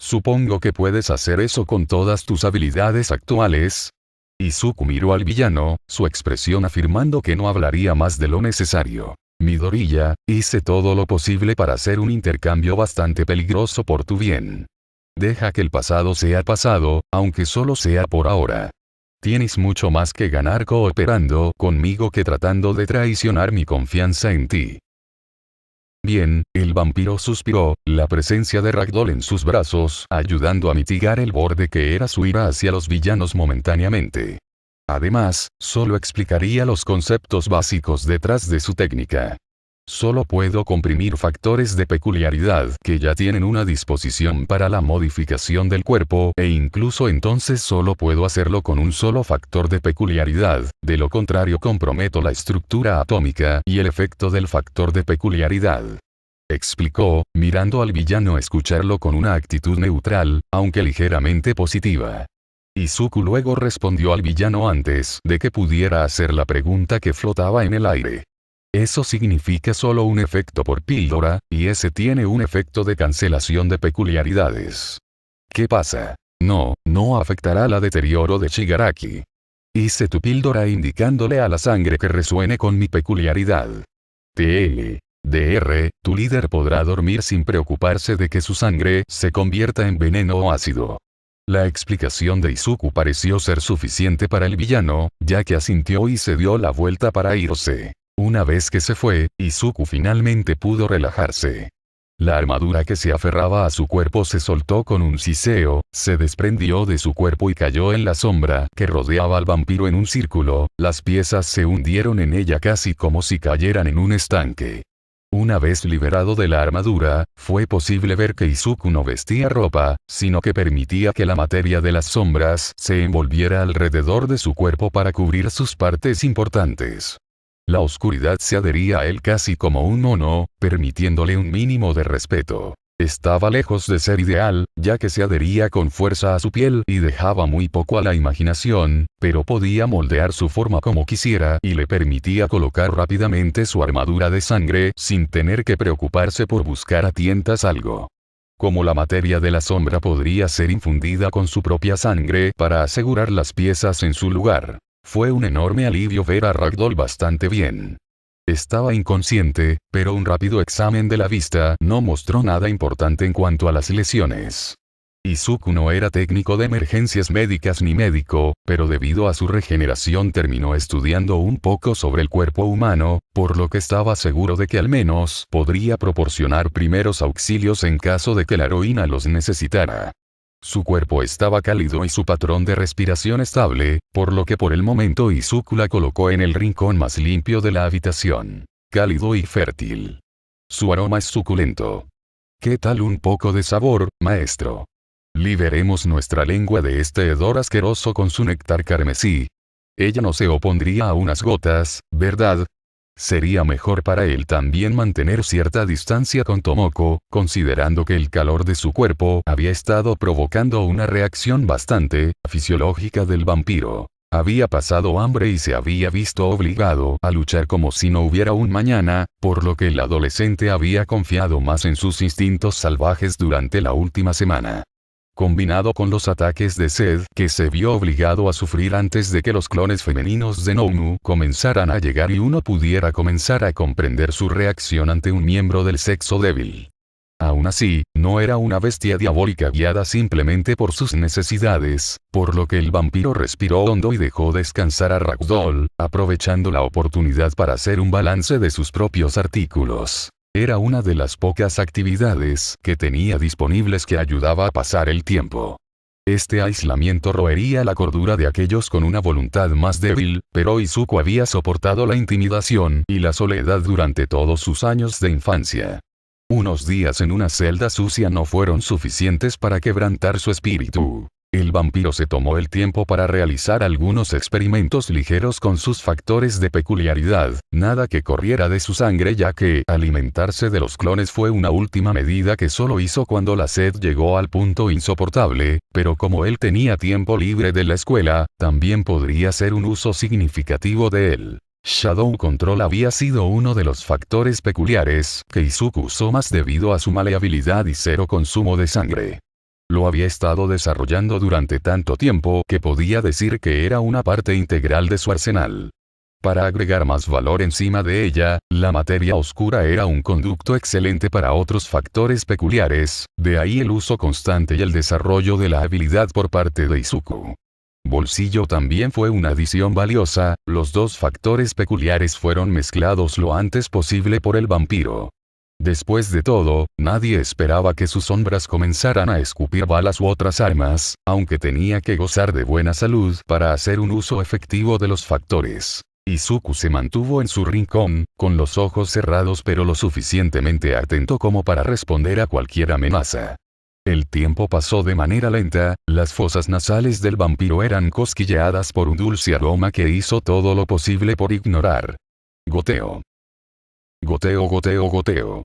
Supongo que puedes hacer eso con todas tus habilidades actuales. Izuku miró al villano, su expresión afirmando que no hablaría más de lo necesario. Midoriya, hice todo lo posible para hacer un intercambio bastante peligroso por tu bien. Deja que el pasado sea pasado, aunque solo sea por ahora. Tienes mucho más que ganar cooperando conmigo que tratando de traicionar mi confianza en ti. Bien, el vampiro suspiró, la presencia de Ragdoll en sus brazos ayudando a mitigar el borde que era su ira hacia los villanos momentáneamente. Además, solo explicaría los conceptos básicos detrás de su técnica. Solo puedo comprimir factores de peculiaridad que ya tienen una disposición para la modificación del cuerpo, e incluso entonces solo puedo hacerlo con un solo factor de peculiaridad, de lo contrario comprometo la estructura atómica y el efecto del factor de peculiaridad. Explicó, mirando al villano escucharlo con una actitud neutral, aunque ligeramente positiva. Izuku luego respondió al villano antes de que pudiera hacer la pregunta que flotaba en el aire. Eso significa solo un efecto por píldora, y ese tiene un efecto de cancelación de peculiaridades. ¿Qué pasa? No afectará la deterioro de Shigaraki. Hice tu píldora indicándole a la sangre que resuene con mi peculiaridad. Dr. Tu líder podrá dormir sin preocuparse de que su sangre se convierta en veneno o ácido. La explicación de Izuku pareció ser suficiente para el villano, ya que asintió y se dio la vuelta para irse. Una vez que se fue, Izuku finalmente pudo relajarse. La armadura que se aferraba a su cuerpo se soltó con un siseo, se desprendió de su cuerpo y cayó en la sombra que rodeaba al vampiro en un círculo, las piezas se hundieron en ella casi como si cayeran en un estanque. Una vez liberado de la armadura, fue posible ver que Izuku no vestía ropa, sino que permitía que la materia de las sombras se envolviera alrededor de su cuerpo para cubrir sus partes importantes. La oscuridad se adhería a él casi como un mono, permitiéndole un mínimo de respeto. Estaba lejos de ser ideal, ya que se adhería con fuerza a su piel y dejaba muy poco a la imaginación, pero podía moldear su forma como quisiera y le permitía colocar rápidamente su armadura de sangre sin tener que preocuparse por buscar a tientas algo. Como la materia de la sombra podría ser infundida con su propia sangre para asegurar las piezas en su lugar. Fue un enorme alivio ver a Ragdoll bastante bien. Estaba inconsciente, pero un rápido examen de la vista no mostró nada importante en cuanto a las lesiones. Izuku no era técnico de emergencias médicas ni médico, pero debido a su regeneración terminó estudiando un poco sobre el cuerpo humano, por lo que estaba seguro de que al menos podría proporcionar primeros auxilios en caso de que la heroína los necesitara. Su cuerpo estaba cálido y su patrón de respiración estable, por lo que por el momento Izuku la colocó en el rincón más limpio de la habitación. Cálido y fértil. Su aroma es suculento. ¿Qué tal un poco de sabor, maestro? Liberemos nuestra lengua de este hedor asqueroso con su néctar carmesí. Ella no se opondría a unas gotas, ¿verdad? Sería mejor para él también mantener cierta distancia con Tomoko, considerando que el calor de su cuerpo había estado provocando una reacción bastante fisiológica del vampiro. Había pasado hambre y se había visto obligado a luchar como si no hubiera un mañana, por lo que el adolescente había confiado más en sus instintos salvajes durante la última semana. Combinado con los ataques de sed que se vio obligado a sufrir antes de que los clones femeninos de Nomu comenzaran a llegar y uno pudiera comenzar a comprender su reacción ante un miembro del sexo débil. Aún así, no era una bestia diabólica guiada simplemente por sus necesidades, por lo que el vampiro respiró hondo y dejó descansar a Ragdoll, aprovechando la oportunidad para hacer un balance de sus propios artículos. Era una de las pocas actividades que tenía disponibles que ayudaba a pasar el tiempo. Este aislamiento roería la cordura de aquellos con una voluntad más débil, pero Izuku había soportado la intimidación y la soledad durante todos sus años de infancia. Unos días en una celda sucia no fueron suficientes para quebrantar su espíritu. El vampiro se tomó el tiempo para realizar algunos experimentos ligeros con sus factores de peculiaridad, nada que corriera de su sangre ya que alimentarse de los clones fue una última medida que solo hizo cuando la sed llegó al punto insoportable, pero como él tenía tiempo libre de la escuela, también podría ser un uso significativo de él. Shadow Control había sido uno de los factores peculiares que Izuku usó más debido a su maleabilidad y cero consumo de sangre. Lo había estado desarrollando durante tanto tiempo que podía decir que era una parte integral de su arsenal. Para agregar más valor encima de ella, la materia oscura era un conducto excelente para otros factores peculiares, de ahí el uso constante y el desarrollo de la habilidad por parte de Izuku. Bolsillo también fue una adición valiosa, los dos factores peculiares fueron mezclados lo antes posible por el vampiro. Después de todo, nadie esperaba que sus sombras comenzaran a escupir balas u otras armas, aunque tenía que gozar de buena salud para hacer un uso efectivo de los factores. Izuku se mantuvo en su rincón, con los ojos cerrados pero lo suficientemente atento como para responder a cualquier amenaza. El tiempo pasó de manera lenta, las fosas nasales del vampiro eran cosquilleadas por un dulce aroma que hizo todo lo posible por ignorar. Goteo. Goteo, goteo, goteo.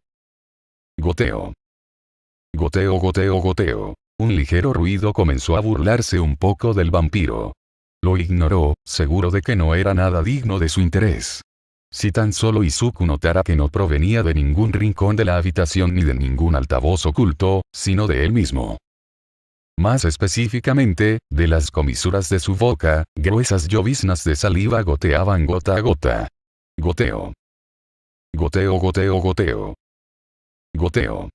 Goteo. Goteo, goteo, goteo. Un ligero ruido comenzó a burlarse un poco del vampiro. Lo ignoró, seguro de que no era nada digno de su interés. Si tan solo Izuku notara que no provenía de ningún rincón de la habitación ni de ningún altavoz oculto, sino de él mismo. Más específicamente, de las comisuras de su boca, gruesas lloviznas de saliva goteaban gota a gota. Goteo. Goteo, goteo, goteo. Goteo.